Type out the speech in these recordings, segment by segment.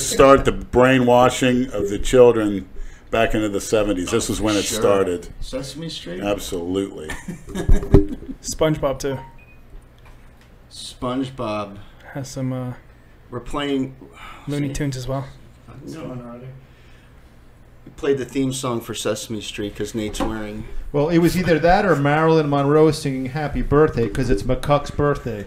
start the brainwashing of the children back into the 70s. This is when it started. Sesame Street? Absolutely. SpongeBob, too. SpongeBob. Has some We're playing... Looney Tunes as well. We played the theme song for Sesame Street because Nate's wearing... Well, it was either that or Marilyn Monroe singing Happy Birthday because it's McCuck's birthday.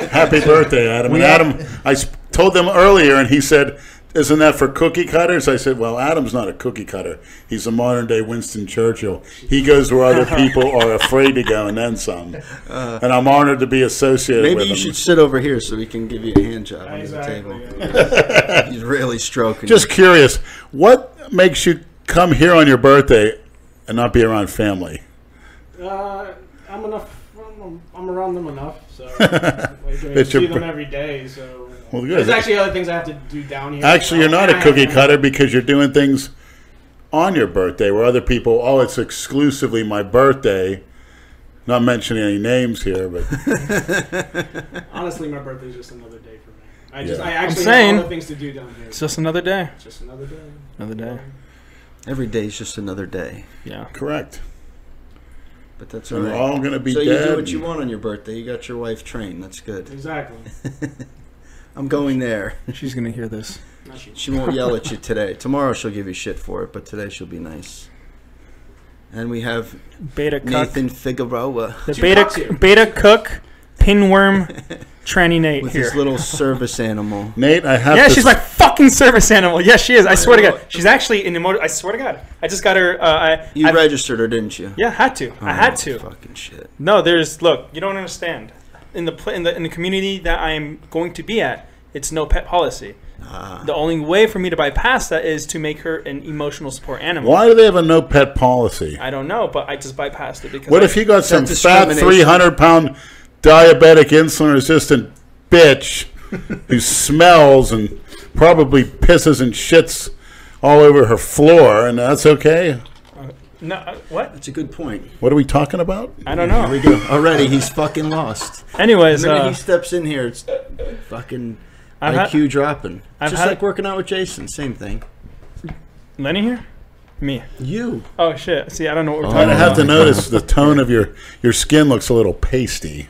Happy birthday, Adam. And Adam, I told them earlier, and he said, isn't that for cookie cutters? I said, well, Adam's not a cookie cutter. He's a modern-day Winston Churchill. He goes where other people are afraid to go and then some. And I'm honored to be associated with him. Maybe you should sit over here so we can give you a hand job under the table. He's really stroking. Just curious, what makes you come here on your birthday and not be around family? I'm around them enough, so I see them every day. So well, good. There's actually other things I have to do down here. Actually, you're not a cookie cutter because you're doing things on your birthday where other people, oh, it's exclusively my birthday. Not mentioning any names here, but honestly, my birthday is just another day for me. I actually have other things to do down here. It's just another day. It's just another day. Another day. Every day is just another day. Yeah. Correct. But that's all right. We're all going to be so dead. You do what you want on your birthday. You got your wife trained. That's good. Exactly. I'm going there. She's going to hear this. She won't yell at you today. Tomorrow she'll give you shit for it, but today she'll be nice. And we have Nathan Figueroa. The beta cook, pinworm, tranny Nate with here. his little service animal. Nate, I have she's my fucking service animal. Yes, she is. I swear to God. She's actually in the motor. I swear to God. I just got her. You registered her, didn't you? Yeah, had to. I had to. Fucking shit. No, look, you don't understand. In the community that I am going to be at, it's no pet policy. The only way for me to bypass that is to make her an emotional support animal. Why do they have a no pet policy? I don't know, but I just bypassed it because. What if you got some fat 300-pound diabetic insulin-resistant bitch who smells and probably pisses and shits all over her floor, and that's okay? No, what? That's a good point. What are we talking about? I don't know. Here we go. Already, he's fucking lost. Anyways, the minute he steps in here, it's fucking IQ dropping. Just like working out with Jason, same thing. Lenny here? Me. You. Oh shit! See, I don't know what we're talking I about. have to notice the tone of your skin looks a little pasty.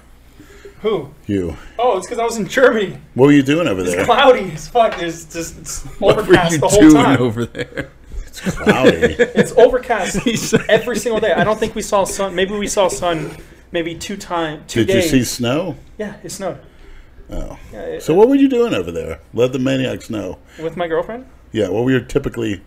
Who? You. Oh, it's because I was in Germany. What were you doing over there? It's cloudy as fuck. There's just it's overcast the whole doing time. Over there? It's cloudy. It's overcast every single day. I don't think we saw sun. Maybe we saw sun maybe two days. Did you see snow? Yeah, it snowed. Oh. Yeah, so what were you doing over there? Let the maniacs know. With my girlfriend? Yeah, what were your typically,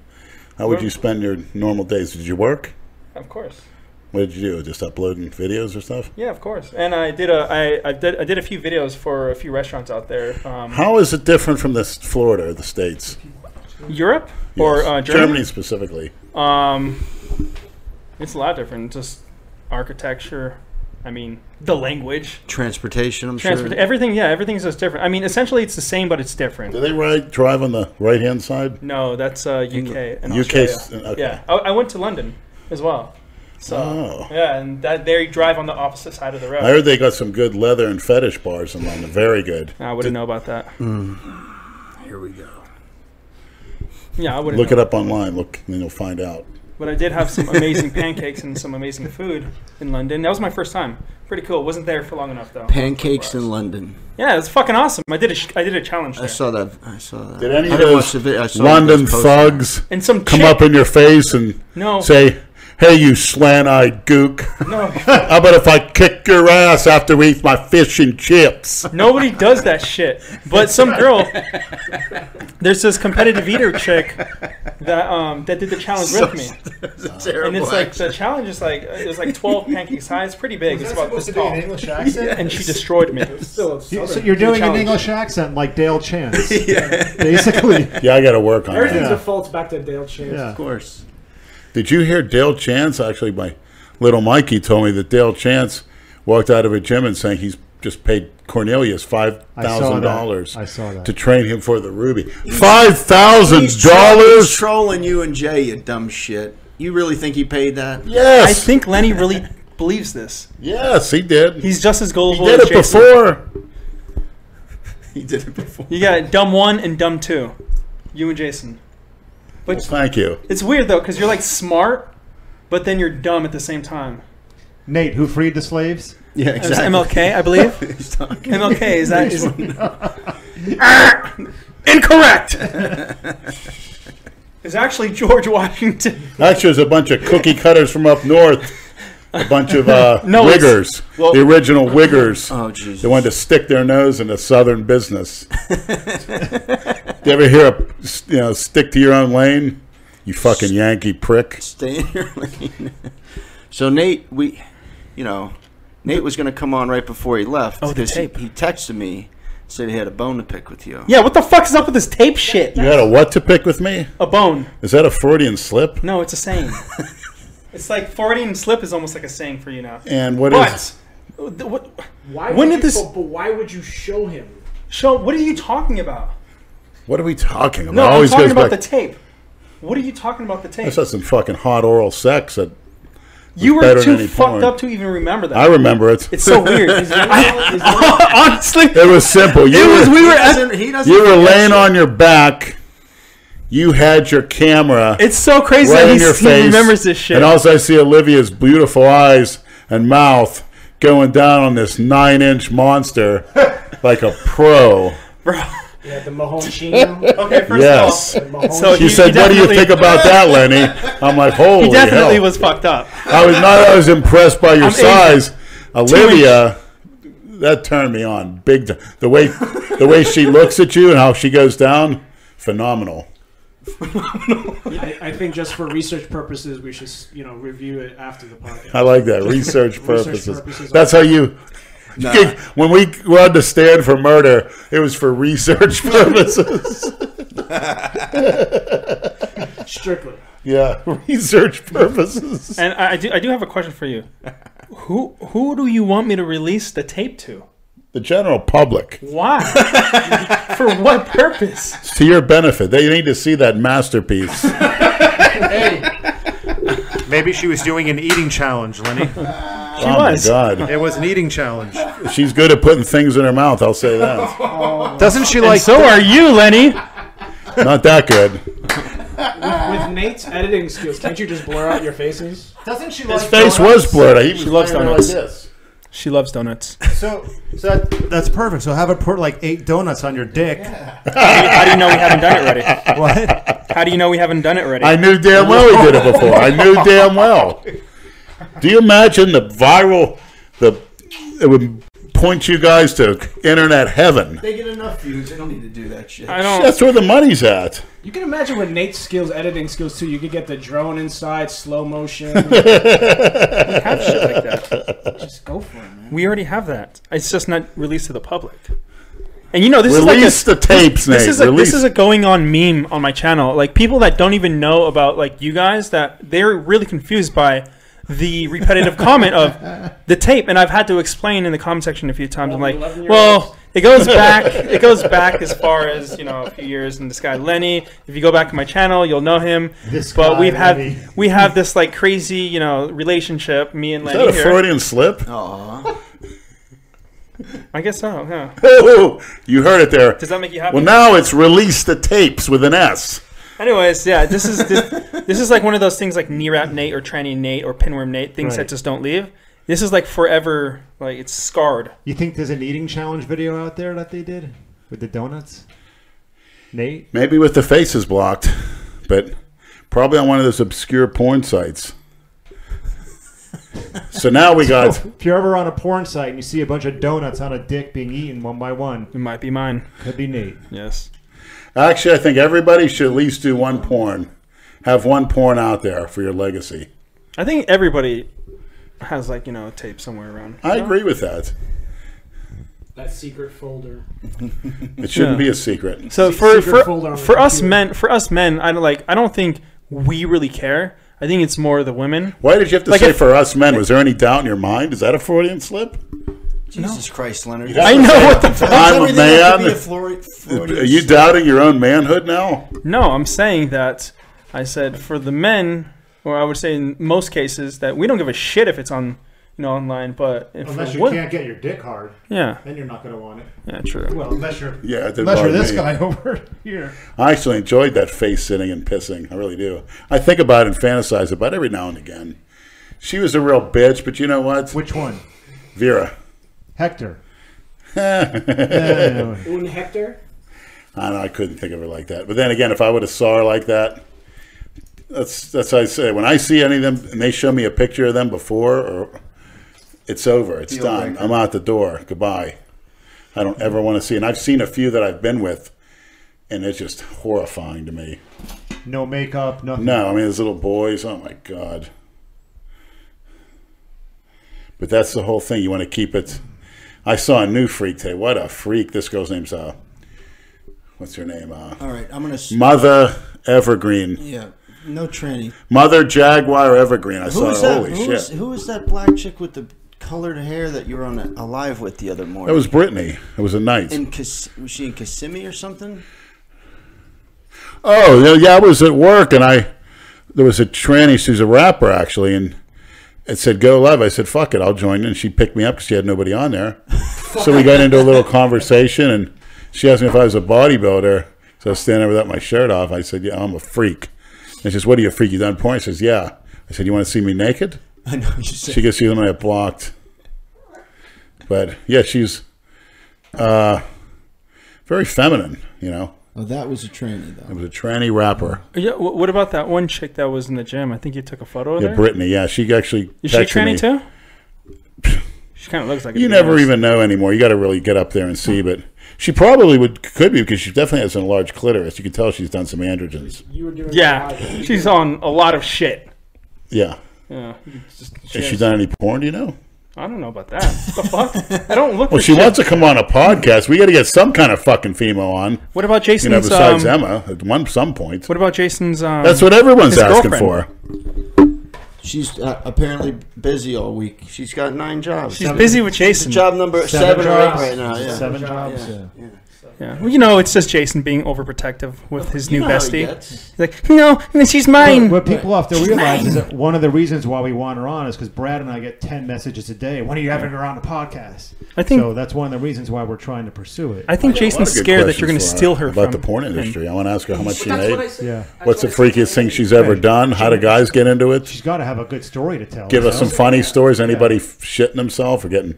how would you spend your normal days? Did you work? Of course. What did you do? Just uploading videos or stuff? Yeah, of course. And I did a few videos for a few restaurants out there. How is it different from Florida or the States? Europe? Yes. Or Germany? Germany specifically. It's a lot different. Just architecture. I mean, the language. Transportation, I'm sure. Everything, yeah, everything's just different. I mean, essentially it's the same, but it's different. Do they drive on the right-hand side? No, that's UK and UK, Australia. okay. Yeah, I went to London as well. So, yeah, and they drive on the opposite side of the road. I heard they got some good leather and fetish bars in London. Very good. I wouldn't know about that. Here we go. Yeah, I wouldn't Look it up online. Look, and you'll find out. But I did have some amazing pancakes and some amazing food in London. That was my first time. Pretty cool. Wasn't there for long enough though. Pancakes in London. Yeah, it's fucking awesome. I did a challenge there. I saw that. Did any of those London thugs and some come up in your face and say, "Hey, you slant-eyed gook. No. How about if I kick your ass after we eat my fish and chips?" Nobody does that shit. But some girl, there's this competitive eater chick that did the challenge with me. And it's like the challenge is like it was like 12 pancakes high. It's pretty big. It's about this tall. An English accent? And she destroyed me. So you're doing an English accent like Dale Chance. Yeah. Basically. Yeah, I got to work on Everything that. defaults back to Dale Chance. Yeah. Of course. Did you hear Dale Chance? Actually, my little Mikey told me that Dale Chance walked out of a gym and saying he's just paid Cornelius $5,000 to train him for the Ruby. $5,000? He's trolling you and Jay, you dumb shit. You really think he paid that? Yes. I think Lenny really believes this. Yes, he did. He's just as gullible He did as it Jason. before. He did it before. You got dumb 1 and dumb 2. You and Jason. But well, thank you. It's weird though, because you're like smart, but then you're dumb at the same time. Nate, who freed the slaves? Yeah, exactly. MLK, I believe. MLK is that? Incorrect. It's actually George Washington. Actually, there's a bunch of cookie cutters from up north. A bunch of wiggers, the original wiggers. Oh, Jesus. They wanted to stick their nose into Southern business. Do you ever hear stick to your own lane? You fucking Yankee prick. Stay in your lane. So Nate, Nate was going to come on right before he left. Oh, the tape. He texted me, said he had a bone to pick with you. Yeah, what the fuck is up with this tape shit? You had a what to pick with me? A bone. Is that a Freudian slip? No, it's a saying. It's like Freudian slip is almost like a saying for you now. And what is? What? Why would you show him? What are you talking about? What are we talking about? No, I'm talking about the tape. What are you talking about the tape? I saw some fucking hot oral sex that you were too fucked up to even remember that. I remember it. It's so weird. Honestly, it was simple. You were laying on your back. You had your camera. It's so crazy right that he remembers this shit. And also I see Olivia's beautiful eyes and mouth going down on this 9-inch monster like a pro. Bro. Yeah, the Mahoncino. Okay, first of all. So she said, what do you think about that, Lenny? I'm like, holy He definitely hell. was fucked up. I was impressed by your size. Olivia, that turned me on big time. The way she looks at you and how she goes down, phenomenal. I think just for research purposes, we should review it after the podcast. I like that research purposes. That's how you. Nah. When we wanted to stand for murder, it was for research purposes. Strictly. Yeah, research purposes. And I do have a question for you. Who do you want me to release the tape to? The general public. Why? For what purpose? It's to your benefit. They need to see that masterpiece. Hey. Maybe she was doing an eating challenge, Lenny. She was. My God. It was an eating challenge. She's good at putting things in her mouth, I'll say that. Doesn't she like... So are you, Lenny. Not that good. With Nate's editing skills, can't you just blur out your faces? Doesn't she His face was blurred. She loves donuts. Like this. She loves donuts. So that's perfect. So have her put like 8 donuts on your dick. Yeah. How do you know we haven't done it already? What? How do you know we haven't done it already? I knew damn well he did it before. I knew damn well. Do you imagine the viral... It would point you guys to internet heaven. They get enough views. They don't need to do that shit. That's where the money's at. You can imagine with Nate's editing skills too. You could get the drone inside, slow motion. We have shit like that. Just go for it, man. We already have that. It's just not released to the public. And this Release is like the tapes, Nate. This is a going on meme on my channel. Like people that don't even know about like you guys, that they're really confused by the repetitive comment of the tape, and I've had to explain in the comment section a few times. I'm like, well, it goes back as far as a few years. And this guy Lenny, if you go back to my channel, you'll know him. We have this like crazy relationship, me and Lenny. Is that a Freudian slip? Aww. I guess so. Yeah. Oh, you heard it there. Does that make you happy? Well, now it's release the tapes with an S. Anyways, yeah, this is like one of those things like knee wrap Nate or tranny Nate or pinworm Nate, things that just don't leave. This is like forever, like it's scarred. You think there's an eating challenge video out there that they did with the donuts? Nate? Maybe with the faces blocked, but probably on one of those obscure porn sites. So now we got... If you're ever on a porn site and you see a bunch of donuts on a dick being eaten one by one... It might be mine. Could be Nate. Yes. Actually, I think everybody should at least do one porn. Have one porn out there for your legacy. I think everybody has a tape somewhere around. I agree with that. That secret folder. It shouldn't be a secret. So for us men, I don't think we really care. I think it's more the women. Why did you have to say for us men? Was there any doubt in your mind? Is that a Freudian slip? Jesus Christ, Leonard. I know what the fuck. I'm a man. Are you doubting your own manhood now? No, I'm saying that I said for the men, or I would say in most cases, that we don't give a shit if it's on online. But unless you can't get your dick hard, then you're not going to want it. Yeah, true. Well, unless you're this guy over here. I actually enjoyed that face sitting and pissing. I really do. I think about it and fantasize about it every now and again. She was a real bitch, but you know what? Which one? Vera. Hector. Un Hector? I don't know. I couldn't think of her like that. But then again, if I would have saw her like that, that's how I say. When I see any of them and they show me a picture of them before, it's over. It's done. I'm out the door. Goodbye. I don't ever want to see. And I've seen a few that I've been with, and it's just horrifying to me. No makeup, nothing. No, I mean, those little boys. Oh my God. But that's the whole thing. You want to keep it. I saw a new freak today. What a freak! This girl's name's what's her name? All right, I'm gonna. Mother Evergreen. Yeah, no tranny. Mother Jaguar Evergreen. I saw. Holy shit! Who was that black chick with the colored hair that you were on a live with the other morning? That was Brittany. It was a night. Was she in Kissimmee or something? Oh yeah, I was at work and there was a tranny. She's a rapper actually, and it said go live. I said fuck it, I'll join. And she picked me up because she had nobody on there. So we got into a little conversation, and she asked me if I was a bodybuilder. So I was standing there without my shirt off. I said, yeah, I'm a freak. And she says, what are you, a freak? You done porn? She says, yeah. I said, you want to see me naked? I know you said. She could see them I blocked. But yeah, she's very feminine, Oh, that was a tranny, though. It was a tranny rapper. Yeah. What about that one chick that was in the gym? I think you took a photo of her. Yeah, Brittany. Yeah, she actually. Is she tranny too? She kind of looks like. You never even know anymore. You got to really get up there and see, but she probably could be because she definitely has a large clitoris. You can tell she's done some androgens. She's on a lot of shit. Yeah. Yeah. Has she done any porn? Do you know? I don't know about that. What the fuck? I don't look. Well, she wants to come on a podcast. We got to get some kind of fucking female on. What about Jason's? Besides Emma, at some point. What about Jason's? That's what everyone's asking for. She's apparently busy all week. She's got 9 jobs. She's busy with Jason. Job number 7 or 8 right now. Yeah. 7 jobs. Yeah. Well, it's just Jason being overprotective with his new bestie. He's like, no, she's mine. What people have to realize is that one of the reasons why we want her on is because Brad and I get 10 messages a day. When are you having her on the podcast? So that's one of the reasons why we're trying to pursue it. I think Jason's scared that you're going to steal her about the porn industry. I want to ask her how much she made. Yeah. What's the freakiest thing she's ever done? How do guys get into it? She's got to have a good story to tell. Give us some funny stories. Anybody shitting himself or getting?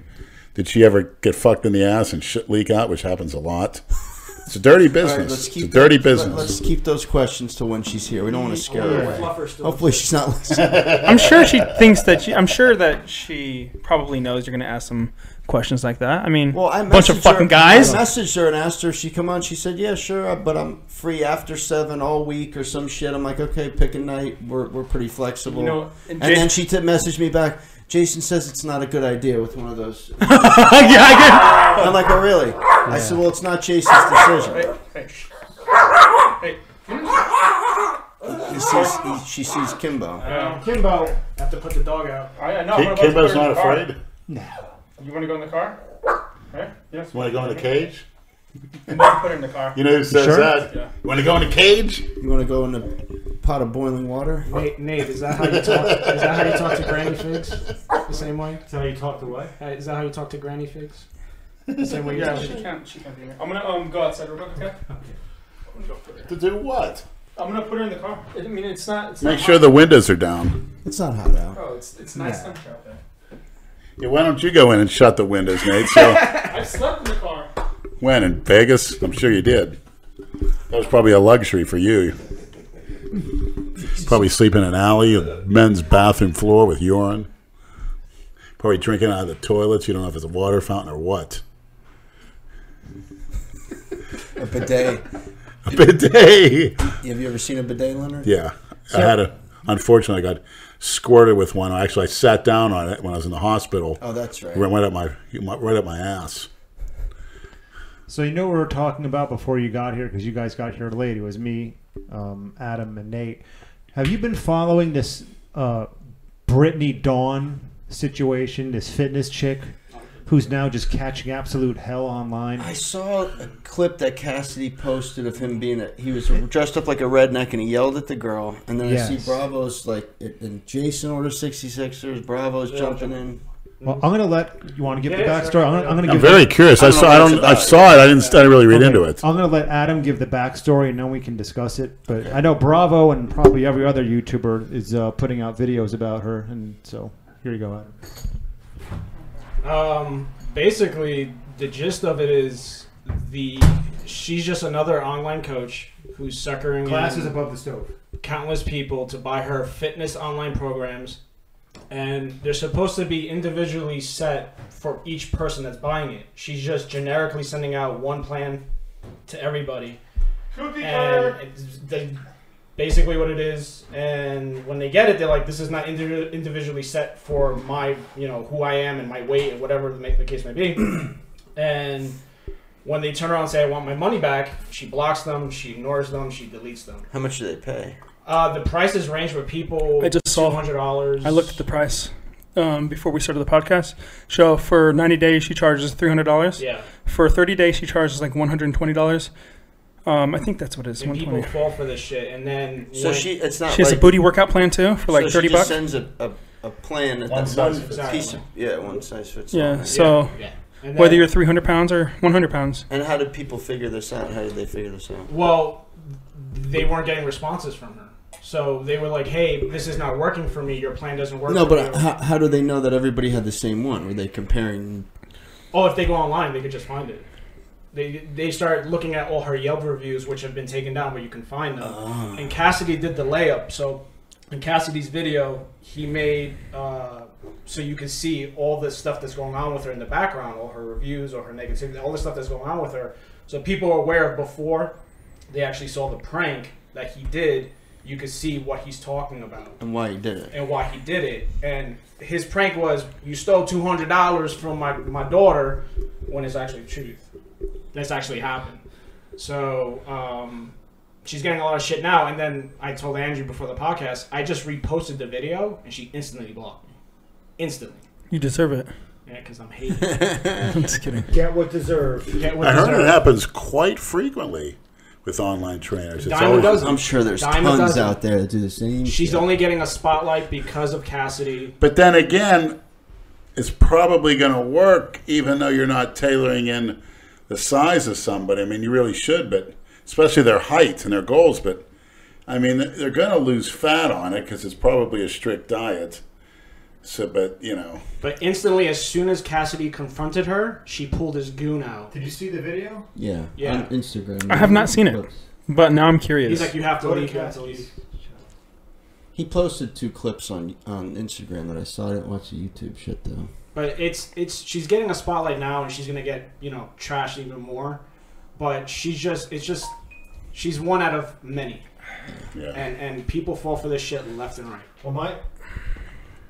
Did she ever get fucked in the ass and shit leak out, which happens a lot? It's a dirty business. It's a dirty business. Let's keep those questions to when she's here. We don't want to scare her away. Hopefully she's not listening. I'm sure she thinks that I'm sure that she probably knows you're going to ask some questions like that. I mean, a bunch of fucking guys. I messaged her and asked her if she'd come on. She said, yeah, sure, but I'm free after 7 all week or some shit. I'm like, okay, pick a night. We're pretty flexible. And then she messaged me back, Jason says it's not a good idea with one of those. Yeah, I get. I'm like, oh, really? Yeah. I said, well, it's not Jason's decision. Hey. She sees Kimbo. Kimbo. Have to put the dog out. I know. Kimbo's not afraid? No. You want to go in the car? Right? Yes. Want to go in the cage? Put her in the car. You know who says that? Yeah. You want to go in the cage? You want to go in the pot of boiling water? Nate, is that how you talk? Is that how you talk to Granny Figs? The same way? Is that how you talk to what? Is that how you talk to Granny Figs? The same way you talk? She can't be here. I'm gonna go outside real quick, okay? I'm gonna go put her. To do what? I'm gonna put her in the car. I mean, it's not. Make sure the windows are down. It's not hot out. Oh, it's nice temperature out there. Yeah, why don't you go in and shut the windows, Nate? So I slept in the car. When, in Vegas? I'm sure you did. That was probably a luxury for you. Probably sleep in an alley, a men's bathroom floor with urine. Probably drinking out of the toilets. You don't know if it's a water fountain or what. A bidet. A bidet. Have you ever seen a bidet, Leonard? Yeah. Unfortunately, I got squirted with one. Actually, I sat down on it when I was in the hospital. Oh, that's right. It went right up my ass. So you know what we were talking about before you got here, because you guys got here late. It was me, Adam, and Nate. Have you been following this Brittany Dawn situation, this fitness chick who's now just catching absolute hell online? I saw a clip that Cassidy posted of him he was dressed up like a redneck and he yelled at the girl. And then I see Bravo's and Jason orders 66ers, Bravo's jumping in. Well, I'm gonna let you want to give the backstory. I'm very curious. I saw it. I didn't really read into it. I'm gonna let Adam give the backstory, and then we can discuss it. But I know Bravo and probably every other YouTuber is putting out videos about her, and so here you go, Adam. Basically, the gist of it is she's just another online coach who's suckering classes above the stove countless people to buy her fitness online programs. And they're supposed to be individually set for each person that's buying it. She's just generically sending out one plan to everybody. And it's basically what it is. And when they get it, they're like, this is not individually set for my, who I am and my weight and whatever the case may be. And when they turn around and say, I want my money back, she blocks them, she ignores them, she deletes them. How much do they pay? The prices range for people. I just saw $200. I looked at the price before we started the podcast. So for 90 days, she charges $300. Yeah. For 30 days, she charges like $120. I think that's what it is. And people fall for this shit, and then she has a booty workout plan too for like $30. She just sends a plan. One size fits all. One size fits all. Yeah. So whether you're 300 pounds or 100 pounds. And how did people figure this out? How did they figure this out? Well, they weren't getting responses from her. So they were like, hey, this is not working for me. Your plan doesn't work for me. No, but how do they know that everybody had the same one? Were they comparing? Oh, if they go online, they could just find it. They start looking at all her Yelp reviews, which have been taken down, but you can find them. And Cassidy did the layup. So in Cassidy's video, he made so you can see all the stuff that's going on with her in the background, all her reviews or her negativity, all the stuff that's going on with her. So people are aware of before they actually saw the prank that he did. You could see what he's talking about. And why he did it. And his prank was, you stole $200 from my daughter, when it's actually the truth. That's actually happened. So she's getting a lot of shit now. And then I told Andrew before the podcast, I just reposted the video, and she instantly blocked me. Instantly. You deserve it. Yeah, because I'm hating. I'm just kidding. Get what deserved. I heard it happens quite frequently with online trainers. I'm sure there's tons out there that do the same. She's only getting a spotlight because of Cassidy. But then again, it's probably going to work even though you're not tailoring in the size of somebody. I mean, you really should, but especially their height and their goals. But, I mean, they're going to lose fat on it because it's probably a strict diet. So, but, But instantly, as soon as Cassidy confronted her, she pulled his goon out. Did you see the video? Yeah. On Instagram. I have not seen it, but now I'm curious. He's like, you have to leave. He posted 2 clips on Instagram that I saw. I didn't watch the YouTube shit, though. But she's getting a spotlight now, and she's going to get, trashed even more. But she's one out of many. Yeah. And people fall for this shit left and right. Well,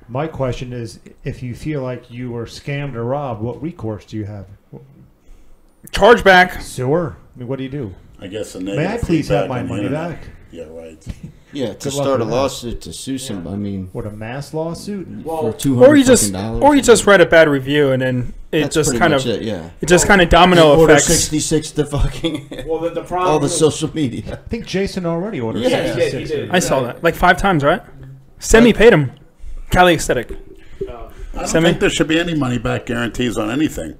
my question is, if you feel like you were scammed or robbed, what recourse do you have? Chargeback. Sewer? I mean, what do you do? I guess a negative. May I please have my money internet. back? Yeah, right. Yeah, to start a lawsuit to sue somebody. I mean, what, a mass lawsuit? For $200. Or you just write a bad review and then it just kind of domino effects. 66 to fucking the problem all the social media. I think Jason already ordered. Yeah, he did. I saw that like 5 times, right? Semi paid him. Cali Aesthetic. I don't think there should be any money back guarantees on anything.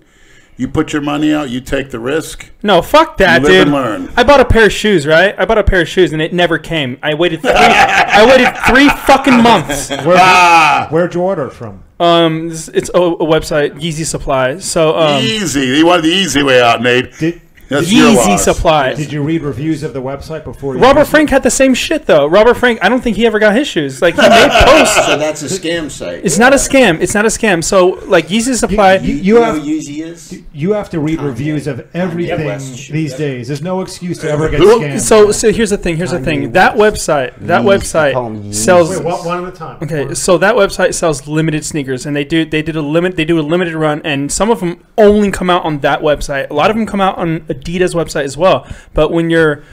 You put your money out, you take the risk. No, fuck that, you live and learn. I bought a pair of shoes, right? I bought a pair of shoes and it never came. I waited 3 fucking months. Where'd you order from? It's a website, Yeezy Supply. So easy. You wanted the easy way out, Nate. That's Yeezy Supply. Did you read reviews of the website before you Robert Frank had the same shit, though. Robert Frank, I don't think he ever got his shoes. Like, he made posts. So that's a scam site. It's not a scam. It's not a scam. So, like, Yeezy Supply. You know who Yeezy is? You have to read reviews of everything these days. There's no excuse to ever get scammed. So here's the thing. That website sells. Wait, one at a time. Okay, so that website sells limited sneakers, and they do a limited run, and some of them only come out on that website. A lot of them come out on Adidas website as well. But when you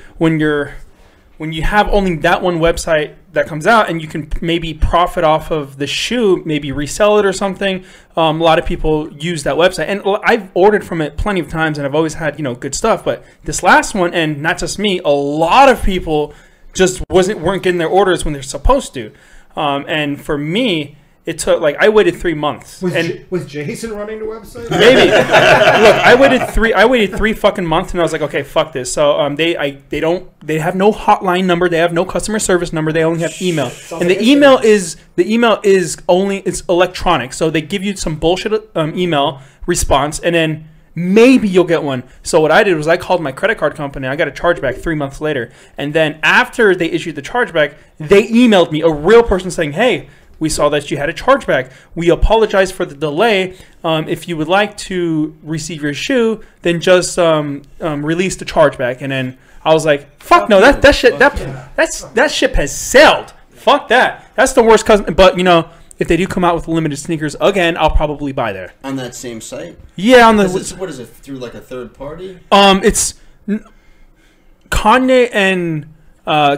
have only that one website that comes out, and you can maybe profit off of the shoe, maybe resell it or something. A lot of people use that website, and I've ordered from it plenty of times, and I've always had good stuff. But this last one, and not just me, a lot of people just weren't getting their orders when they're supposed to. And for me, It took like I waited 3 months. Was Jason running the website? Maybe. Look, I waited 3 fucking months, and I was like, okay, fuck this. So they have no hotline number, they have no customer service number, they only have email, and the email is only it's electronic. So they give you some bullshit email response, and then maybe you'll get one. So what I did was I called my credit card company. I got a chargeback 3 months later, and then after they issued the chargeback, they emailed me, a real person, saying, hey, we saw that you had a chargeback. We apologize for the delay. If you would like to receive your shoe, then just release the chargeback. And then I was like, "Fuck no, that ship has sailed. Fuck that. That's the worst customer." But you know, if they do come out with limited sneakers again, I'll probably buy there on that same site. Yeah, on the what is it through like a third party? It's Kanye and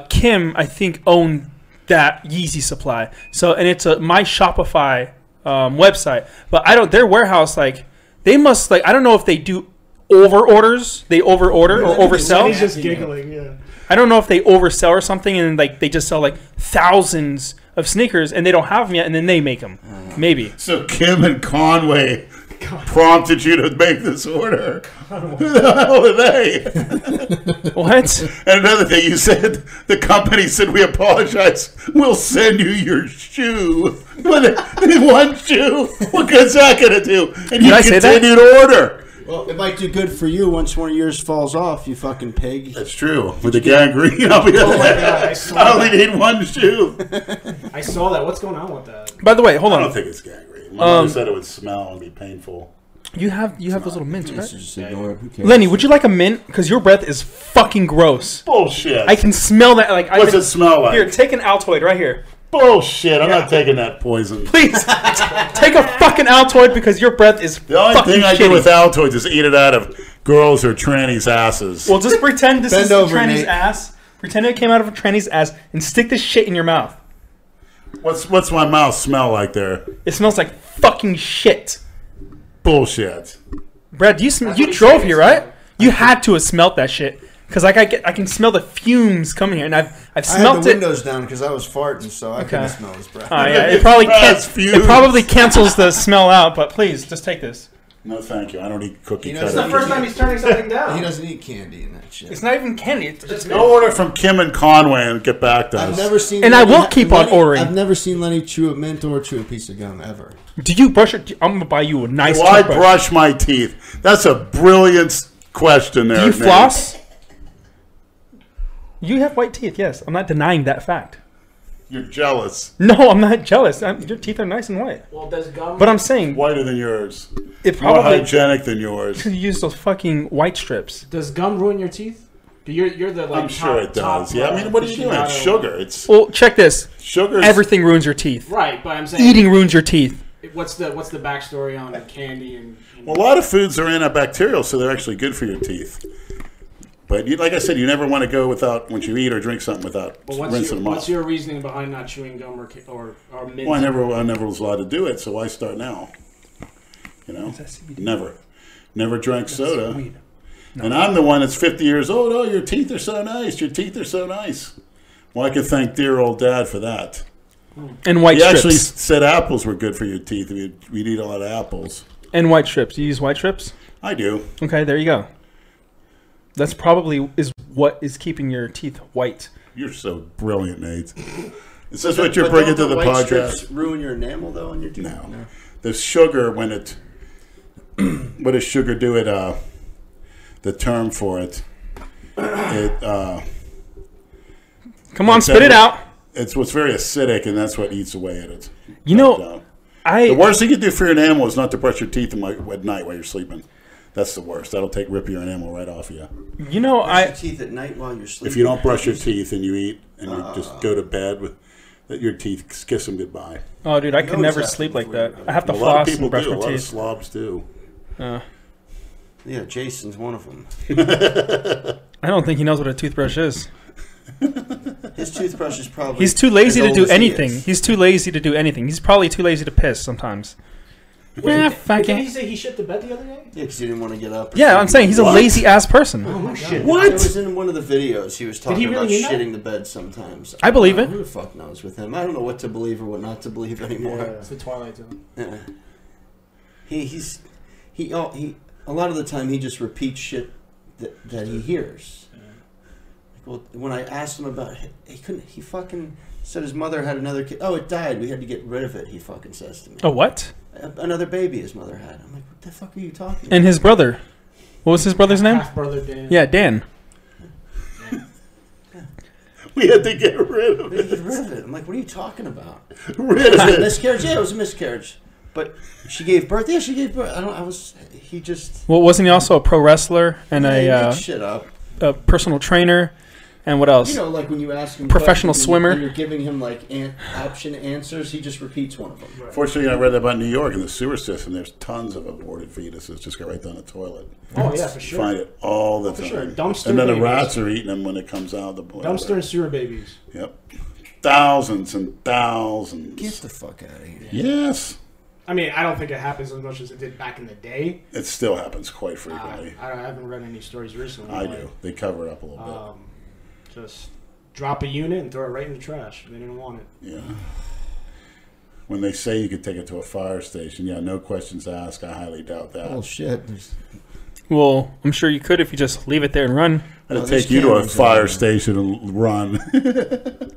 Kim, I think, own that Yeezy supply. So, and it's my Shopify website, but their warehouse, like, they must, like, I don't know if they do over orders, they over order or oversell. He's just giggling, yeah. I don't know if they oversell or something, and like they just sell like thousands of sneakers and they don't have them yet, and then they make them. Maybe. So Kim and Conway prompted you to make this order. Who the hell are they? What? And another thing, you said the company said, we apologize. We'll send you your shoe. One shoe? What good's that going to do? And you continue to order. Well, it might do good for you once one of yours falls off, you fucking pig. That's true. With the gangrene, I'll be I only need one shoe. I saw that. What's going on with that? By the way, hold on. I don't think it's gangrene. My mother said it would smell and be painful. You have those little mints, right? Just ignore it. Lenny, would you like a mint? Because your breath is fucking gross. Bullshit. I can smell that. Like, what's it smell like? Here, take an Altoid right here. Bullshit. I'm not taking that poison. Please, take a fucking Altoid because your breath is the only thing I do with Altoids is eat it out of girls or trannies' asses. Well, just pretend this is a tranny's ass. Pretend it came out of a tranny's ass and stick this shit in your mouth. What's my mouth smell like there? It smells like fucking shit. Bullshit. Brad, you drove here, right? You had to have smelt that shit. Because like I can smell the fumes coming here, and I've smelt it. I had the windows down because I was farting, so I couldn't smell this breath. Oh yeah, it probably cancels the smell out. But please, just take this. No, thank you. I don't eat cookie cutter. It's the first time he's turning something down. He doesn't eat candy and that shit. It's not even candy. It's just no order from Kim and Conway and get back to us. I've never seen. And Lenny, I will keep on ordering. I've never seen Lenny chew a mint or chew a piece of gum ever. Do you brush your teeth? I'm gonna buy you a nice. Why brush my teeth? That's a brilliant question there. Do you floss? You have white teeth, yes. I'm not denying that fact. You're jealous. No, I'm not jealous. Your teeth are nice and white. Well, does gum... But I'm saying... Whiter than yours. More hygienic than yours. Because you use those fucking white strips. Does gum ruin your teeth? You're the I'm sure it does. Yeah, I mean, what are you doing? It's sugar. Well, check this. Sugar. Everything ruins your teeth. Right, but I'm saying... Eating ruins your teeth. What's the backstory on candy and... Well, a lot of foods are antibacterial, so they're actually good for your teeth. But like I said, you never want to go without, once you eat or drink something, without rinsing them off. What's your reasoning behind not chewing gum or mint? Well, I never was allowed to do it, so why start now? You know, never drank soda. No. And I'm the one that's 50 years old. Oh, your teeth are so nice. Your teeth are so nice. Well, I can thank dear old Dad for that. And white strips. He actually said apples were good for your teeth. We'd eat a lot of apples. And white strips. You use white strips? I do. Okay, there you go. That's probably is what is keeping your teeth white. You're so brilliant, Nate. Is this what you're bringing to the podcast? Ruin your enamel though on your teeth? No. The sugar, when it, what does sugar do? It the term for it. Come on, spit it out. It's what's very acidic, and that's what eats away at it. You know, the worst thing you do for your enamel is not to brush your teeth at night while you're sleeping. That's the worst. That'll rip your enamel right off you. You know, brush your teeth at night while you're sleeping. If you don't brush your teeth and you eat and you just go to bed with your teeth, kiss them goodbI. Oh, dude, I could never sleep like that. I have to floss and brush my teeth. A lot of slobs do. Yeah, Jason's one of them. I don't think he knows what a toothbrush is. His toothbrush is probably... He's too lazy to do anything. He's too lazy to do anything. He's probably too lazy to piss sometimes. Fuck Did it. he say he shit the bed the other day? Yeah, because he didn't want to get up. Yeah, I'm saying he's a lazy ass person. Oh my god. What? It was in one of the videos. He was talking he really about mean shitting the bed sometimes. I believe it. Who the fuck knows with him? I don't know what to believe or what not to believe anymore. It's the Twilight Zone. Yeah. He a lot of the time he just repeats shit that he hears. Yeah. Like, well, when I asked him about it, he fucking said his mother had another kid. Oh, it died. We had to get rid of it. He fucking says to me. Oh, what? Another baby his mother had. I'm like, what the fuck are you talking about? And his brother. What was his brother's name? Half brother Dan. Yeah, Dan. We had to get rid of We had to it. get rid of it. I'm like, what are you talking about? Rid of it. Miscarriage? Yeah, it was a miscarriage. But she gave birth. Yeah, she gave birth. He just. Well, wasn't he also a pro wrestler and He a makes shit up. personal trainer? And what else? You know, like when you ask him Professional questions swimmer. and you're giving him like option answers, he just repeats one of them. Fortunately, I read that about New York in the sewer system. There's tons of aborted fetuses just go right down the toilet. Oh yeah, for sure. Find it all the time. sure. Dumpster and then the babies. rats are eating them when it comes out of the boiler. Dumpster and sewer babies. Yep. Thousands and thousands. Get the fuck out of here. Yes. I mean, I don't think it happens as much as it did back in the day. It still happens quite frequently. I haven't read any stories recently. I but, do. They cover it up a little Just drop a unit and throw it right in the trash. They didn't want it. bit. Yeah. When they say you could take it to a fire station, yeah, no questions asked. I highly doubt that. Oh shit. Well, I'm sure you could if you just leave it there and run. I'd Oh, take there's you to a cameras fire everywhere. station and run.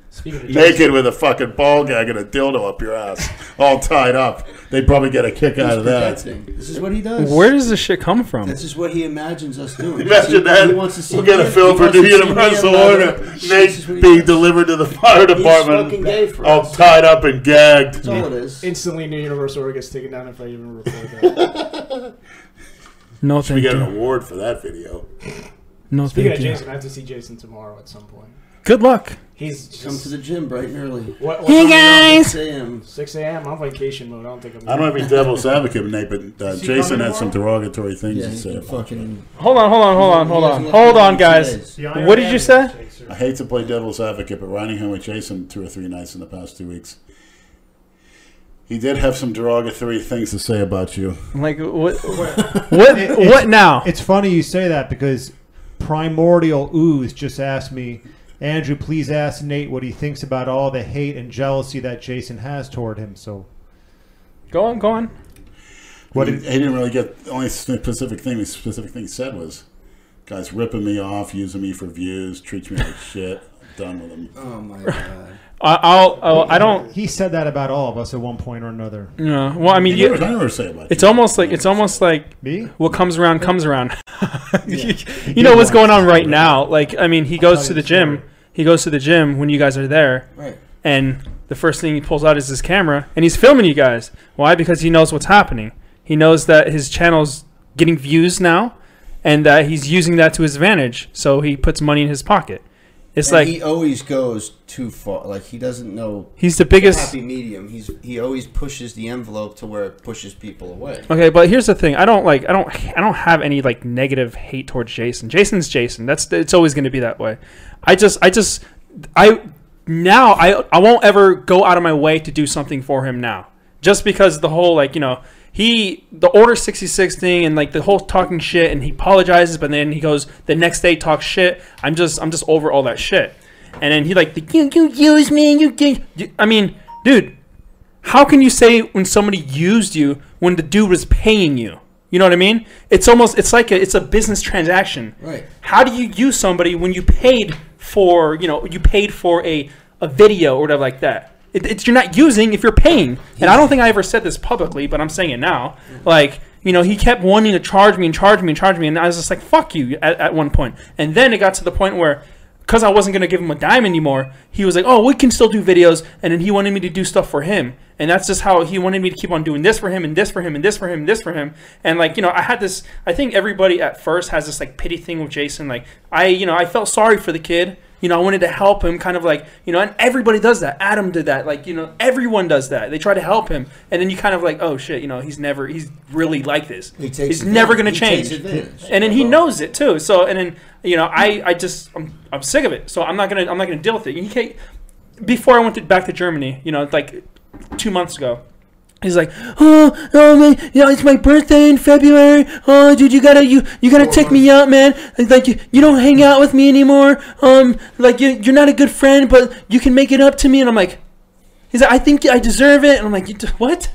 Speaking of Naked with a fucking ball gag and a dildo up your ass, all tied up. They'd probably get a kick out of that. This is what he does. Where does this shit come from? This is what he imagines us doing. Imagine that. He wants to see We'll get a me- film he for wants to the see me Universal in leather. Order. This is Nate what he being does. delivered to the fire He's department, fucking gay for all us. tied up and gagged. That's all it is. instantly, New Universal Order gets taken down if I even record that. No, Should we thank get an you. award for that video? No, Speaking thank of you. Jason, I have to see Jason tomorrow at some point. Good luck. He's just, Come to the gym bright and early. what Hey time are you guys. 6 a.m. on? 6 a.m. I'm on vacation mode. I don't think I'm. I don't have any devil's advocate, Nate, but Is he Jason coming had some tomorrow? derogatory things Yeah, to he say can about fucking. Hold on, guys. What did you say? I hate to play devil's advocate, but riding home with Jason 2 or 3 nights in the past 2 weeks, he did have some derogatory things to say about you. Like what? What now? It's funny you say that because Primordial Ooze just asked me, Andrew, please ask Nate what he thinks about all the hate and jealousy that Jason has toward him. So, Go on. what he did, didn't really get the only specific thing he said was, guys ripping me off, using me for views, treats me like shit. I'm done with him. Oh my god. I don't. he said that about all of us at one point or another. Well, I mean, I never say about it's you. almost like Me? what comes around comes around. You know what's going on right now. Like, I mean, he goes to the gym. He goes to the gym when you guys are there, Right. and the first thing he pulls out is his camera, and he's filming you guys. Why? Because he knows what's happening. He knows that his channel's getting views now, and that he's using that to his advantage. So he puts money in his pocket. It's And like he always goes too far. Like he doesn't know he's the biggest. happy medium. He always pushes the envelope to where it pushes people away. Okay, but here's the thing. I don't have any like negative hate towards Jason. Jason's Jason. It's always going to be that way. I won't ever go out of my way to do something for him now. Just because the whole the Order 66 thing and like the whole talking shit, and he apologizes, but then he goes the next day talks shit. I'm just over all that shit. And then he you use me, I mean, dude, how can you say when somebody used you when the dude was paying you? You know what I mean? It's a business transaction. Right. How do you use somebody when you paid for a video or whatever like that? You're not using if you're paying. And I don't think I ever said this publicly, but I'm saying it now. Like, he kept wanting to charge me, and I was just like, fuck you at one point. And then it got to the point where, because I wasn't going to give him a dime anymore, he was like, oh, we can still do videos, and then he wanted me to do stuff for him. And that's just how he wanted me to keep on doing this for him, and this for him, and this for him, and this for him. And I had this, I think everybody at first has this like pity thing with Jason. Like, I felt sorry for the kid. I wanted to help him, kind of like, and everybody does that. Adam did that. Like, everyone does that. They try to help him. And then you kind of like, oh shit, he's really like this. He's never going to change. And then he knows it too. So, and then, I'm sick of it. So I'm not going to deal with it. Before I went back to Germany, like 2 months ago, He's like, oh man, it's my birthday in February. Oh, dude, you gotta take me out, man. Like you don't hang out with me anymore. Like you're not a good friend, but you can make it up to me. And I'm like, he's like, I think I deserve it. And I'm like, what?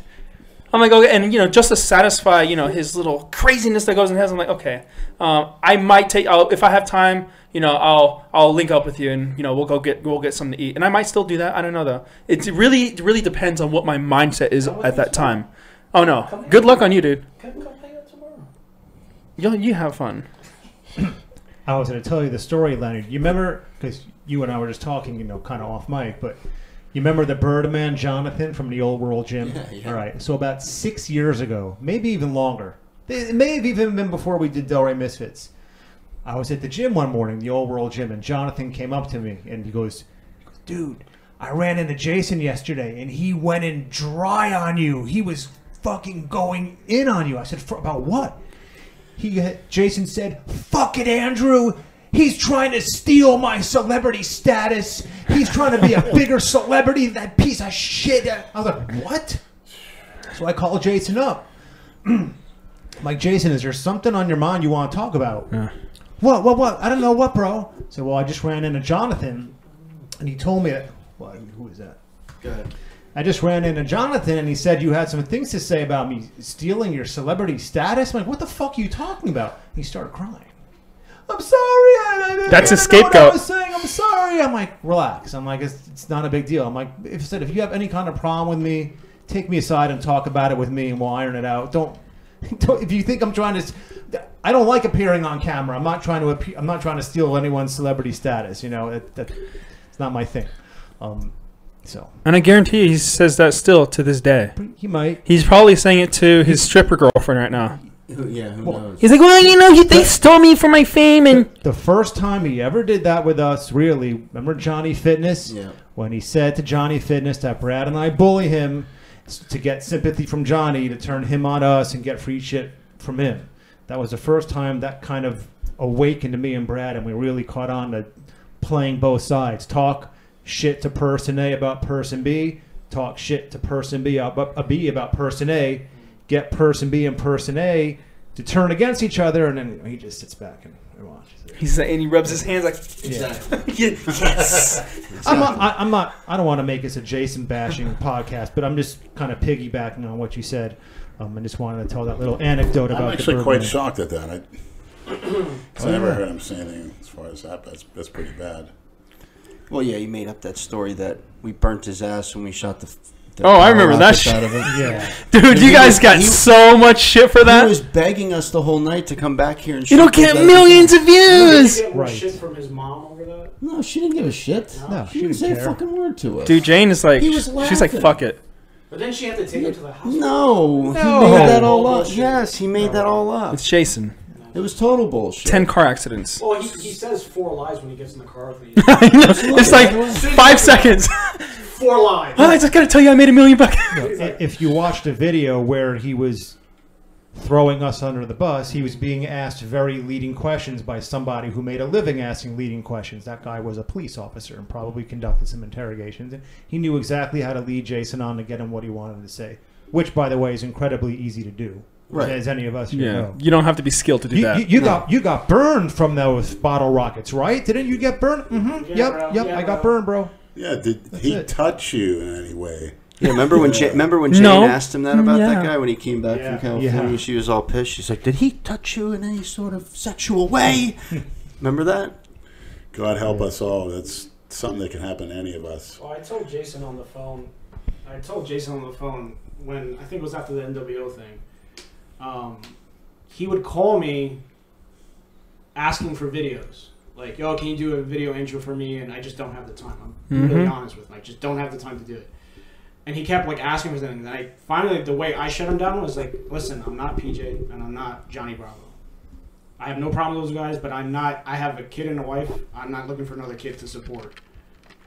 I'm like, okay, and just to satisfy his little craziness that goes in his head, I'm like, okay, I might take. If I have time, I'll link up with you, and we'll get something to eat. And I might still do that. I don't know though. It really depends on what my mindset is at that time. Oh no, good luck on you, dude. Come hang out tomorrow. You have fun. I was going to tell you the story, Leonard. You remember, because you and I were just talking, kind of off mic, but you remember the Birdman Jonathan from the Old World Gym? Yeah. All right. So about 6 years ago, maybe even longer. It may have even been before we did Delray Misfits. I was at the gym one morning, the Old World Gym, and Jonathan came up to me, and he goes, dude, I ran into Jason yesterday, and he went in dry on you. He was fucking going in on you. I said, about what? Jason said, fuck it, Andrew. He's trying to steal my celebrity status. He's trying to be a bigger celebrity than that piece of shit. I was like, what? So I called Jason up. I'm like, Jason, is there something on your mind you want to talk about? Yeah. What? I don't know what, bro. I said, well, I just ran into Jonathan, and he told me that. Well, who is that? Go ahead. I just ran into Jonathan, and he said you had some things to say about me stealing your celebrity status. I'm like, what the fuck are you talking about? And he started crying. I'm sorry. That's a scapegoat. I was saying, I'm sorry. I'm like, relax. I'm like, it's not a big deal. I'm like, if you have any kind of problem with me, take me aside and talk about it with me, and we'll iron it out. Don't if you think I'm trying to, I don't like appearing on camera. I'm not trying to steal anyone's celebrity status. It's not my thing. So. And I guarantee he says that still to this day. He might. He's probably saying it to his stripper girlfriend right now. Who knows? He's like, well, they stole me for my fame. And the first time he ever did that with us, really, remember Johnny Fitness? Yeah. When he said to Johnny Fitness that Brad and I bully him to get sympathy from Johnny, to turn him on us and get free shit from him. That was the first time that kind of awakened to me and Brad, and we really caught on to playing both sides. Talk shit to person A about person B. Talk shit to person B about person A. Get person B and person A to turn against each other, and then he just sits back and watches it. And he rubs his hands like, yes. I don't want to make this a Jason bashing podcast, but I'm just kind of piggybacking on what you said. I just wanted to tell that little anecdote about. I'm actually quite shocked at that. I never heard him say anything as far as that. That's pretty bad. Well, yeah, he made up that story that we burnt his ass when we shot the I remember that shit. Out of it. Yeah. Dude, you guys got so much shit for that. He was begging us the whole night to come back here and shoot. It'll get millions of views. Did he get more shit from his mom over that? No, she didn't give a shit. No, she didn't say a fucking word to us. Dude, Jane is like, she's like, fuck it. But then she had to take him to the hospital. No, he made that all up. Yes, he made that all up. It's Jason. It was total bullshit. 10 car accidents. Well, he says 4 lies when he gets in the car with me. It's like 5 seconds. 4 lies. I just gotta tell you, I made $1 million. If you watched a video where he was throwing us under the bus, he was being asked very leading questions by somebody who made a living asking leading questions. That guy was a police officer and probably conducted some interrogations. And he knew exactly how to lead Jason on to get him what he wanted to say, which, by the way, is incredibly easy to do. Right. As any of us here know. You don't have to be skilled to do that. You got burned from those bottle rockets, right? Didn't you get burned? Mm-hmm. Yep. Yeah, I got burned, bro. Yeah, did he touch you in any way? Yeah, remember when Jane asked him that about that guy when he came back from California? Yeah. She was all pissed. She's like, did he touch you in any sort of sexual way? Remember that? God help us all. That's something that can happen to any of us. Well, I told Jason on the phone when, I think it was after the NWO thing, he would call me asking for videos. Like, yo, can you do a video intro for me? And I just don't have the time. I'm really honest with him. I just don't have the time to do it. And he kept, like, asking for things. And finally, the way I shut him down was like, listen, I'm not PJ and I'm not Johnny Bravo. I have no problem with those guys, but I have a kid and a wife. I'm not looking for another kid to support.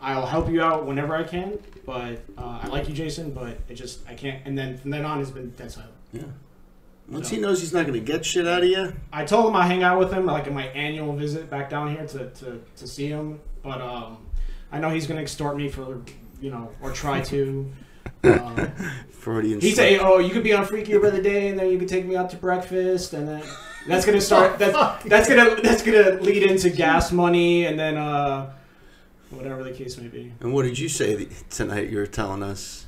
I'll help you out whenever I can, but I like you, Jason, but I can't. And then from then on, it's been dead silent. Yeah. Once he knows he's not going to get shit out of you. I told him I hang out with him like in my annual visit back down here to see him, but I know he's going to extort me for, or try to. Freudian. He'd say, "Oh, you could be on Freaky every other day, and then you could take me out to breakfast, and then that's gonna start. That's gonna lead into gas money, and then whatever the case may be." And what did you say tonight? You were telling us.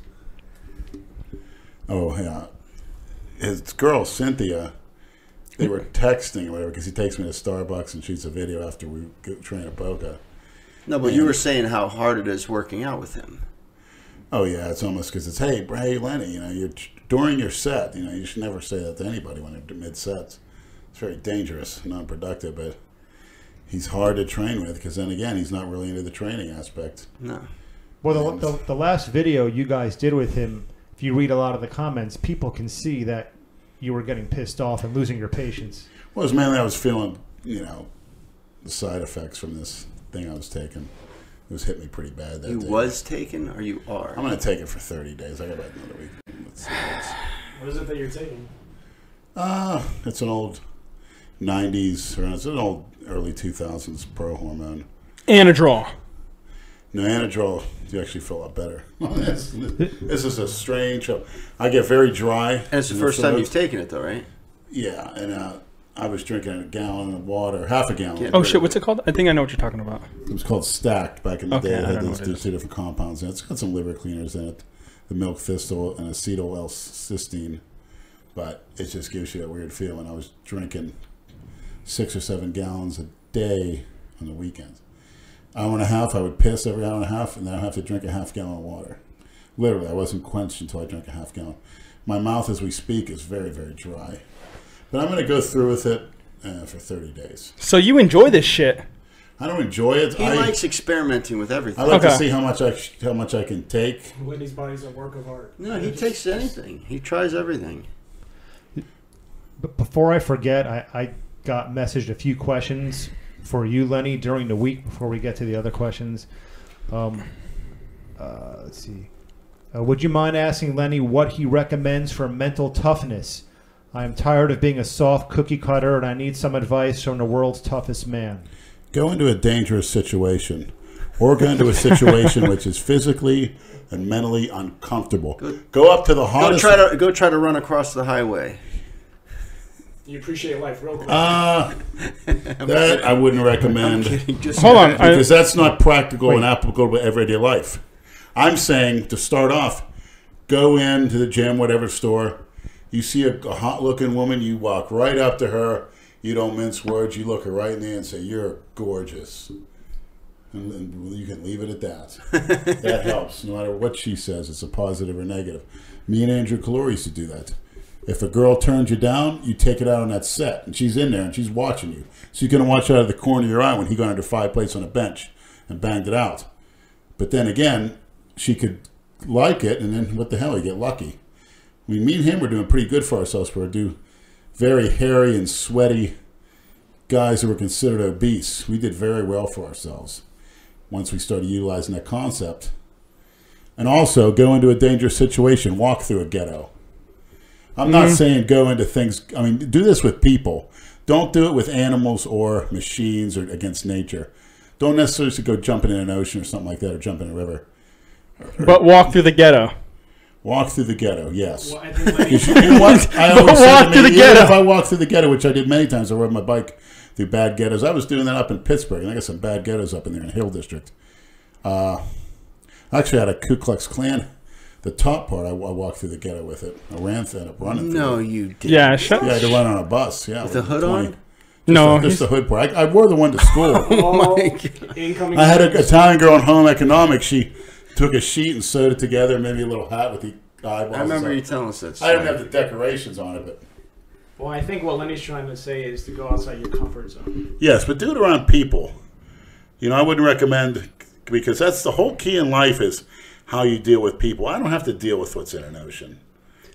Oh yeah, his girl Cynthia. They were texting or whatever because he takes me to Starbucks and shoots a video after we train at Boca. No, but you were saying how hard it is working out with him. Oh yeah, it's almost because it's hey Lenny, you're during your set. You should never say that to anybody when they're mid sets. It's very dangerous, non-productive, but he's hard to train with because then again he's not really into the training aspect. No. Well, the last video you guys did with him, if you read a lot of the comments, people can see that you were getting pissed off and losing your patience. Well, it was mainly I was feeling, the side effects from this thing I was taking. It was hit me pretty bad that day. You was taking, or you are? I'm going to take it for 30 days. I got about another week. What is it that you're taking? It's an old 90s, or it's an old early 2000s pro hormone. Anadrol. No, Anadrol, you actually feel a lot better. This is a strange show. I get very dry. And it's the first time you've taken it, though, right? Yeah, and I was drinking a gallon of water, half a gallon. Oh, shit, what's it called? I think I know what you're talking about. It was called Stacked back in the day. It I had don't know these two different compounds in it. It's got some liver cleaners in it, the milk thistle and acetyl L-cysteine, but it just gives you that weird feeling. I was drinking 6 or 7 gallons a day on the weekends. Hour and a half, I would piss every hour and a half, and then I'd have to drink a half gallon of water. Literally, I wasn't quenched until I drank a half gallon. My mouth, as we speak, is very, very dry. But I'm going to go through with it for 30 days. So you enjoy this shit? I don't enjoy it. He likes experimenting with everything. I like to see how much I can take. Lenny's body's a work of art. No, he takes anything. He tries everything. But before I forget, I got messaged a few questions for you, Lenny, during the week before we get to the other questions. Let's see. Would you mind asking Lenny what he recommends for mental toughness? I am tired of being a soft cookie cutter, and I need some advice from the world's toughest man. Go into a dangerous situation, or go into a situation which is physically and mentally uncomfortable. Go up to the hottest. Go try to run across the highway. You appreciate life real quick. That I wouldn't recommend. Hold on. Because that's not practical and applicable to everyday life. I'm saying, to start off, go into the gym, whatever store. You see a hot-looking woman, you walk right up to her. You don't mince words. You look her right in the eye and say, "You're gorgeous." And you can leave it at that. That helps. No matter what she says, it's a positive or negative. Me and Andrew Calori used to do that. If a girl turns you down, you take it out on that set. And she's in there, and she's watching you. So you're going to watch out of the corner of your eye when he got under 5 plates on a bench and banged it out. But then again, she could like it, and then what the hell, you get lucky. I mean, me and him were doing pretty good for ourselves. We were very hairy and sweaty guys who were considered obese. We did very well for ourselves once we started utilizing that concept. And also, go into a dangerous situation. Walk through a ghetto. I'm not saying go into things. I mean, do this with people. Don't do it with animals or machines or against nature. Don't necessarily go jumping in an ocean or something like that, or jump in a river. But walk through the ghetto. Walk through the ghetto, yes. Well, I think Walk through the ghetto. If I walk through the ghetto, which I did many times, I rode my bike through bad ghettos. I was doing that up in Pittsburgh, and I got some bad ghettos up in there in Hill District. I actually had a Ku Klux Klan. The top part, I walked through the ghetto with it. I ran through it, running through No, it. you didn't. Yeah, Yeah, I had to run on a bus. Yeah, With the hood on? Just the hood part. I wore the one to school. Oh my God. I had an Italian girl in home economics. She took a sheet and sewed it together, maybe a little hat with the eyeballs. I remember you telling us that. I didn't have the decorations on it, but Well, I think what Lenny's trying to say is to go outside your comfort zone. yes, but do it around people. I wouldn't recommend, because that's the whole key in life is how you deal with people. I don't have to deal with what's in an ocean.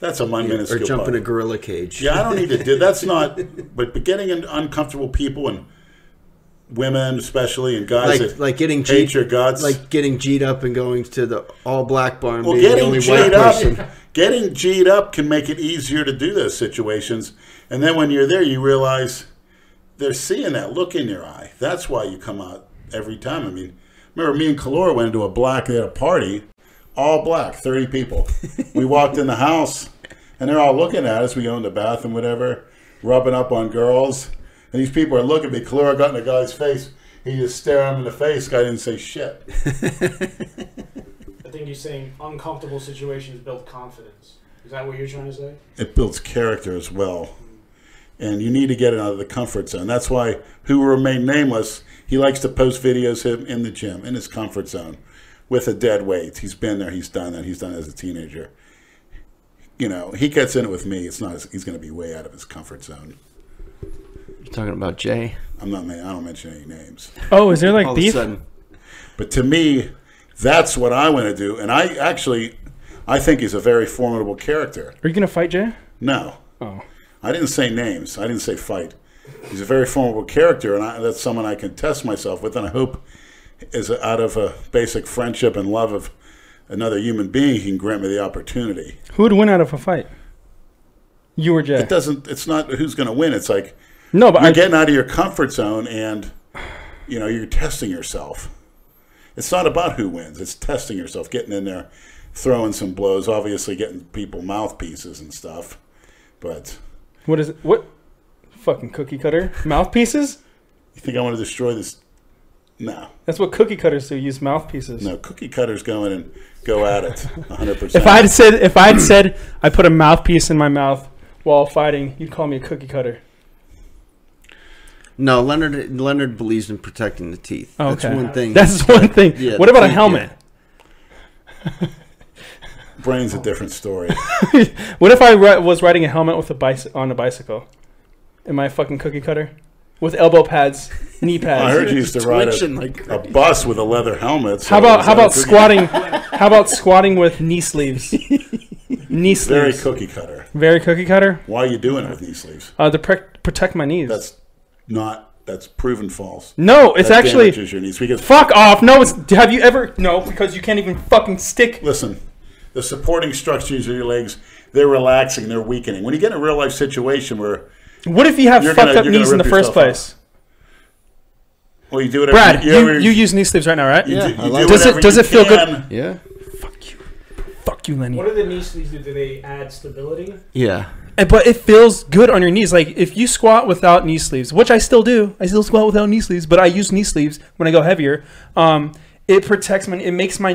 That's a minuscule Or jump part. in a gorilla cage. Yeah, I don't need to do. That's not. But getting into uncomfortable people and women, especially, and guys like getting hate your guts, like getting G'd up and going to the all black bar and well, being the only white person. Getting G'd up can make it easier to do those situations. And then when you're there, you realize they're seeing that look in your eye. That's why you come out every time. I mean, remember me and Calora went into they had a party. all black, 30 people. We walked in the house, and they're all looking at us. We go in the bathroom, whatever, rubbing up on girls. And these people are looking at me. Kalura got in the guy's face. He just stared him in the face. Guy didn't say shit. I think you're saying uncomfortable situations build confidence. Is that what you're trying to say? It builds character as well. And you need to get it out of the comfort zone. That's why, who will remain nameless, he likes to post videos of him in the gym, in his comfort zone, with a dead weight. He's been there. He's done that. He's done it as a teenager. You know, he gets in it with me. It's not. He's going to be way out of his comfort zone. You're talking about Jay? I don't mention any names. Oh, is there like All beef? of a sudden. But to me, that's what I want to do. And I think he's a very formidable character. Are you going to fight Jay? No. Oh. I didn't say names. I didn't say fight. He's a very formidable character, and that's someone I can test myself with, and I hope is out of a basic friendship and love of another human being, he can grant me the opportunity. Who would win out of a fight? You or Jay? It's not who's going to win. It's like, no, but you're getting out of your comfort zone, and you're testing yourself. It's not about who wins. It's testing yourself, getting in there, throwing some blows, obviously getting people mouthpieces and stuff. But what is it? What fucking cookie cutter mouthpieces? You think I want to destroy this? No. That's what cookie cutters do. Use mouthpieces. No, cookie cutters go in and go at it 100%. If I'd said I put a mouthpiece in my mouth while fighting, you'd call me a cookie cutter. No, Leonard believes in protecting the teeth. Oh, okay. That's one thing. That's one thing. Yeah, what about a helmet? Yeah. Brain's a different story. What if I was riding a helmet with on a bicycle? Am I a fucking cookie cutter? With elbow pads, knee pads. I heard you used to ride a bus with a leather helmet. So how about squatting? How about squatting with knee sleeves? Knee sleeves. Very cookie cutter. Very cookie cutter. Why are you doing it with knee sleeves? To protect my knees. That's proven false. No, it's that actually damages your knees because fuck off. No, have you ever? No, because you can't even fucking stick. Listen, the supporting structures of your legs, they're relaxing, they're weakening. When you get in a real life situation where what if you have fucked up knees in the first place? Well, you do it. Brad, you use knee sleeves right now, right? Yeah. Does it feel good? Yeah. Fuck you, Lenny. What do the knee sleeves do? Do they add stability? Yeah. But it feels good on your knees. Like if you squat without knee sleeves, which I still do. I still squat without knee sleeves, but I use knee sleeves when I go heavier. It protects it makes my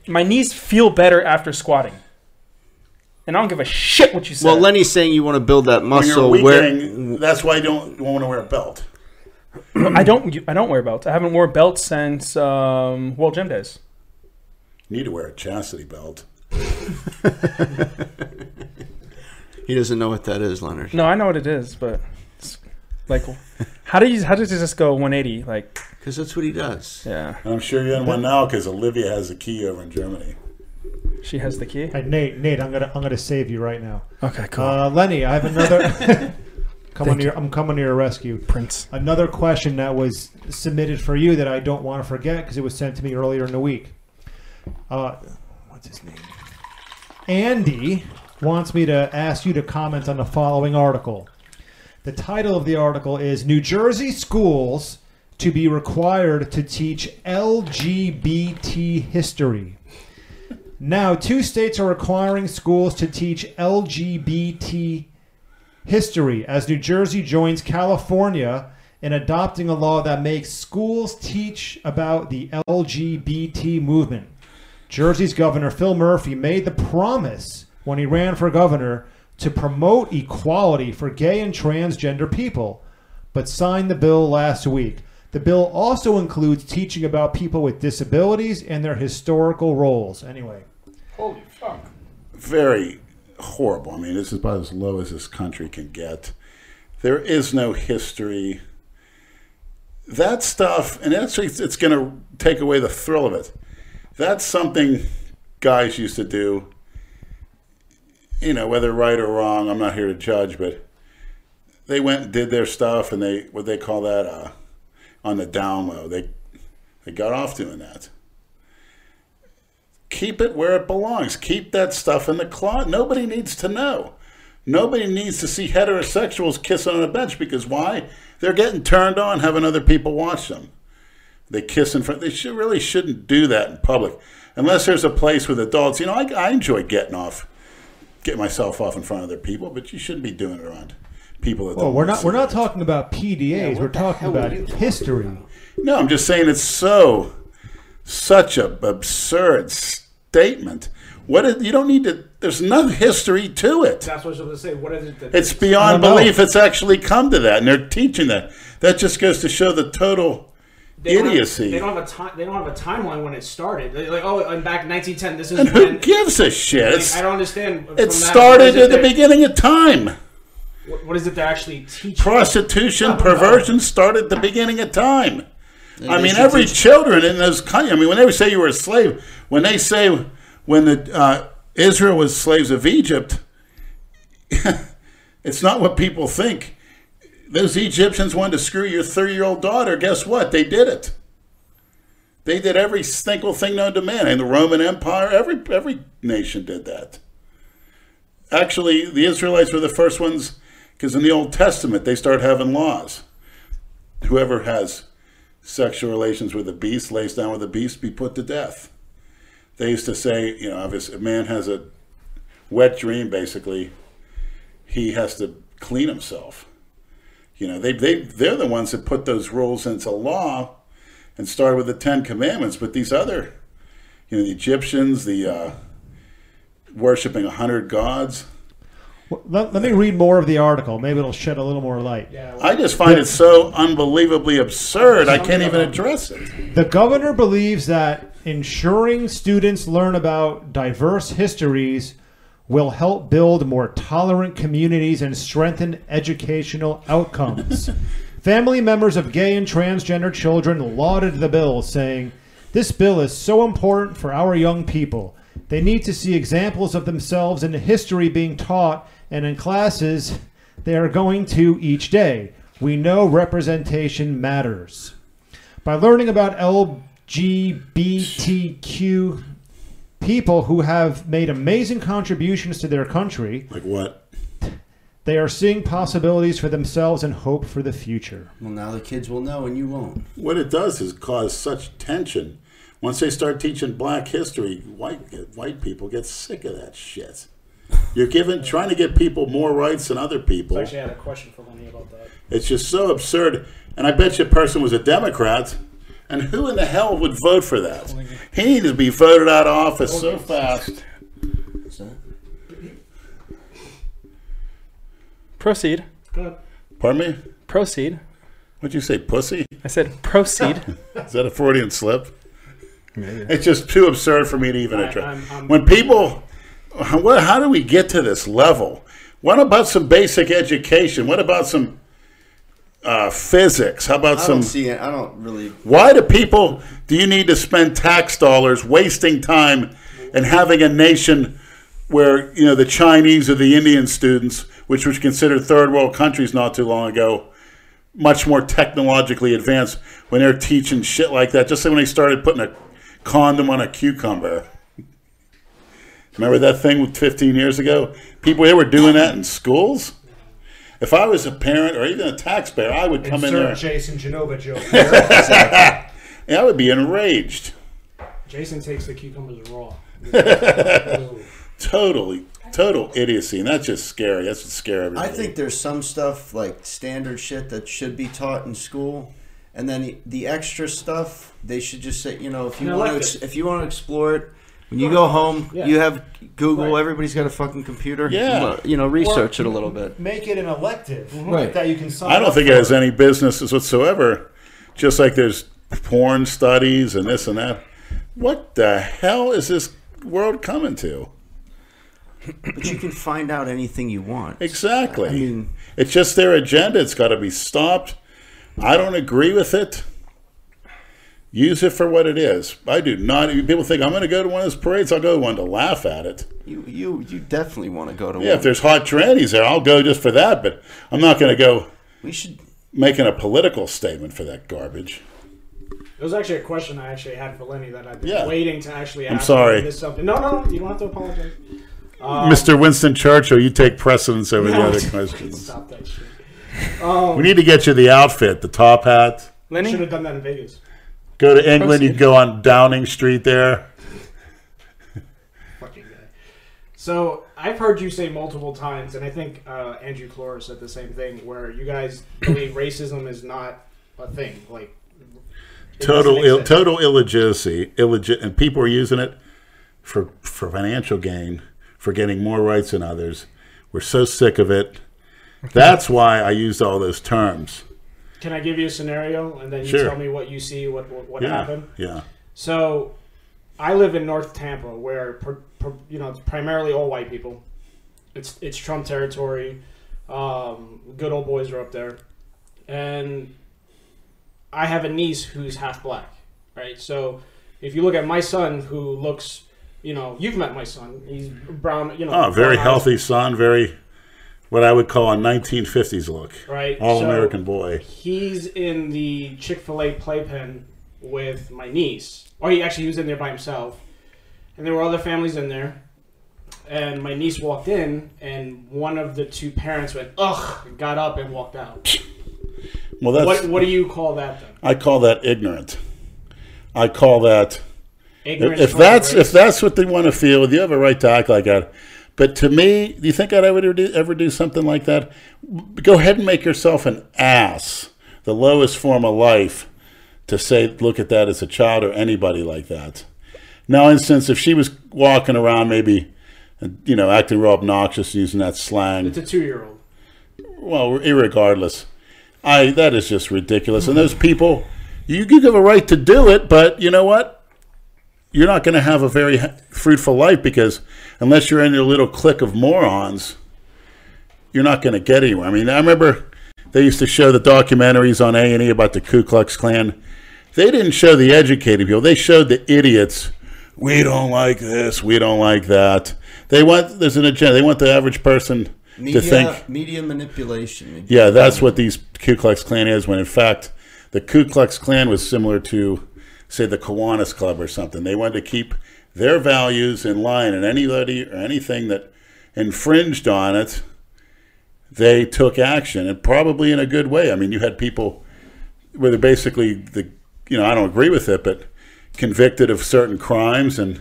knees feel better after squatting. And I don't give a shit what you say. Well, Lenny's saying you want to build that muscle. When you're weakening, that's why you don't want to wear a belt. I don't wear belts. I haven't worn belts since World Gym days. You need to wear a chastity belt. He doesn't know what that is, Leonard. No, I know what it is, but it's like, how does this go 180? Like, because that's what he does. Yeah. And I'm sure you're in one now because Olivia has the key over in Germany. She has the key. Hey, Nate, I'm gonna save you right now. Okay, cool. Lenny, I have another. I'm coming to your rescue, Prince. Another question that was submitted for you that I don't want to forget because it was sent to me earlier in the week. What's his name? Andy wants me to ask you to comment on the following article. The title of the article is New Jersey Schools to be Required to Teach LGBT History. Now, 2 states are requiring schools to teach LGBT history as New Jersey joins California in adopting a law that makes schools teach about the LGBT movement. Jersey's Governor Phil Murphy made the promise when he ran for governor to promote equality for gay and transgender people, but signed the bill last week. The bill also includes teaching about people with disabilities and their historical roles. Anyway. Holy fuck. Very horrible. I mean, this is about as low as this country can get. There is no history. That stuff, and actually it's going to take away the thrill of it. That's something guys used to do. You know, whether right or wrong, I'm not here to judge, but they went and did their stuff, and what they call that on the down low. They got off doing that. Keep it where it belongs. Keep that stuff in the closet. Nobody needs to know. Nobody needs to see heterosexuals kissing on a bench because why? They're getting turned on having other people watch them. They kiss in front. They really shouldn't do that in public. unless there's a place with adults. You know, I enjoy getting myself off in front of other people, but you shouldn't be doing it around people that. Well, we're not talking about PDAs. We're talking about history. No, I'm just saying it's such a absurd statement. You don't need to. There's no history to it. That's what I was going to say. What is it? It's beyond belief. It's actually come to that, and they're teaching that. That just goes to show the total idiocy. They don't have a timeline when it started. They're like, oh, back in 1910, this is. And who gives a shit? Like, I don't understand. It started at the beginning of time. What is it they're actually teaching? Prostitution, perversion started at the beginning of time. I mean, every children in those countries. I mean, when they say you were a slave, when they say when Israel was slaves of Egypt, it's not what people think. Those Egyptians wanted to screw your 30-year-old daughter. Guess what? They did it. They did every single thing known to man. And the Roman Empire, every nation did that. Actually, the Israelites were the first ones, because in the Old Testament, they start having laws. Whoever has sexual relations with a beast, lays down with a beast, be put to death. They used to say, you know, if a man has a wet dream, he has to clean himself. You know, they're the ones that put those rules into law and started with the 10 Commandments. But these other, you know, the Egyptians, the worshiping 100 gods. Well, let me read more of the article. Maybe it'll shed a little more light. Yeah, I just find it so unbelievably absurd, I can't even address it. The governor believes that ensuring students learn about diverse histories will help build more tolerant communities and strengthen educational outcomes. Family members of gay and transgender children lauded the bill, saying, "This bill is so important for our young people. They need to see examples of themselves in history being taught and in classes they are going to each day. We know representation matters." By learning about LGBTQ people who have made amazing contributions to their country, like what? They are seeing possibilities for themselves and hope for the future. Well, now the kids will know and you won't. What it does is cause such tension. Once they start teaching black history, white people get sick of that shit. You're trying to get people more rights than other people. I actually had a question for Lenny about that. It's just so absurd. And I bet you a person was a Democrat, and who in the hell would vote for that? He needs to be voted out of office so fast. What's that? Proceed. Good. Pardon me? Proceed. What'd you say, pussy? I said proceed. Is that a Freudian slip? Maybe. It's just too absurd for me to even address. When people... How do we get to this level? What about some basic education? What about some physics? How about I don't see it. I don't really... Why do you need to spend tax dollars wasting time and having a nation where, you know, the Chinese or the Indian students, which was considered third world countries not too long ago, much more technologically advanced, when they're teaching shit like that, just like when they started putting a condom on a cucumber. Remember that thing 15 years ago? They were doing that in schools? If I was a parent or even a taxpayer, I would come in there. Jason Genova joke. Yeah, I would be enraged. Jason takes the cucumbers raw. Total idiocy, and that's just scary. That's what scares everybody. I think there's some stuff like standard shit that should be taught in school, and then the extra stuff they should just say, you know, if you want to explore it, when you go home, you have Google. Right. Everybody's got a fucking computer. Yeah, you know, research it a little bit. Make it an elective, right? That you can. I don't think it has any business whatsoever. Just like there's porn studies and this and that. What the hell is this world coming to? But you can find out anything you want. Exactly. I mean, it's just their agenda. It's got to be stopped. I don't agree with it. Use it for what it is. I do not. People think I'm going to go to one of those parades. I'll go to one to laugh at it. You definitely want to go to one. Yeah, if there's hot trannies there, I'll go just for that. But I'm not going to go. We should making a political statement for that garbage. It was actually a question I actually had for Lenny that I've been waiting to actually ask. I'm sorry. No, you don't have to apologize. Mr. Winston Churchill, you take precedence over the other questions. Stop that shit. We need to get you the outfit, the top hat. Lenny should have done that in Vegas. Go to England, you'd go on Downing Street there. So I've heard you say multiple times, and I think Andrew Clore said the same thing, where you guys believe racism is not a thing. Like total illegitimacy, and people are using it for financial gain, for getting more rights than others. We're so sick of it. That's why I used all those terms. Can I give you a scenario, and then you tell me what you see, what happened? Yeah. So I live in North Tampa, where it's primarily all white people. It's Trump territory. Good old boys are up there, and I have a niece who's half black, right? So if you look at my son, who looks, you've met my son. He's brown, very healthy son, very what I would call a 1950s look, right? All-American boy. He's in the Chick-fil-A playpen with my niece. Or he was in there by himself. And there were other families in there. And my niece walked in, and one of the two parents went, ugh, and got up and walked out. Well, what do you call that then? I call that ignorant. I call that... Ignorance if that's what they want to feel, you have a right to act like that. But to me, do you think I'd ever do something like that? Go ahead and make yourself an ass, the lowest form of life, to say, look at that as a child or anybody like that. Now, instance, if she was walking around maybe, acting real obnoxious using that slang. It's a 2-year-old. Well, irregardless. That is just ridiculous. And those people, you have a right to do it, but you know what? You're not going to have a very fruitful life, because unless you're in your little clique of morons, you're not going to get anywhere. I mean, I remember they used to show the documentaries on A&E about the Ku Klux Klan. They didn't show the educated people. They showed the idiots. We don't like this. We don't like that. There's an agenda. They want the average person to think. Media manipulation. Yeah, that's what these Ku Klux Klan is, when in fact the Ku Klux Klan was similar to, say, the Kiwanis Club or something. They wanted to keep their values in line, and anybody or anything that infringed on it, they took action, and probably in a good way. I mean, you had people where they're basically, I don't agree with it, but convicted of certain crimes, and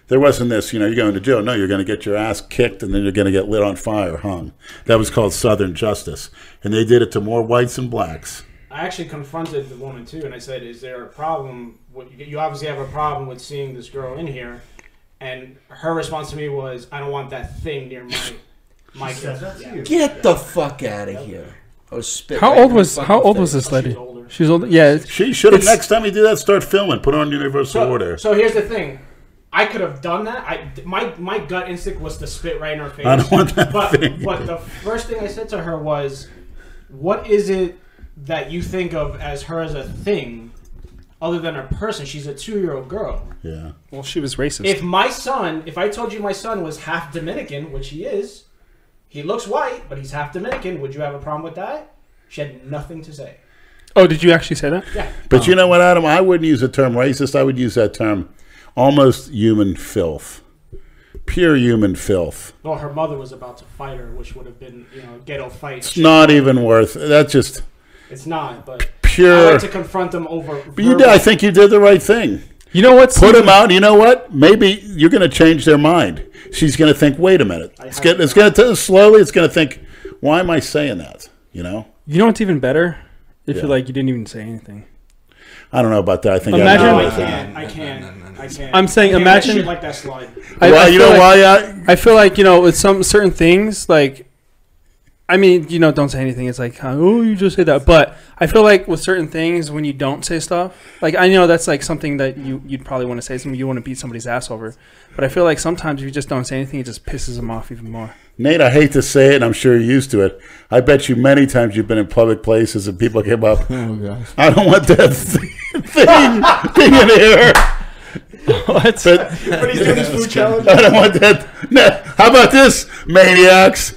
there wasn't this, you're going to jail. No, you're going to get your ass kicked, and then you're going to get lit on fire, hung. That was called Southern justice, and they did it to more whites and blacks. I actually confronted the woman too, and I said, "Is there a problem? You obviously have a problem with seeing this girl in here." And her response to me was, "I don't want that thing near my kids." Yeah. Get the fuck out of here! How old was this lady? She's older. Yeah, she should have. Next time you do that, start filming. Put her on universal order. So here's the thing. I could have done that. My gut instinct was to spit right in her face. I don't want that thing. But the first thing I said to her was, "What is it that you think of as her as a thing other than a person? She's a 2-year-old girl." Yeah. Well, she was racist. If I told you my son was half Dominican, which he is, he looks white, but he's half Dominican, would you have a problem with that? She had nothing to say. Oh, did you actually say that? Yeah. But you know what, Adam? I wouldn't use the term racist. I would use that term almost human filth. Pure human filth. Well, her mother was about to fight her, which would have been, ghetto fight. It's not even worth it. That's just... It's not, but pure. I like to confront them over. But I think you did the right thing. You know what? Put them out. You know what? Maybe you're going to change their mind. She's going to think, wait a minute. It's going to slowly. It's going to think, why am I saying that? You know what's even better? If you didn't even say anything. I don't know about that. I think I can't. I'm saying, imagine shit like that slide. I feel like with some certain things, like, I mean, don't say anything. It's like, oh, you just say that. But I feel like with certain things, when you don't say stuff, like, I know that's like something that you'd probably want to say, something you want to beat somebody's ass over. But I feel like sometimes if you just don't say anything, it just pisses them off even more. Nate, I hate to say it, and I'm sure you're used to it. I bet you many times you've been in public places and people came up, oh, gosh. I don't want that thing in here. What? But he's doing this food challenge. I don't want that. No. How about this, maniacs?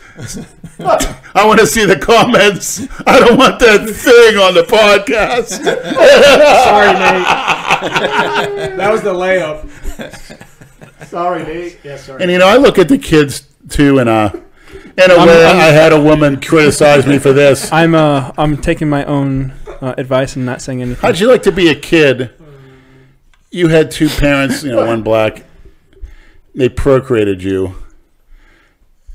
I want to see the comments. I don't want that thing on the podcast. Sorry, Nate. That was the layup. Sorry, Nate. Yeah, sorry. And I look at the kids too, and I had a woman criticize me for this. I'm taking my own advice and not saying anything. How'd you like to be a kid? You had two parents, one black. They procreated you,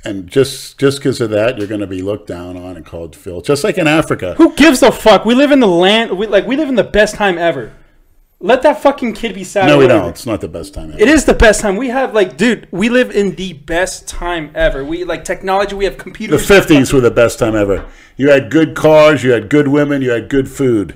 And just because of that, you're going to be looked down on and called filth. Just like in Africa. Who gives a fuck? We live in the land. We live in the best time ever. Let that fucking kid be sad. No, we don't. It's not the best time ever. It is the best time. We have dude, we live in the best time ever. We technology. We have computers. The 50s were the best time ever. You had good cars. You had good women. You had good food.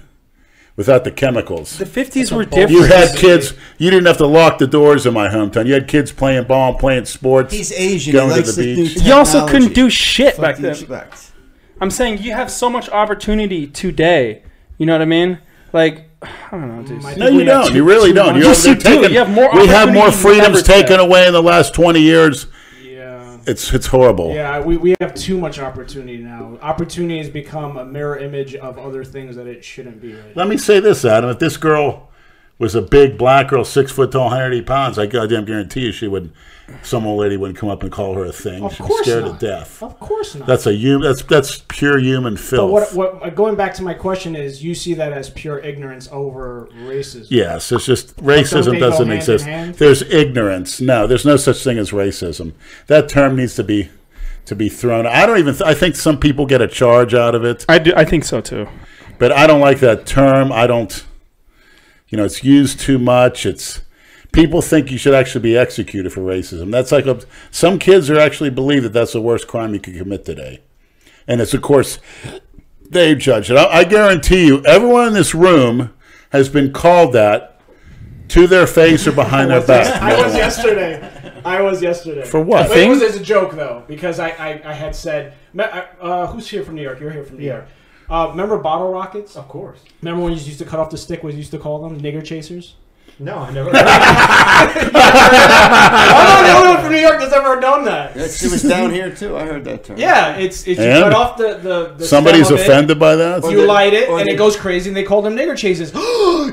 Without the chemicals. The 50s were different. You had kids. You didn't have to lock the doors in my hometown. You had kids playing ball and playing sports. He's Asian. Going he likes to the beach. You also couldn't do shit back then. Expect? I'm saying you have so much opportunity today. You know what I mean? I don't know, dude. No, you don't. You really don't. You have more. We have more freedoms taken away in the last 20 years. Yeah, it's horrible. Yeah, we have too much opportunity now. Opportunity has become a mirror image of other things that it shouldn't be. Right? Let me say this, Adam. If this girl was a big black girl, 6 foot tall, 180 pounds, I goddamn guarantee you some old lady wouldn't come up and call her a thing. She'd be scared to death. Of course not. That's pure human filth. But what going back to my question is, you see that as pure ignorance over racism. Yes, it's just racism doesn't exist. There's ignorance. No, there's no such thing as racism. That term needs to be thrown. I think some people get a charge out of it. I think so too. But I don't like that term. I don't. It's used too much. People think you should actually be executed for racism. That's some kids actually believe that that's the worst crime you could commit today. And it's, of course, they judge it. I guarantee you, everyone in this room has been called that to their face or behind their back. I was yesterday. For what? But it was as a joke, though, because I had said, who's here from New York? You're here from New York. Remember bottle rockets? Of course. Remember when you used to cut off the stick, what you used to call them? Nigger chasers? No, I never. I'm not the only one from New York that's ever done that. It was down here too. I heard that term. Yeah, it's you cut off the somebody's offended by that. You light it and it goes crazy, and they call them nigger chasers.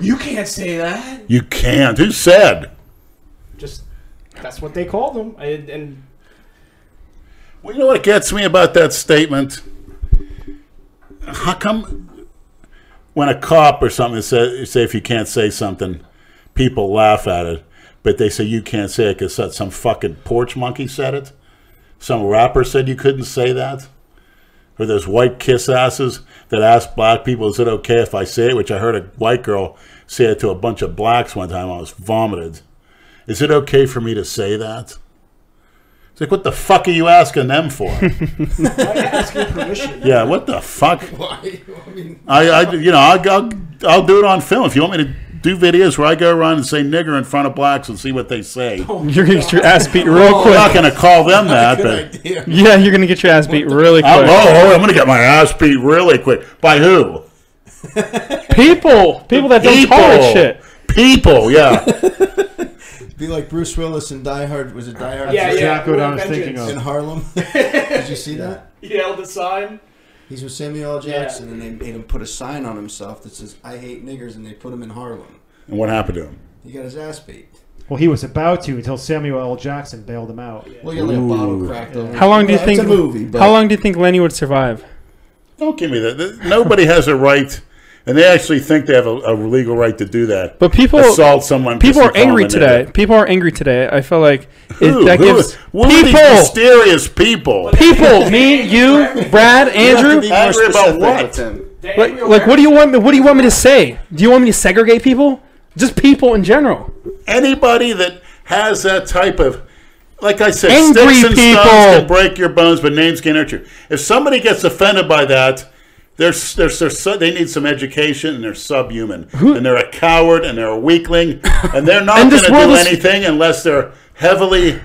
You can't say that. You can't. Who said? Just that's what they call them. And well, you know what gets me about that statement? How come when a cop or something say if you can't say something, people laugh at it, but they say you can't say it because some fucking porch monkey said it? Some rapper said you couldn't say that? Or those white kiss asses that ask black people, is it okay if I say it? Which I heard a white girl say it to a bunch of blacks one time. I was vomited. Is it okay for me to say that? It's like, what the fuck are you asking them for? why asking permission? Yeah, what the fuck? Why? I'll do it on film. If you want me to do videos where I go around and say nigger in front of blacks and see what they say. You're going to get your ass beat real quick. I'm not going to call them that, but yeah, you're going to get your ass beat really quick. I'm going to get my ass beat really quick. By who? People that don't tolerate shit. People, yeah. Be like Bruce Willis in Die Hard. Was it Die Hard? Yeah. Exactly what I was thinking of. In Harlem. Did you see that? He held the sign. He's with Samuel L. Jackson, and they made him put a sign on himself that says, "I hate niggers," and they put him in Harlem. And what happened to him? He got his ass beat. Well, he was about to until Samuel L. Jackson bailed him out. Yeah. Well, you only a bottle cracked over. How long do you think? It's a movie. But how long do you think Lenny would survive? Don't give me that. Nobody has a right. And they actually think they have a legal right to do that. But assault someone. People are angry today. People are angry today. I feel like gives people. These mysterious people. People, me, you, Brad, Andrew. Angry about what? Like, what do you want? What do you want me to say? Do you want me to segregate people? Just people in general. Anybody that has that type of, like I said, angry sticks and people stones can break your bones, but names can't hurt you. If somebody gets offended by that. They need some education, and they're subhuman, and they're a coward, and they're a weakling, and they're not going to do anything unless they're heavily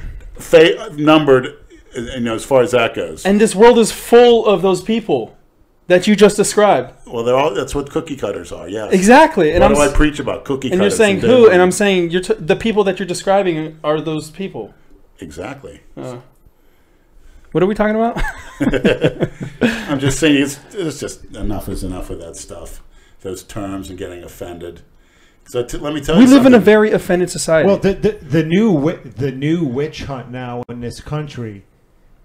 numbered, as far as that goes. And this world is full of those people that you just described. Well, that's what cookie cutters are, yeah. Exactly. And what do I preach about cookie cutters? And you're saying who? And I'm saying the people that you're describing are those people. Exactly. What are we talking about? I'm just saying it's just enough is enough of that stuff, those terms and getting offended. So let me tell you, we live in a very offended society. Well, the new witch hunt now in this country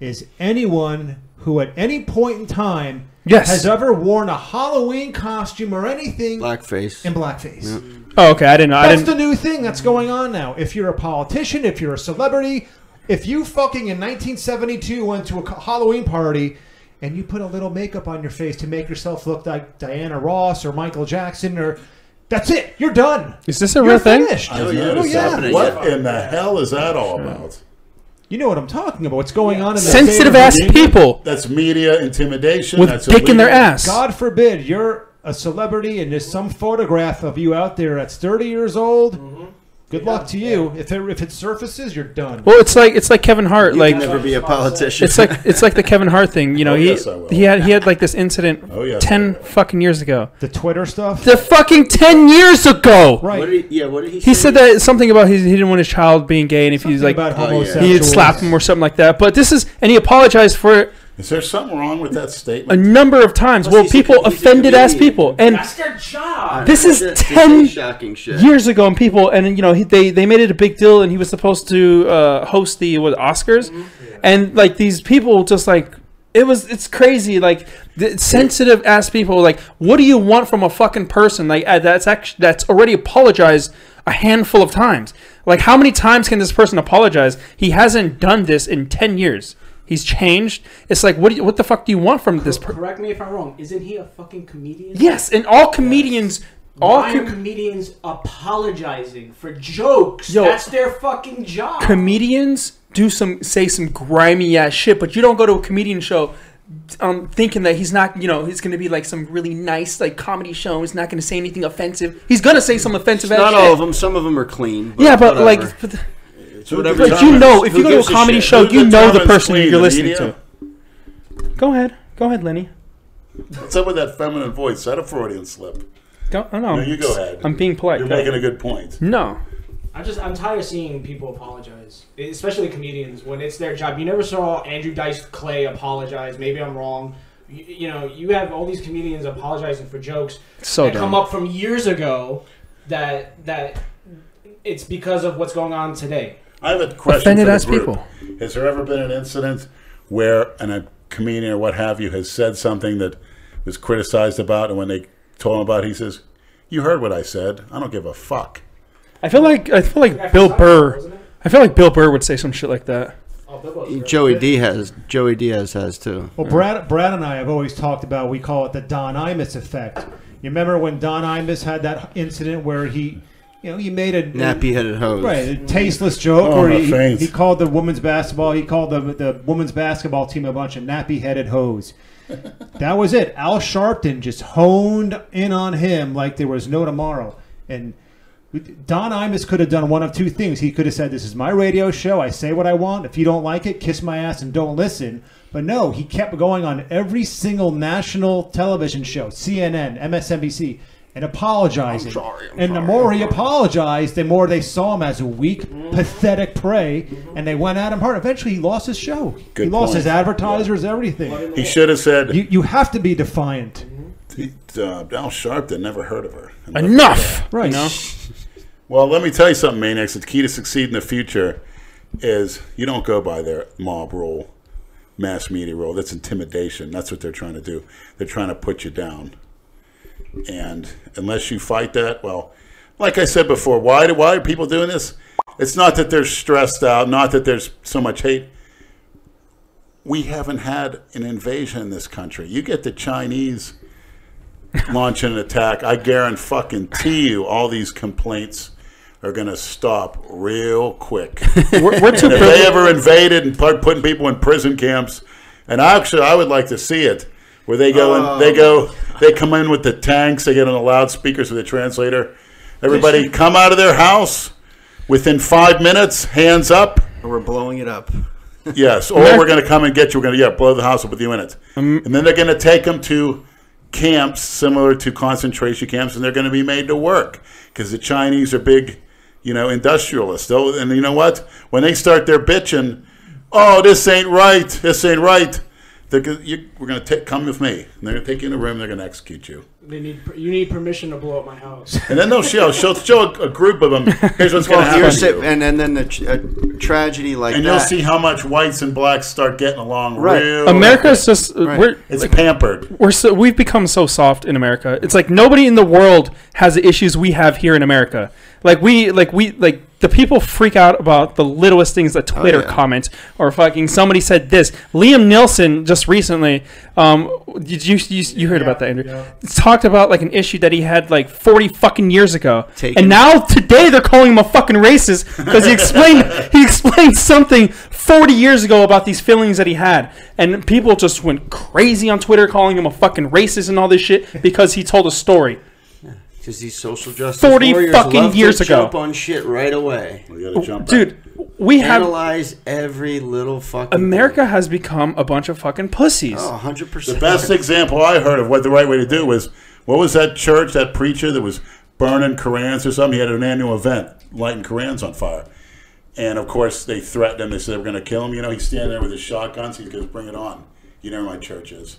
is anyone who at any point in time has ever worn a Halloween costume or anything blackface in blackface. Yeah. Oh, okay. I didn't know. That's the new thing that's going on now. If you're a politician, if you're a celebrity. If you fucking in 1972 went to a Halloween party and you put a little makeup on your face to make yourself look like Diana Ross or Michael Jackson, or that's it, you're done. Is this a real thing? Oh yeah. What in the hell is that all about? You know what I'm talking about. What's going on in the sensitive ass people. That's media intimidation. With that's dick in their illegal. ass. God forbid you're a celebrity and there's some photograph of you out there that's 30 years old. Good luck to you. If it surfaces, you're done. Well, it's like Kevin Hart. You like can never be a politician. It's like the Kevin Hart thing. You know, he had like this incident 10 fucking years ago. The Twitter stuff. The fucking 10 years ago. Right. What did he say? He said that something about he didn't want his child being gay, and if he's like he had slapped him or something like that. But and he apologized for it. Is there something wrong with that statement? A number of times. Well, people offended ass people, and that's their job. this is 10 years ago, and people, and you know, they made it a big deal, and he was supposed to host the Oscars, and like these people just like it's crazy, like the sensitive ass people. Like, what do you want from a fucking person like that's already apologized a handful of times? Like, how many times can this person apologize? He hasn't done this in 10 years. He's changed. It's like, what the fuck do you want from this person? Correct me if I'm wrong. Isn't he a fucking comedian? Yes, and all comedians... Why are comedians apologizing for jokes? That's their fucking job. Comedians say some grimy ass shit, but you don't go to a comedian show thinking that he's not, he's going to be like some really nice like comedy show. He's not going to say anything offensive. He's going to say some offensive ass shit. Not all of them. Some of them are clean. But whatever. Like... But if you go to a comedy show, you know the person you're listening to. Go ahead, Lenny. What's up with that feminine voice? Is that a Freudian slip? No, you go ahead. I'm being polite. You're making a good point. No. I'm tired of seeing people apologize, especially comedians, when it's their job. You never saw Andrew Dice Clay apologize. Maybe I'm wrong. You have all these comedians apologizing for jokes that come up from years ago that it's because of what's going on today. I have a question for the group. Has there ever been an incident where a comedian or what have you has said something that was criticized about, and when they told him about it, he says, "You heard what I said. I don't give a fuck." I feel like Bill Burr. I feel like Bill Burr would say some shit like that. Joey Diaz has too. Well, Brad and I have always talked about. We call it the Don Imus effect. You remember when Don Imus had that incident where he made a nappy-headed hose, right? A tasteless joke where he called the women's basketball. He called the women's basketball team a bunch of nappy-headed hoes. That was it. Al Sharpton just honed in on him like there was no tomorrow. And Don Imus could have done one of two things. He could have said, "This is my radio show. I say what I want. If you don't like it, kiss my ass and don't listen." But no, he kept going on every single national television show, CNN, MSNBC. And apologizing. The more he apologized, the more they saw him as a weak, pathetic prey, and they went at him hard. Eventually, he lost his show. He lost his advertisers, everything. He should have said... You have to be defiant. Al Sharpton, never heard of her. Enough! Right. Well, let me tell you something, maniacs. The key to succeed in the future is you don't go by their mob rule, mass media rule. That's intimidation. That's what they're trying to do. They're trying to put you down. And unless you fight that, well, like I said before, why are people doing this? It's not that they're stressed out, not that there's so much hate. We haven't had an invasion in this country. You get the Chinese launching an attack, I guarantee you all these complaints are going to stop real quick. We're too if they ever invaded and putting people in prison camps, and I would like to see it. Where they go they come in with the tanks, they get on the loudspeakers with the translator. Everybody come out of their house within 5 minutes, hands up. Or we're blowing it up. Yes, or we're going to come and get you. We're going to blow the house up with you in it. And then they're going to take them to camps similar to concentration camps, and they're going to be made to work because the Chinese are big, industrialists. And you know what? When they start their bitching, oh, this ain't right, we're going to come with me. And they're going to take you in a room. They're going to execute you. You need permission to blow up my house. And then she'll show a group of them. Here's what's going to happen. And then a tragedy like and that. you'll see how much whites and blacks start getting along. Right. Real America's just it's pampered. We've become so soft in America. It's like nobody in the world has the issues we have here in America. Like the people freak out about the littlest things, like Twitter comments or fucking somebody said this. Liam Neeson just recently, did you heard about that, Andrew? Yeah. Talked about like an issue that he had like 40 fucking years ago, and now today they're calling him a fucking racist because he explained something 40 years ago about these feelings that he had, and people just went crazy on Twitter calling him a fucking racist and all this shit because he told a story. Because these social justice 40 warriors fucking love years to ago. jump on shit right away. Dude, we have analyze every little fucking America thing. Has become a bunch of fucking pussies. Oh, 100%. The best example I heard of what the right way to do was, what was that church, that preacher that was burning Korans or something? He had an annual event, lighting Korans on fire. And, of course, they threatened him. They said they were going to kill him. You know, he's standing there with his shotguns. He goes, bring it on. You know where my church is.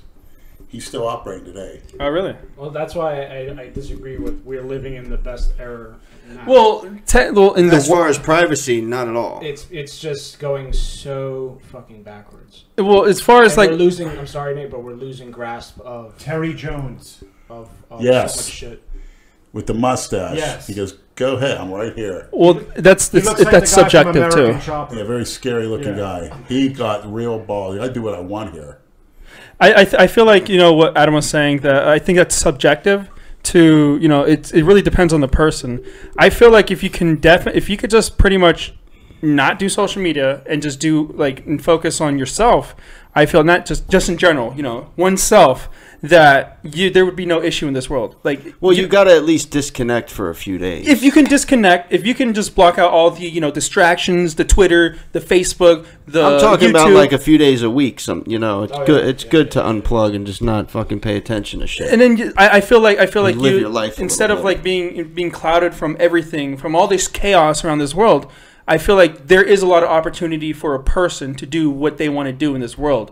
He's still operating today. Oh, really? Well, that's why I disagree with we're living in the best era now. Well, as far as privacy, not at all. It's just going so fucking backwards. Well, as far as we're losing, I'm sorry, Nate, but we're losing grasp of Terry Jones. Of yes. So much shit. With the mustache. Yes. He goes, go ahead, I'm right here. Well, that's subjective, too. Yeah, very scary looking guy. He got real balls. I do what I want here. I feel like, you know, what Adam was saying, that I think that's subjective to, you know, it really depends on the person. I feel like if you could just pretty much not do social media and just do and focus on yourself, I feel not just in general, you know, oneself, that there would be no issue in this world. You got to at least disconnect for a few days. If you can disconnect, if you can just block out all the distractions, the Twitter, the Facebook, the I'm talking YouTube. about like a few days a week. It's good. It's good to unplug and just not fucking pay attention to shit. And then I feel like live your life instead of being clouded from everything, from all this chaos around this world, I feel like there is a lot of opportunity for a person to do what they want to do in this world.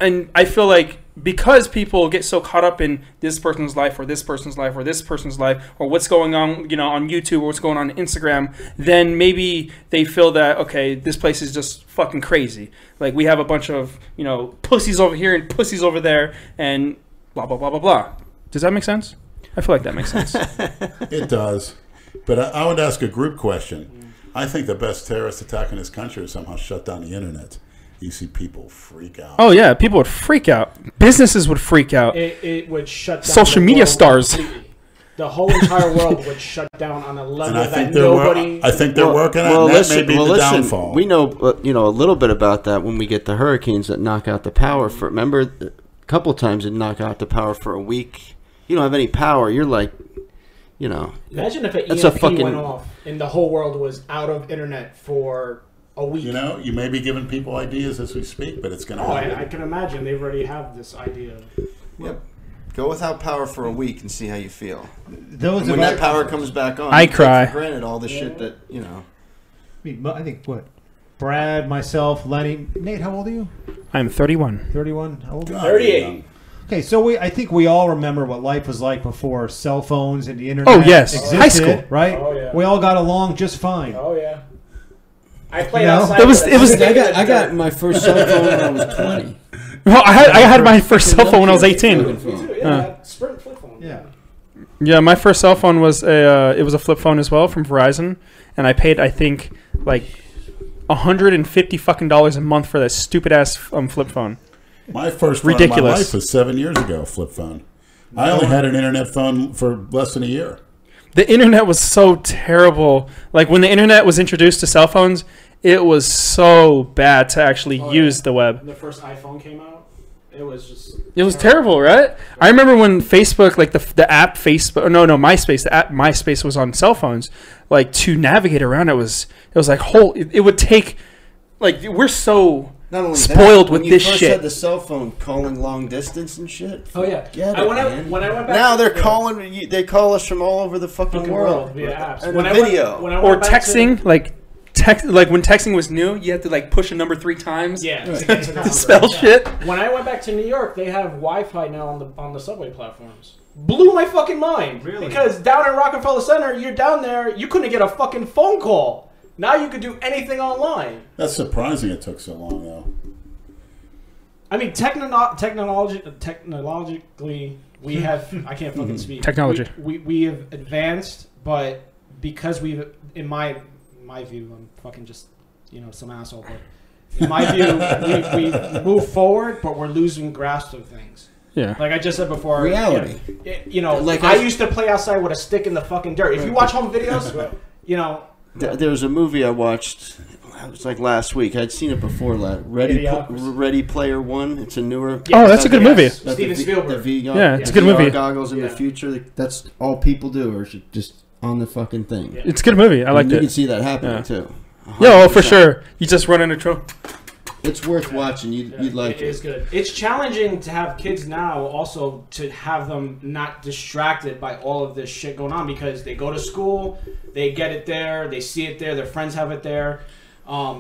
And I feel like because people get so caught up in this person's life or this person's life or this person's life or what's going on, you know, on YouTube or what's going on Instagram, then maybe they feel that, okay, this place is just fucking crazy. Like we have a bunch of, you know, pussies over here and pussies over there and blah, blah, blah, blah, blah. Does that make sense? I feel like that makes sense. It does. But I would ask a group question. I think the best terrorist attack in this country is somehow shut down the internet. You see people freak out. Oh, yeah. People would freak out. Businesses would freak out. It would shut down social media stars. Completely. The whole entire world would shut down on a level that nobody... I think they're working on that. That may be the downfall. We know, a little bit about that when we get the hurricanes that knock out the power. Remember, a couple times it knocked out the power for a week. You don't have any power. You're like... You know, imagine if an EMP went off and the whole world was out of internet for a week. You know, you may be giving people ideas as we speak, but it's going to happen. I can imagine they already have this idea. Yep. Go without power for a week and see how you feel. When that power comes back on, I cry. Take for granted all the shit that, you know. I think Brad, myself, Lenny. Nate, how old are you? I'm 31. 31? How old are you? 38. Okay, so I think we all remember what life was like before cell phones and the internet. Oh, yes. Existed, high school, right? Oh, yeah. We all got along just fine. Oh, yeah. I played outside. I got my first cell phone when I was 20. Well, I had my first cell phone when I was 18. Sprint flip phone. Yeah. Yeah, my first cell phone was it was a flip phone as well from Verizon, and I paid, I think, like $150 fucking a month for that stupid ass flip phone. My first phone in my life was 7 years ago, flip phone. I only had an internet phone for less than a year. The internet was so terrible. Like when the internet was introduced to cell phones, it was so bad to actually use the web. When the first iPhone came out, it was just... It was terrible, right? I remember when Facebook, like the app Facebook, MySpace, the app MySpace was on cell phones. Like to navigate around it was like it would take, like we're so... Not only spoiled that, with when this you first shit. Had the cell phone calling long distance and shit. Oh yeah. When I went back now they're calling. They call us from all over the fucking world via apps. And video or texting. Like when texting was new, you had to like push a number 3 times. Yeah. To spell shit. When I went back to New York, they have Wi-Fi now on the subway platforms. blew my fucking mind. Really? Because down in Rockefeller Center, you're down there, you couldn't get a fucking phone call. Now you could do anything online. That's surprising it took so long, though. I mean, technologically, we have... I can't fucking speak. Technology. We have advanced, but because we've... In my view, I'm fucking just, some asshole, but in my view, we've moved forward, but we're losing grasp of things. Yeah. Like I just said before. Reality. Like I used to play outside with a stick in the fucking dirt. If you watch home videos, There was a movie I watched. It was like last week. I'd seen it before. Ready Player One. It's a newer. Oh, that's a good movie. Steven Spielberg. Yeah, it's a good movie. Goggles in the future. That's all people do, or just on the fucking thing. Yeah. It's a good movie. I liked it. You can see that happening too. 100%. Yeah, for sure. You just run in a truck. It's worth watching. You'd like it. It is good. It's challenging to have kids now also to have them not distracted by all of this shit going on because they go to school, they get it there, they see it there, their friends have it there.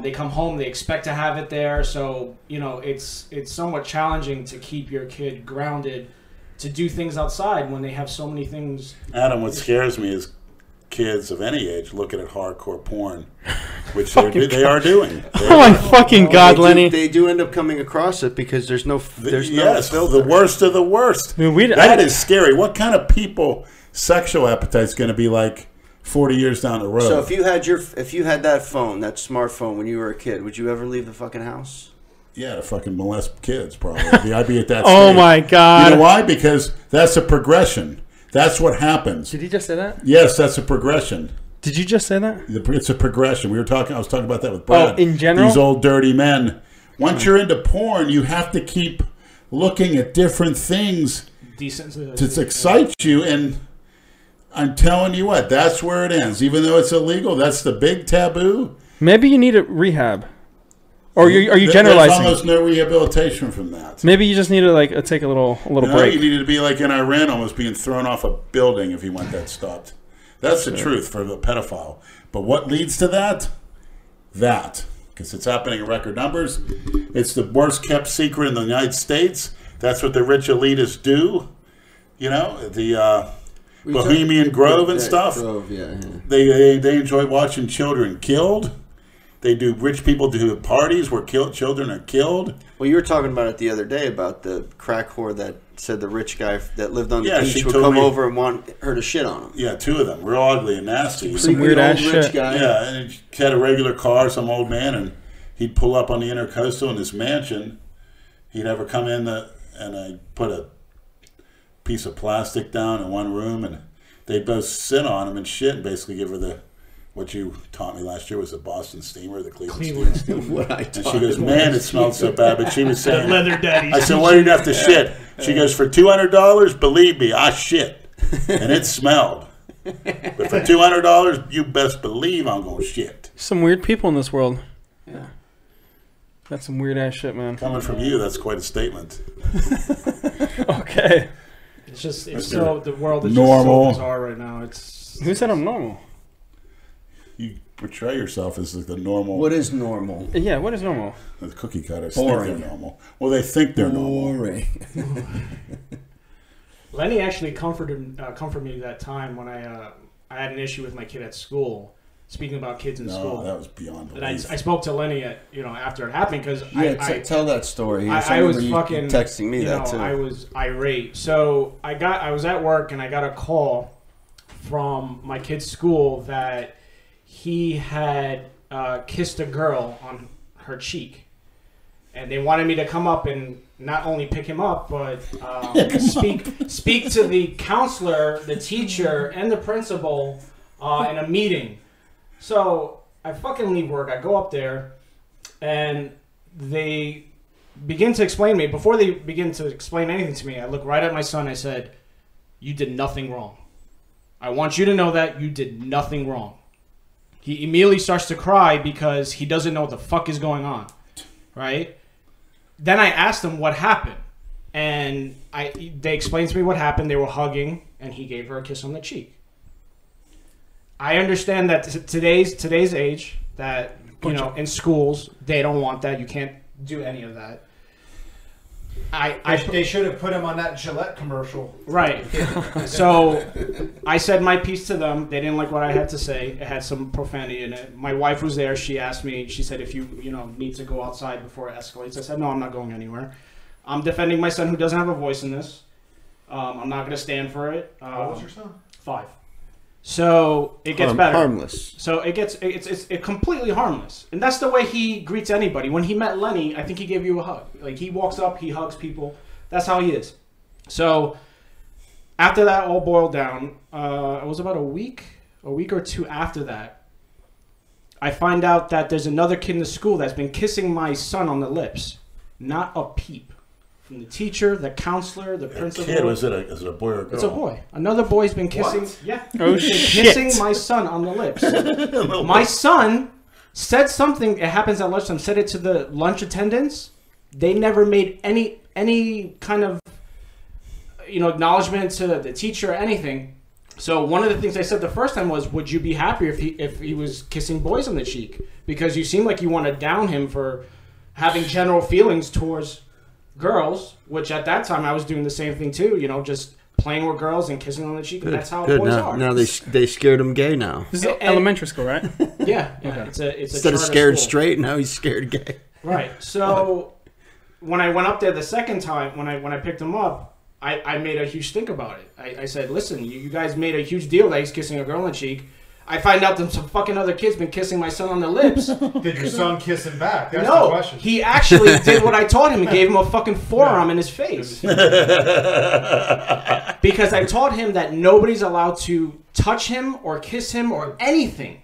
They come home, they expect to have it there. So, it's somewhat challenging to keep your kid grounded to do things outside when they have so many things. Adam, what scares me is kids of any age looking at hardcore porn, which they are doing. Oh my fucking God, Lenny! They do end up coming across it because there's no filter. The worst of the worst. I mean, that is scary. What kind of people sexual appetite's going to be like 40 years down the road? So if you had that phone, that smartphone when you were a kid, would you ever leave the fucking house? Yeah, to fucking molest kids, probably. I'd be at that. Oh stage. My God! You know why? Because that's a progression. That's what happens. Did he just say that? Yes, that's a progression. Did you just say that? It's a progression. I was talking about that with Brad. Oh, in general? These old dirty men. Once you're into porn, you have to keep looking at different things to excite you. And I'm telling you what, that's where it ends. Even though it's illegal, that's the big taboo. Maybe you need a rehab. Or are you generalizing? There's almost no rehabilitation from that. Maybe you just need to take a little break. You needed to be like in Iran, almost being thrown off a building if you want that stopped. That's the truth for the pedophile. But what leads to that? Because it's happening in record numbers. It's the worst kept secret in the United States. That's what the rich elitists do. The Bohemian Grove and stuff. They enjoy watching children killed. Rich people do parties where children are killed. Well, you were talking about it the other day about the crack whore that said the rich guy that lived on the beach would come over and want her to shit on him. Yeah, two of them. Real ugly and nasty. Some weird ass shit. Guy. Yeah, and he had a regular car, some old man, and he'd pull up on the intercoastal in his mansion. He'd ever come in and I'd put a piece of plastic down in one room, and they'd both sit on him and shit and basically give her what you taught me last year was the Boston Steamer, the Cleveland Steamer. And she goes, man, it smelled so bad. But she was saying, leather daddy. I said, why do you have to shit? She goes, for $200, believe me, I shit. And it smelled. But for $200, you best believe I'm going to shit. Some weird people in this world. Yeah. That's some weird ass shit, man. Coming from you, that's quite a statement. Okay. It's so the world is normal. just so bizarre right now. Who said I'm normal? You portray yourself as the normal. What is normal? Yeah, what is normal? The cookie cutters Boring. think they're normal. Well, they think they're normal. Lenny actually comforted me that time when I had an issue with my kid at school. Speaking about kids in school, that was beyond belief. And I spoke to Lenny after it happened because tell that story. I was fucking texting me that too. I was irate. So I was at work and I got a call from my kid's school that he had kissed a girl on her cheek, and they wanted me to come up and not only pick him up, but speak to the counselor, the teacher, and the principal in a meeting. So I fucking leave work. I go up there, and they begin to explain to me. Before they begin to explain anything to me, I look right at my son. I said, "You did nothing wrong. I want you to know that you did nothing wrong." He immediately starts to cry because he doesn't know what the fuck is going on, right? Then I asked him what happened, and they explained to me what happened. They were hugging, and he gave her a kiss on the cheek. I understand that today's age, that in schools they don't want that. You can't do any of that. They should have put him on that Gillette commercial. Right. So I said my piece to them. They didn't like what I had to say. It had some profanity in it. My wife was there. She asked me, she said, if you need to go outside before it escalates. I said, no, I'm not going anywhere. I'm defending my son who doesn't have a voice in this. I'm not going to stand for it. How old's your son? 5. So it gets better. Harmless. So it's completely harmless, and that's the way he greets anybody. When he met Lenny, I think he gave you a hug. Like, he walks up, he hugs people. That's how he is. So after that all boiled down, it was about a week or two after that, I find out that there's another kid in the school that's been kissing my son on the lips. Not a peep. From the teacher, the counselor, the principal. Kid, is it a boy or a girl? It's a boy. Another boy's been kissing. What? Yeah. Oh, shit. Kissing my son on the lips. My son said something. It happens at lunchtime. Said it to the lunch attendants. They never made any kind of acknowledgement to the teacher or anything. So one of the things I said the first time was, would you be happier if he was kissing boys on the cheek? Because you seem like you want to down him for having general feelings towards girls, which at that time I was doing the same thing too, just playing with girls and kissing on the cheek. And that's how boys are. Now they scared him gay now. This is elementary school, right? Yeah. Okay. It's Instead of scared school. straight, now he's scared gay. Right. So when I went up there the second time, when I picked him up, I made a huge stink about it. I said, listen, you guys made a huge deal that he's kissing a girl on the cheek. I find out that some fucking other kid's been kissing my son on the lips. Did your son kiss him back? That's no, the question. he actually did what I taught him and gave him a fucking forearm in his face. Because I taught him that nobody's allowed to touch him or kiss him or anything.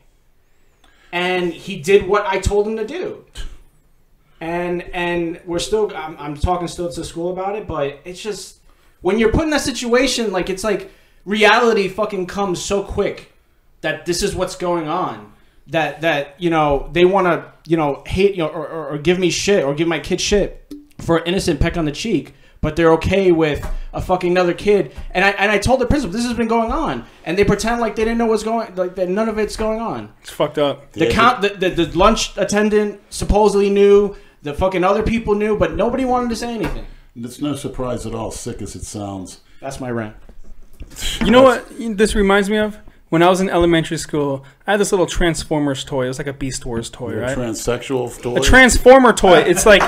And he did what I told him to do. And we're still, I'm talking still to school about it, but it's just, when you're put in that situation, like, it's like reality fucking comes so quick. That this is what's going on. That they want to hate or give me shit or give my kid shit for an innocent peck on the cheek, but they're okay with a fucking another kid. And I told the principal this has been going on, and they pretend like they didn't know what's going, like that none of it's going on. It's fucked up. The lunch attendant supposedly knew. The fucking other people knew, but nobody wanted to say anything. It's no surprise at all, sick as it sounds. That's my rant. You know what this reminds me of? When I was in elementary school, I had this little Transformers toy. It was like a Beast Wars toy, right? A transsexual toy? A Transformer toy. It's like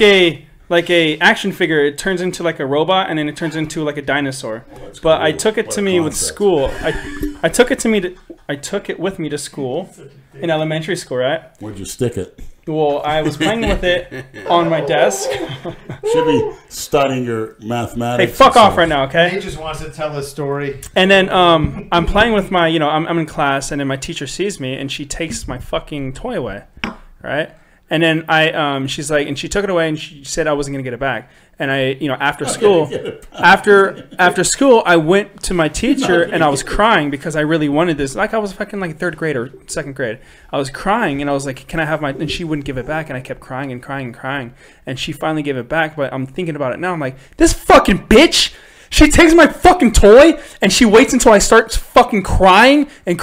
a action figure. It turns into like a robot, and then it turns into like a dinosaur. But cool. I took it to me with school. I took it with me to school in elementary school, right? Where'd you stick it? Well, I was playing with it on my desk. Should be studying your mathematics. Hey, fuck off right now, okay? He just wants to tell his story. And then I'm playing with my, I'm in class, and then my teacher sees me, and she takes my fucking toy away, right? And then she's like, and she took it away, and she said I wasn't gonna get it back. And I, after school, after school, I went to my teacher, and I was crying because I really wanted this. Like, I was fucking like 3rd grade or 2nd grade. I was crying, and I was like, "Can I have my?" And she wouldn't give it back, and I kept crying and crying and crying. And she finally gave it back. But I'm thinking about it now. I'm like, this fucking bitch. She takes my fucking toy, and she waits until I start fucking crying, and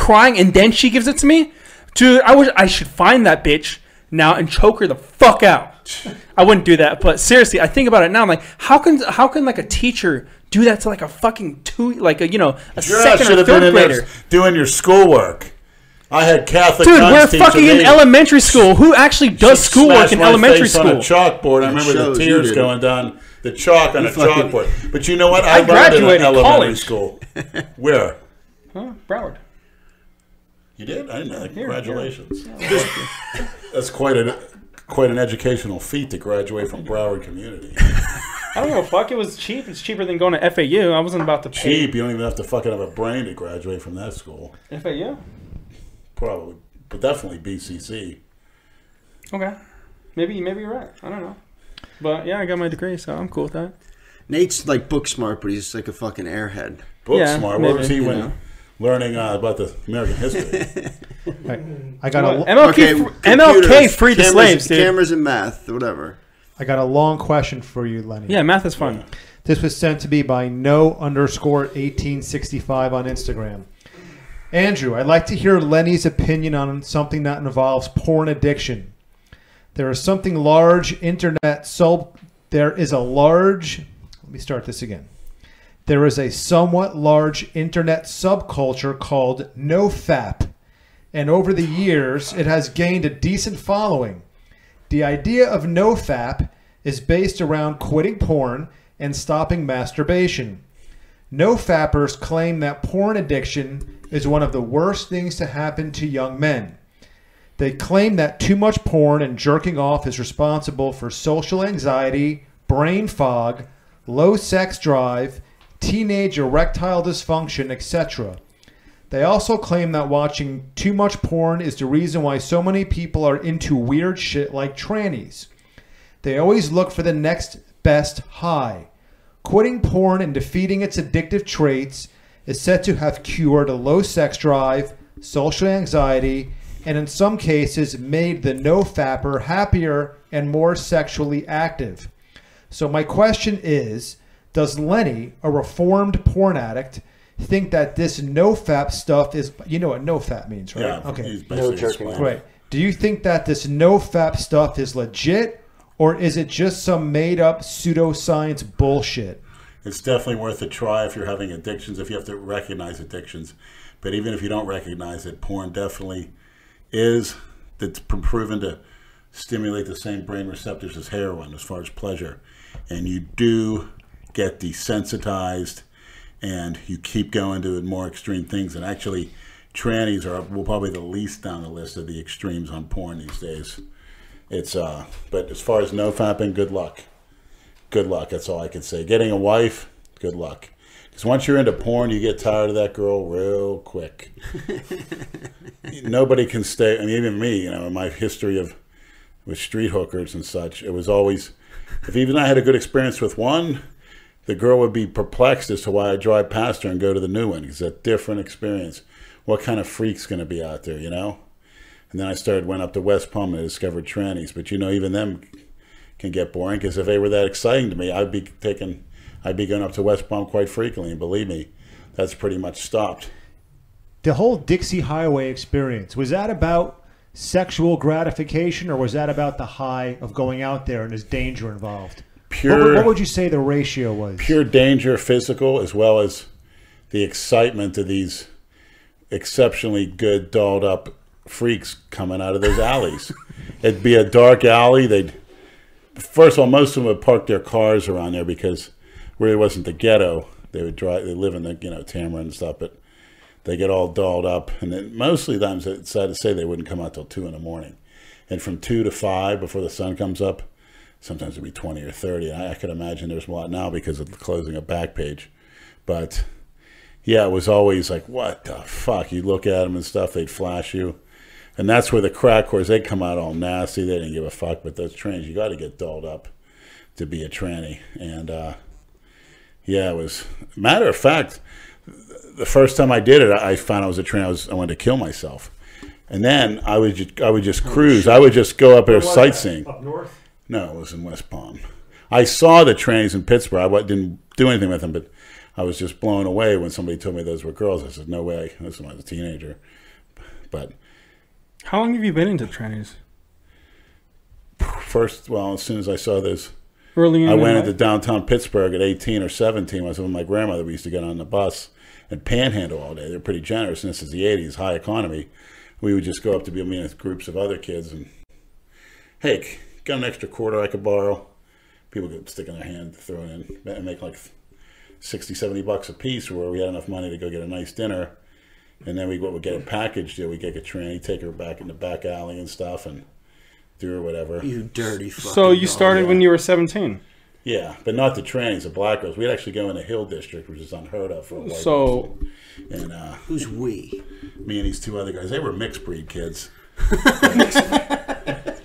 then she gives it to me. Dude, I should find that bitch now and choke her the fuck out. I wouldn't do that, but seriously, I think about it now. I'm like, how can like a teacher do that to like a fucking second or 3rd grader doing your schoolwork? I had Catholic. Dude, we're fucking in elementary school. Who actually does schoolwork in elementary school? On a chalkboard. I remember the tears going down the chalk on a chalkboard. But you know what? I graduated in elementary college. School. Where? Broward. You did? I didn't know that. Congratulations. Yeah, that's quite an educational feat to graduate from Broward Community. I don't know. Fuck, it was cheap. It's cheaper than going to FAU. I wasn't about to pay. Cheap? You don't even have to fucking have a brain to graduate from that school. FAU? Probably. But definitely BCC. Okay. Maybe you're right. I don't know. But yeah, I got my degree, so I'm cool with that. Nate's like book smart, but he's like a fucking airhead. Book smart? What was he when learning about the American history? I got MLK freed the slaves, dude. Cameras and math, whatever. I got a long question for you, Lenny. Yeah, math is fun. Yeah. This was sent to me by no_1865 on Instagram. Andrew, I'd like to hear Lenny's opinion on something that involves porn addiction. There is something large internet There is a large, let me start this again. There is a somewhat large internet subculture called NoFap, and over the years, it has gained a decent following. The idea of NoFap is based around quitting porn and stopping masturbation. NoFappers claim that porn addiction is one of the worst things to happen to young men. They claim that too much porn and jerking off is responsible for social anxiety, brain fog, low sex drive, teenage erectile dysfunction, etc. They also claim that watching too much porn is the reason why so many people are into weird shit like trannies. They always look for the next best high. Quitting porn and defeating its addictive traits is said to have cured a low sex drive, social anxiety, and in some cases made the NoFapper happier and more sexually active. So my question is, does Lenny, a reformed porn addict, think that this NoFap stuff is, you know what NoFap means, right? Yeah, okay. No jerking. Right. Do you think that this NoFap stuff is legit, or is it just some made-up pseudoscience bullshit? It's definitely worth a try if you're having addictions, if you have to recognize addictions. But even if you don't recognize it, porn definitely is, that's proven to stimulate the same brain receptors as heroin as far as pleasure. And you do get desensitized, and you keep going to more extreme things. And actually, trannies are probably the least down the list of the extremes on porn these days. It's but as far as NoFapping, good luck. Good luck, that's all I can say. Getting a wife, good luck. Because once you're into porn, you get tired of that girl real quick. Nobody can stay, I mean, even me, you know, in my history with street hookers and such, it was always, if even I had a good experience with one, the girl would be perplexed as to why I drive past her and go to the new one. It's a different experience. What kind of freak's going to be out there, you know? And then went up to West Palm and discovered trannies. But, you know, even them can get boring, because if they were that exciting to me, I'd be going up to West Palm quite frequently. And believe me, that's pretty much stopped. The whole Dixie Highway experience, was that about sexual gratification, or was that about the high of going out there and there's danger involved? What would you say the ratio was? Pure danger, physical, as well as the excitement of these exceptionally good, dolled up freaks coming out of those alleys. It'd be a dark alley. First of all, most of them would park their cars around there because where it wasn't the ghetto, they live in the, you know, Tamara and stuff, but they get all dolled up. And then mostly times, it's sad to say, they wouldn't come out till 2 in the morning. And from 2 to 5 before the sun comes up, sometimes it'd be 20 or 30. And I could imagine there's a lot now because of the closing of Backpage. But yeah, it was always like, what the fuck? You look at them and stuff, they'd flash you. And that's where the crack whores, they'd come out all nasty. They didn't give a fuck. But those trannies, you got to get dolled up to be a tranny. And yeah, it was, matter of fact, the first time I did it, I found I was a tranny. I wanted to kill myself. And then I would just cruise. I would just go up there sightseeing. Up north? No, it was in West Palm. I saw the trannies in Pittsburgh. I didn't do anything with them, but I was just blown away when somebody told me those were girls. I said, no way. This was when I was a teenager. But how long have you been into trannies? First, well, as soon as I saw those, early I went into downtown Pittsburgh at 18 or 17. I was with my grandmother. We used to get on the bus and panhandle all day. They're pretty generous, and this is the 80s, high economy. We would just go up to be with groups of other kids and, hey, got an extra quarter I could borrow? People could stick in their hand, throw it in, and make like 60, 70 bucks a piece, where we had enough money to go get a nice dinner. And then we would get a package deal. We'd get a tranny, take her back in the back alley and stuff, and do her whatever. You dirty fucking So you started when you were 17? Yeah, but not the trannies, the black girls. We'd actually go in the Hill District, which is unheard of for a white person. And who's we? Me and these two other guys. They were mixed breed kids.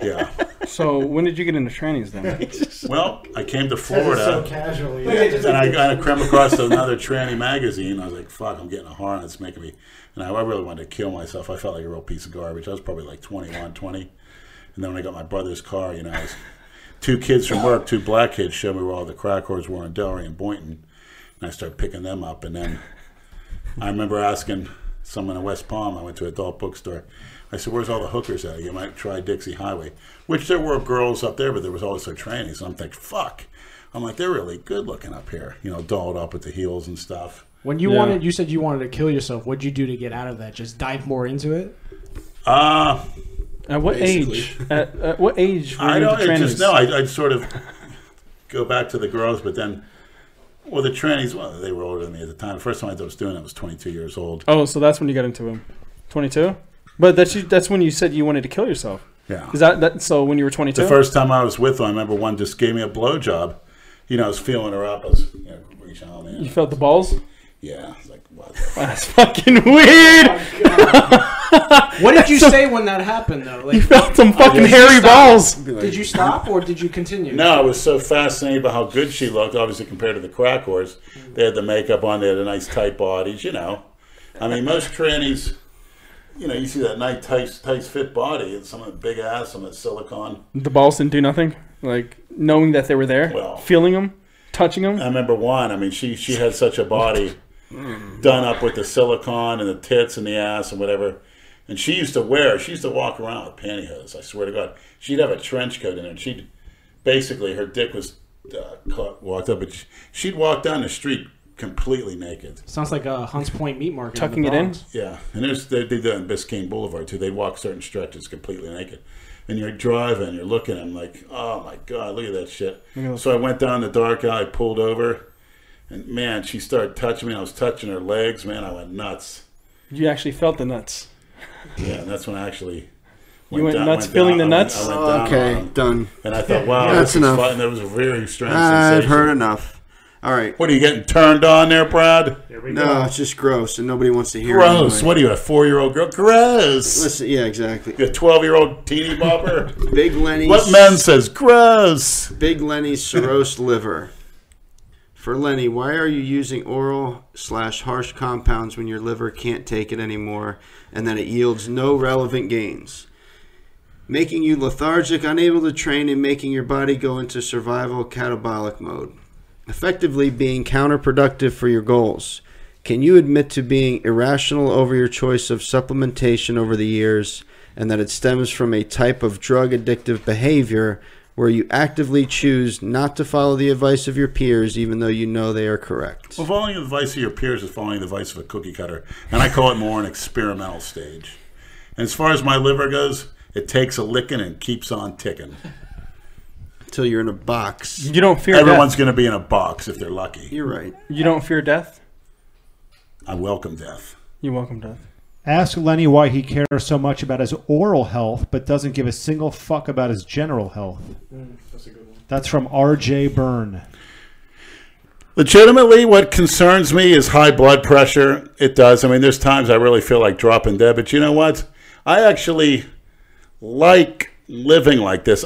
Yeah. So when did you get into trannies then? Well, I came to Florida. So casually. And I kind of came across another tranny magazine. I was like, fuck, I'm getting a hard. It's making me. And I really wanted to kill myself. I felt like a real piece of garbage. I was probably like 21, 20. And then when I got my brother's car, you know, I was, 2 kids from work, 2 black kids showed me where all the crack whores were in Delray and Boynton. And I started picking them up. And then I remember asking someone in West Palm, I went to an adult bookstore, I said, where's all the hookers at? You might try Dixie Highway. Which there were girls up there, but there was also trannies. And I'm thinking, fuck. I'm like, they're really good looking up here. You know, dolled up with the heels and stuff. When you you said you wanted to kill yourself. What'd you do to get out of that? Just dive more into it? At what age? At what age were you into trannies? I'd sort of go back to the girls, but then, well, the trannies, they were older than me at the time. The first time I was doing it, I was 22 years old. Oh, so that's when you got into them. 22? But that's when you said you wanted to kill yourself. Yeah. Is that so when you were 22? The first time I was with them, I remember one just gave me a blowjob. You know, I was feeling her up. I was, reaching out, man. You felt the balls? Yeah. I was like, what? That's fucking weird. Oh, what did you say when that happened, though? Like, you felt some fucking hairy balls. Did you stop or did you continue? No, I was so fascinated by how good she looked, obviously compared to the crack whores. They had the makeup on, they had the nice tight bodies, you know. I mean, most trannies, you see that nice tight fit body, and some of the big ass, some of the silicone. The balls didn't do nothing? Like, knowing that they were there? Feeling them? Touching them? I remember one, I mean, she had such a body done up with the silicone and the tits and the ass and whatever. And she used to walk around with pantyhose, I swear to God. She'd have a trench coat in her, and she'd, basically, her dick was walked up, but she'd walk down the street completely naked. Sounds like a Hunts Point meat market. Tucking it in? Yeah, and they did that on Biscayne Boulevard, too. They'd walk certain stretches completely naked. And you're driving, you're looking at them like, oh, my God, look at that shit. So I went down the dark alley, pulled over, and, man, she started touching me. I was touching her legs. Man, I went nuts. You actually felt the nuts. Yeah, and that's when I actually went nuts feeling the nuts? Okay, done. And I thought, wow, that's enough. Fun. That was a very strange I've sensation. heard enough. All right. What, are you getting turned on there, Brad? No, it's just gross, and nobody wants to hear it. Gross. Anyway. What are you, a 4-year-old girl? Gross. Listen, yeah, exactly. You a 12-year-old teeny bopper? Big Lenny's. What men says gross? Big Lenny's cirrhosis liver. For Lenny, why are you using oral/harsh compounds when your liver can't take it anymore and that it yields no relevant gains? Making you lethargic, unable to train, and making your body go into survival catabolic mode. Effectively being counterproductive for your goals. Can you admit to being irrational over your choice of supplementation over the years and that it stems from a type of drug addictive behavior where you actively choose not to follow the advice of your peers even though you know they are correct? Well, following the advice of your peers is following the advice of a cookie cutter, and I call it more an experimental stage. And as far as my liver goes, it takes a licking and keeps on ticking. Until you're in a box. You don't fear Everyone's death? going to be in a box if they're lucky. You're right. You don't fear death? I welcome death. You welcome death. Ask Lenny why he cares so much about his oral health but doesn't give a single fuck about his general health. That's a good one. That's from R.J. Byrne. Legitimately, what concerns me is high blood pressure. It does. I mean, there's times I really feel like dropping dead, but you know what? I actually like living like this.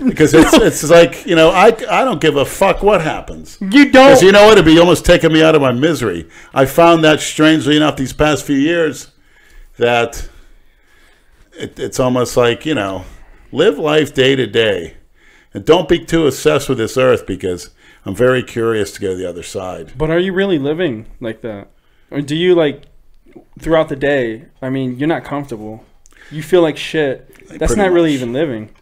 Because it's like, I don't give a fuck what happens. You don't. Because you know what? It'd be almost taking me out of my misery. I found that strangely enough these past few years that it's almost like, live life day to day. And don't be too obsessed with this earth because I'm very curious to go to the other side. But are you really living like that? Or do you, throughout the day, I mean, you're not comfortable. You feel like shit. That's not really even living.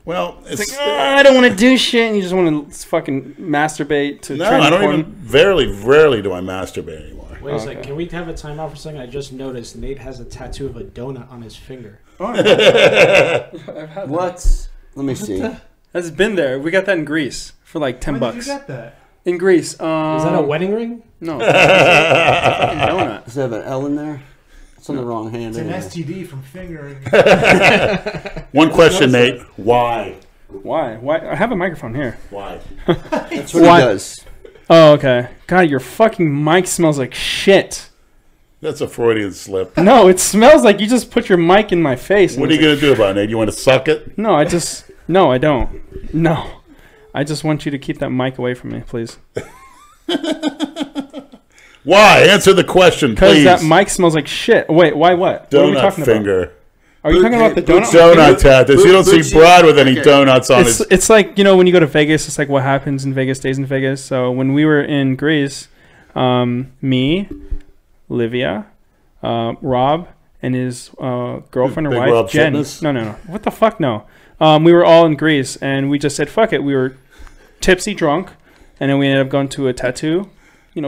Well, it's I don't want to do shit, and you just want to fucking masturbate to. No, I don't even. Rarely do I masturbate anymore. Wait a second. Can we have a timeout for a second? I just noticed Nate has a tattoo of a donut on his finger. What? Let me see. That's been there. We got that in Greece for like $10. When did you get that? In Greece. Is that a wedding ring? No. It's a fucking donut. Does it have an L in there? It's on the wrong hand. It's an STD from fingering. One question, Nate. Why? Why? I have a microphone here. Why? That's what he does. Oh, okay. God, your fucking mic smells like shit. That's a Freudian slip. No, it smells like you just put your mic in my face. What are you going to do about it, Nate? You want to suck it? No, I don't. No. I just want you to keep that mic away from me, please. Why? Answer the question, please. Because that mic smells like shit. Wait, why what? Donut what are we talking finger. About? Are you talking about the donut? Donut tattoos. You don't see Brad with any donuts on his... It's like, when you go to Vegas, it's like what happens in Vegas stays in Vegas. So when we were in Greece, me, Livia, Rob, and his girlfriend or Big wife, Rob Jen. Fitness? No. What the fuck, no. We were all in Greece, and we just said, fuck it. We were tipsy drunk, and then we ended up going to a tattoo,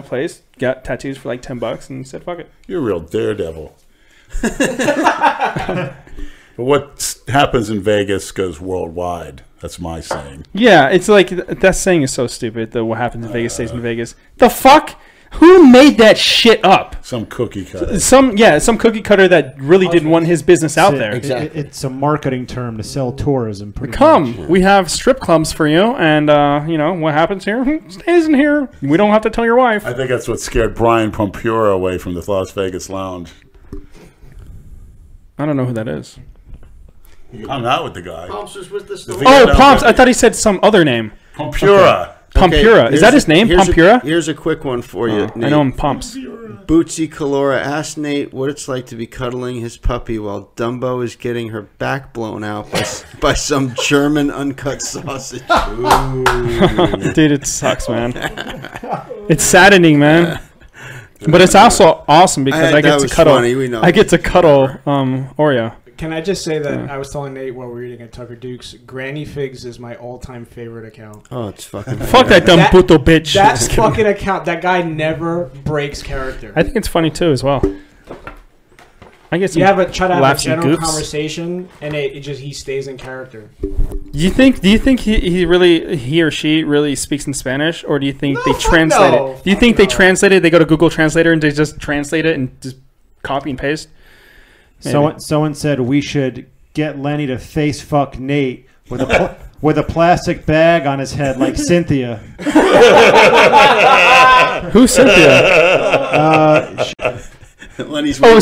place, got tattoos for like $10, and said, fuck it. You're a real daredevil. But what happens in Vegas goes worldwide. That's my saying. Yeah, it's like, that saying is so stupid, that what happens in Vegas stays in Vegas. The fuck? Who made that shit up? Some cookie cutter. Some cookie cutter that really didn't want his business out there. Exactly. It's a marketing term to sell tourism. Much. We have strip clubs for you, and what happens here stays in here. We don't have to tell your wife. I think that's what scared Brian Pompura away from the Las Vegas Lounge. I don't know who that is. He hung out with the guy. Pomps was with the story. Oh, Pomps. I thought he said some other name. Pompura. Pompura. Is that his name? Pompura? Here's a quick one for you, Nate. I know him, Pomps. Bootsy Calora asked Nate what it's like to be cuddling his puppy while Dumbo is getting her back blown out by some German uncut sausage. Dude, it sucks, man. It's saddening, man. But it's also awesome because I get to cuddle. I get to cuddle Oreo. Can I just say that I was telling Nate while we were eating at Tucker Duke's, Granny Figs is my all-time favorite account. Oh, it's fucking... Fuck that dumb puto bitch. That fucking account, that guy never breaks character. I think it's funny too as well. I guess try to have a general conversation, and he stays in character. Do you think he or she really speaks in Spanish, or do you think they translate it? Do you think they translate it? They go to Google Translator and they just translate it and just copy and paste? Someone said we should get Lenny to face fuck Nate with a plastic bag on his head like Cynthia. Who's Cynthia?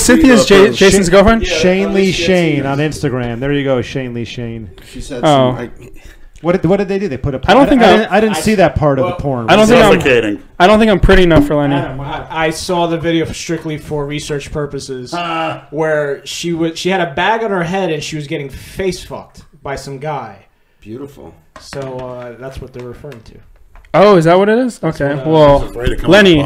Cynthia's Jason's girlfriend? Shane Lee Shane on Instagram. There you go, Shane Lee Shane. She said What did they do? They put a. I didn't see that part of the porn. I don't think I'm pretty enough for Lenny. I saw the video strictly for research purposes, where she had a bag on her head and she was getting face fucked by some guy. Beautiful. So that's what they're referring to. Oh, is that what it is? Okay. Well, Lenny.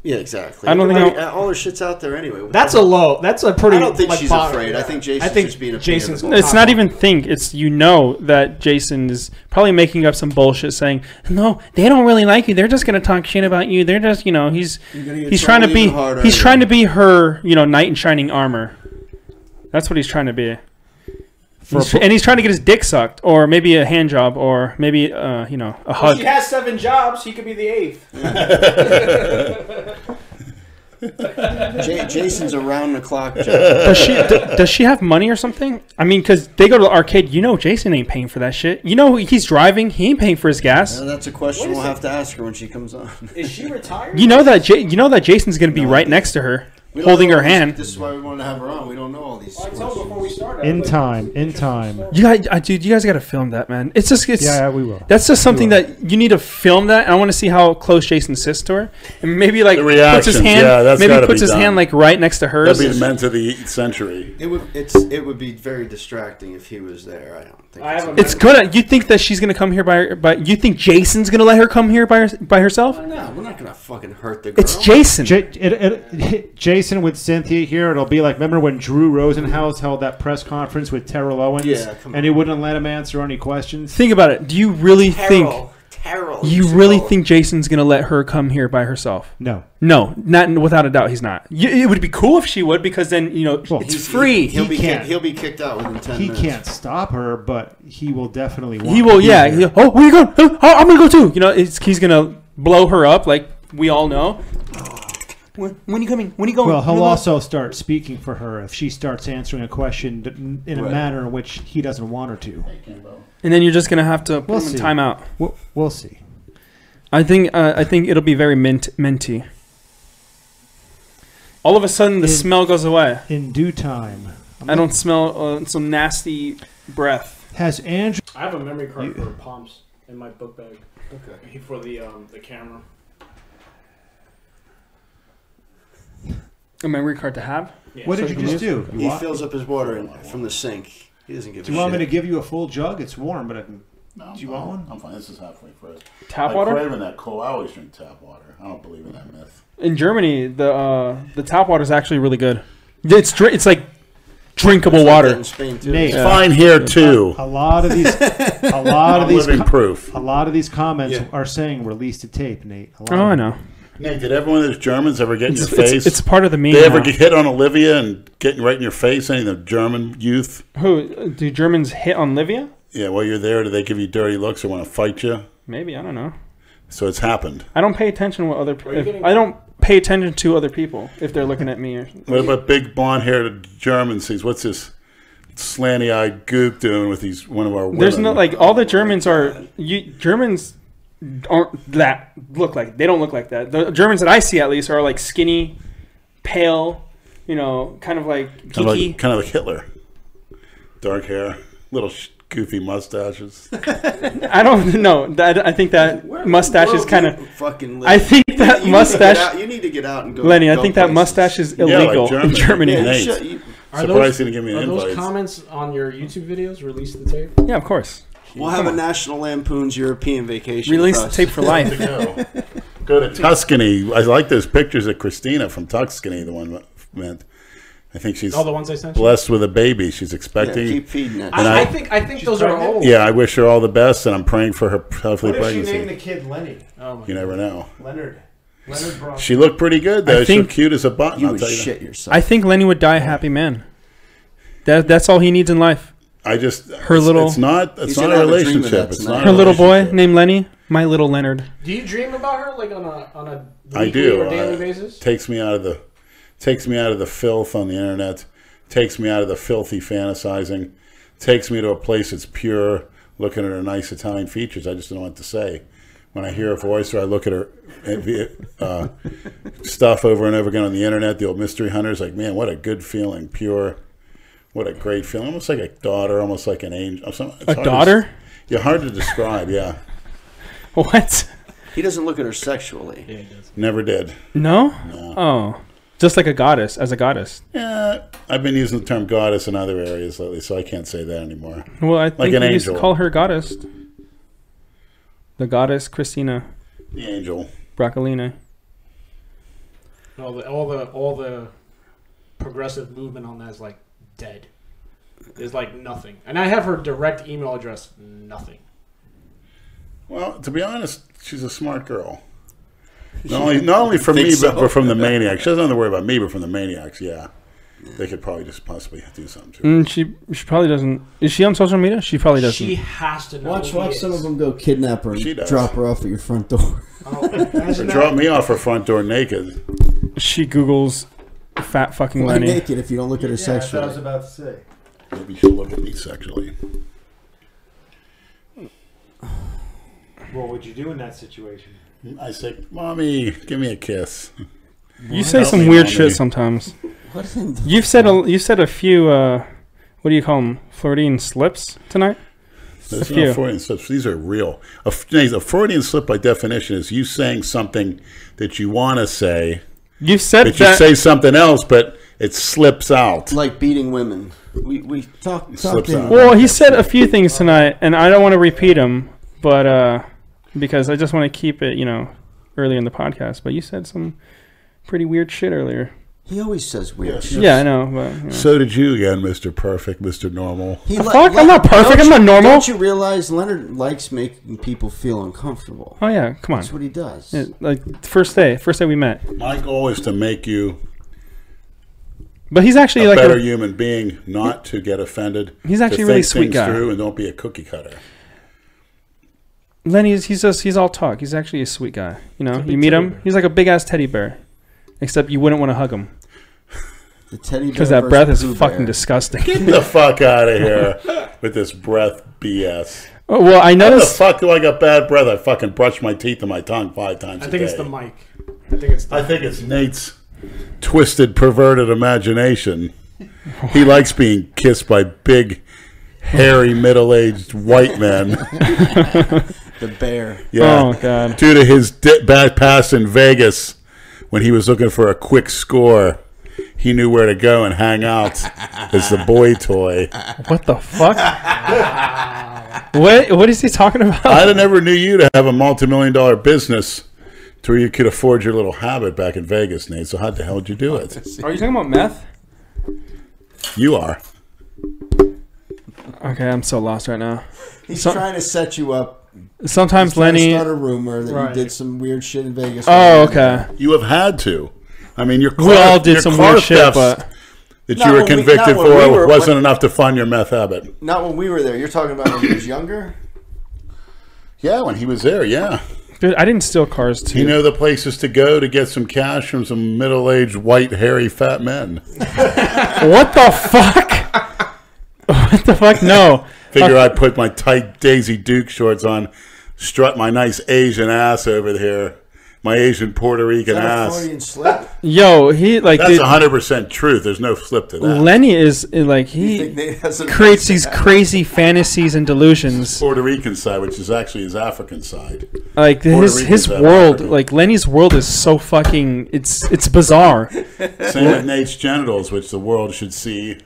Yeah, exactly. I don't think all her shit's out there anyway. That's a pretty. I don't think she's afraid. I think Jason's just being a Jason's. It's not even it's that Jason is probably making up some bullshit saying no, they don't really like you. They're just gonna talk shit about you. They're just he's trying to be her knight in shining armor. That's what he's trying to be. And he's trying to get his dick sucked, or maybe a hand job, or maybe a hug. She has 7 jobs. He could be the 8th. Jason's around the clock. Does she have money or something? I mean, because they go to the arcade. Jason ain't paying for that shit. He's driving. He ain't paying for his gas. That's a question we'll have to ask her when she comes on. Is she retired? You know that Jason's gonna be right next to her. Holding her hand. This is why we wanted to have her on. We don't know all these. I told before we started. In time. You guys got to film that, man. Yeah, we will. That's just something that you need to film that. I want to see how close Jason sits to her, and maybe puts his hand like right next to hers. That'd be meant to the century. It would be very distracting if he was there. I don't think it's good. You think that she's gonna come here by? You think Jason's gonna let her come here by herself? No, we're not gonna fucking hurt the girl. It's Jason. Jason with Cynthia here, it'll be like, remember when Drew Rosenhaus held that press conference with Terrell Owens? Yeah, and he wouldn't let him answer any questions? Think about it. Do you really think Jason's going to let her come here by herself? No, not without a doubt. He's not. It would be cool if she would, because then it's free. He'll be kicked out within 10 minutes. He can't stop her, but he will definitely. He will. Yeah. Oh, where you going? Oh, I'm going to go too. He's going to blow her up, like we all know. When are you coming? When are you going? Well, he'll also start speaking for her if she starts answering a question in a manner in which he doesn't want her to. And then you're just going to have to put him in timeout. We'll see. I think it'll be very minty. All of a sudden, the smell goes away. In due time. I don't smell some nasty breath. Has Andrew... I have a memory card for Pomps in my book bag. Okay. For the camera. A memory card to have? Yeah. What did you just do? He fills up his water from the sink. He doesn't give a shit. Do you want me to give you a full jug? It's warm, but I can... No, do you want one? I'm fine. This is halfway through. Tap water? I craving that cold. I always drink tap water. I don't believe in that myth. In Germany, the tap water is actually really good. It's like drinkable water. In Spain too. Nate, It's fine here too. A lot of these, living proof. A lot of these comments are saying release the tape, Nate. I know. Nate, did every one of those Germans ever get in your face? It's part of the meme. They ever get hit on Olivia and get right in your face? Any of the German youth? Who do Germans hit on Livia? Yeah, while you're there, do they give you dirty looks or want to fight you? Maybe, I don't know. So it's happened. I don't pay attention to what other. I don't pay attention to other people if they're looking at me or something. What about big blonde-haired German sees? What's this slanty-eyed goop doing with these one of our women? There's no all the Germans are Germans aren't that look like. They don't look like that. The Germans that I see at least are like skinny, pale, kind of like geeky. Kind of like Hitler. Dark hair, little goofy mustaches. I don't know. I think that mustache is kind of. Fucking. I think that mustache. You need to get out and go. Lenny, I think that mustache is illegal in Germany. Surprised he didn't give me an invite. Are those comments on your YouTube videos? Release the tape. Yeah, of course. We'll have a National Lampoon's European Vacation. Release the tape for life. Go to Tuscany. I like those pictures of Christina from Tuscany. The one meant. I think she's the ones I sent you? Blessed with a baby. She's expecting. Yeah, keep feeding it. I think those are old. Yeah, I wish her all the best, and I'm praying for her healthy What if pregnancy. she named the kid Lenny? You never know. Leonard Brock. She looked pretty good, though. She's so cute as a button. You I'll would tell you shit that. yourself. I think Lenny would die a happy man. That's all he needs in life. It's not a relationship. It's not her little boy named Lenny, my little Leonard. Do you dream about her like on a I do. or daily basis? Takes me out of the filth on the internet. Takes me out of the filthy fantasizing. Takes me to a place that's pure, looking at her nice Italian features. I just don't know what to say. When I hear her voice or I look at her stuff over and over again on the internet, the old mystery hunters, like, man, what a good feeling. Pure. What a great feeling. Almost like a daughter, almost like an angel. A daughter? Yeah, hard to describe, yeah. What? He doesn't look at her sexually. Yeah, he does. Never did. No? No. Oh. Just like a goddess, as a goddess. Yeah, I've been using the term goddess in other areas lately, so I can't say that anymore. Well, I think like an we used to angel. call her goddess. The goddess Christina The angel. Broccolina. All the progressive movement on that is like dead. There's like nothing. And I have her direct email address. Nothing. Well, to be honest, she's a smart girl. Not only from me, but from the maniacs. She doesn't have to worry about me, but from the maniacs, yeah. They could probably just possibly do something to her. She probably doesn't. Is she on social media? She probably doesn't. She has to know. Watch some of them go kidnap her and drop her off at your front door. Or drop me off her front door naked. She Googles fat fucking Why Lenny. naked if you don't look at her sexually? That's what I was about to say. Maybe she'll look at me sexually. What would you do in that situation? I say, Mommy, give me a kiss. You say some weird shit sometimes. You've said a few. What do you call them? Floridian slips tonight. There's no Freudian slips. These are real. A Freudian slip, by definition, is you saying something that you want to say. You've said that you say something else, but it slips out. Like beating women. We talked. Well, he said a few things tonight, and I don't want to repeat them, but because I just want to keep it, early in the podcast. But you said some pretty weird shit earlier. He always says weird shit. Yeah, I know. But, So did you again, Mr. Perfect, Mr. Normal. Fuck, I'm not perfect. I'm not normal. Don't you realize Leonard likes making people feel uncomfortable? Oh, yeah. Come on. That's what he does. Yeah, like, first day we met. My goal is to make you but he's actually a like better human being, not to get offended. He's actually a really sweet guy. Through and don't be a cookie cutter. Lenny, he's all talk. He's actually a sweet guy. You meet him, he's like a big ass teddy bear, except you wouldn't want to hug him. The teddy bear because that breath is fucking disgusting. Get the fuck out of here with this breath BS. Oh, well, I noticed. How the fuck do I got bad breath? I fucking brush my teeth and my tongue 5 times a day. I think it's the mic. I think it's Nate's twisted, perverted imagination. He likes being kissed by big, hairy, middle-aged white men. The bear. Yeah. Oh, God. Due to his bad pass in Vegas, when he was looking for a quick score, he knew where to go and hang out as the boy toy. What the fuck? What is he talking about? I never knew you to have a multi-million-dollar business to where you could afford your little habit back in Vegas, Nate. So how the hell did you do it? Are you talking about meth? You are. Okay, I'm so lost right now. He's trying to set you up. Sometimes He's trying Lenny. to start a rumor that you did some weird shit in Vegas. Oh, okay. You have had to. I mean, your car, We all did some car weird shit, thefts but that Not you were when we- convicted not when we for were- wasn't when- enough to fund your meth habit. Not when we were there. You're talking about when he was younger? Yeah, when he was there, yeah. dude, I didn't steal cars too. You know the places to go to get some cash from some middle-aged, white, hairy, fat men. What the fuck? What the fuck? No. Figure I'd put my tight Daisy Duke shorts on, strut my nice Asian ass over there, my Asian Puerto Rican Is that a ass. Freudian slip? Yo, he like That's dude, 100% truth. There's no flip to that. Lenny is like You think he Nate has a creates these crazy fantasies and delusions. Puerto Rican side, which is actually his African side. Like Puerto his Ricans have world, African. like Lenny's world is so fucking it's bizarre. Same with Nate's genitals, which the world should see.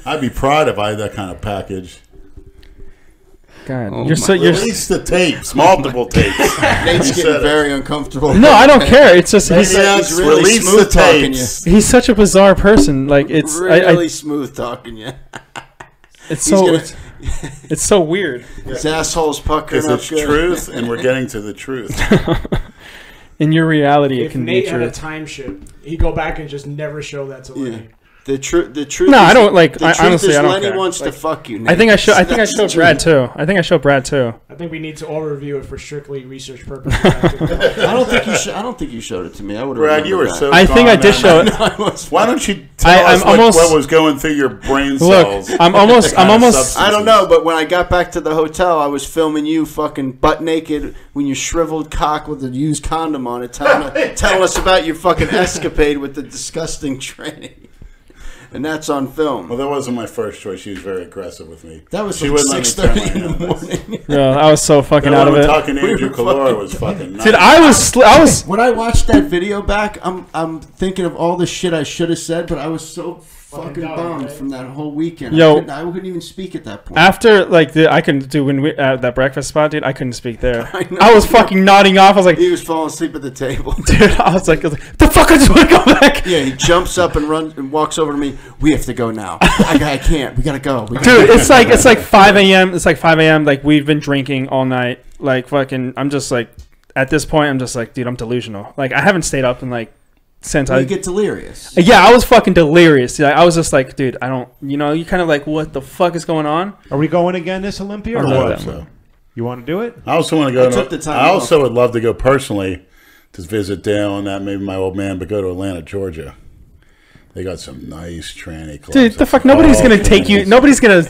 I'd be proud if I had that kind of package. God, you're Release the tapes, multiple tapes. Nate's You getting said very uncomfortable. no, I don't care. It's just He's Maniacs, really release the smooth talking tapes. he's such a bizarre person. Like it's Really smooth talking you. it's He's so gonna- it's so weird. His asshole's puckering Because up it's good. truth, and we're getting to the truth. In your reality, it If can Nate be had a true. time ship, he'd go back and just never show that to Lenny. The truth. No, is, I don't like. The I, truth honestly, is I don't Lenny care. wants Like, to fuck you. Nate. I think I showed. I think I That's the showed Brad truth. too. I think I showed Brad too. I think we need to all review it for strictly research purposes. I don't think you. I don't think you showed it to me. I would have. Brad, you were so. I think I gone did on show that. it. Why don't you tell us what was going through your brain cells? Look, I'm almost. I don't know, but when I got back to the hotel, I was filming you fucking butt naked when you shriveled cock with a used condom on it, telling us about your fucking escapade with the disgusting tranny. And that's on film. Well, that wasn't my first choice. She was very aggressive with me. That was she like wouldn't let me 6:30 in turn the my nose. morning. Yeah, I was so fucking That out of woman it. talking to Andrew were Calora was fucking nuts. Dude, I was. When I watched that video back, I'm thinking of all the shit I should have said, but I was so fucking dumb, bummed right? from that whole weekend. Yo. I couldn't even speak at that point. After like I couldn't do when we at that breakfast spot, dude. I couldn't speak there. I know. I was fucking nodding off. I was like, He was falling asleep at the table. dude. I was like, the fuck! I just want to go back. Yeah, he jumps up and runs and walks over to me. We have to go now. I can't. We gotta go. Dude, it's like 5 a.m. It's like 5 a.m. Like we've been drinking all night. Like fucking. I'm just like, at this point, I'm just like, dude, I'm delusional. Like I haven't stayed up in like since You get delirious. Yeah, I was fucking delirious. Like, I was just like, dude, I don't. You know, you kind of like, what the fuck is going on? Are we going again this Olympia? Or I what? hope so. You want to do it? I also want to go. I took the time I also off. would love to go personally to visit Dale and that maybe my old man, but go to Atlanta, Georgia. They got some nice tranny clubs. Dude, the fuck, nobody's gonna take you. Nobody's gonna.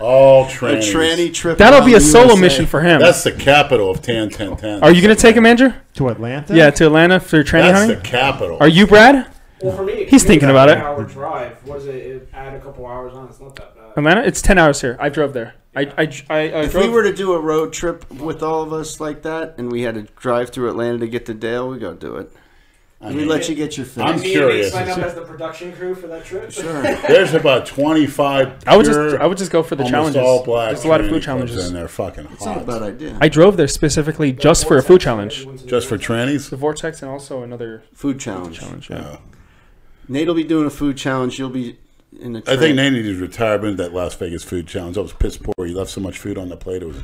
All A trannies. tranny trip. That'll around be a the solo USA. mission for him. That's the capital of Tan 10 10. Are you gonna take him, Andrew? To Atlanta? Yeah, to Atlanta for tranny That's hunting. the capital. Are you, Brad? Well, for me, He's thinking about it. 1 hour drive. What is it? Add a couple hours on. It's not that bad. Atlanta? It's 10 hours here. I drove there. I If drove. we were to do a road trip with all of us like that, and we had to drive through Atlanta to get to Dale, we go do it. I We mean, let you get your fill. I'm Me and Nate curious. sign up as the production crew for that trip. Sure. There's about 25. I would pure, just go for the almost challenges. all black. There's a lot of tranny food clubs challenges. in there. Fucking It's not a hot. bad idea. I drove there specifically just for a food challenge. Just for trannies. The Vortex and also another Food challenge. challenge. Yeah. Oh. Nate will be doing a food challenge. You'll be in the. I think Nate needed retirement that Las Vegas food challenge. I was piss poor. He left so much food on the plate. It was,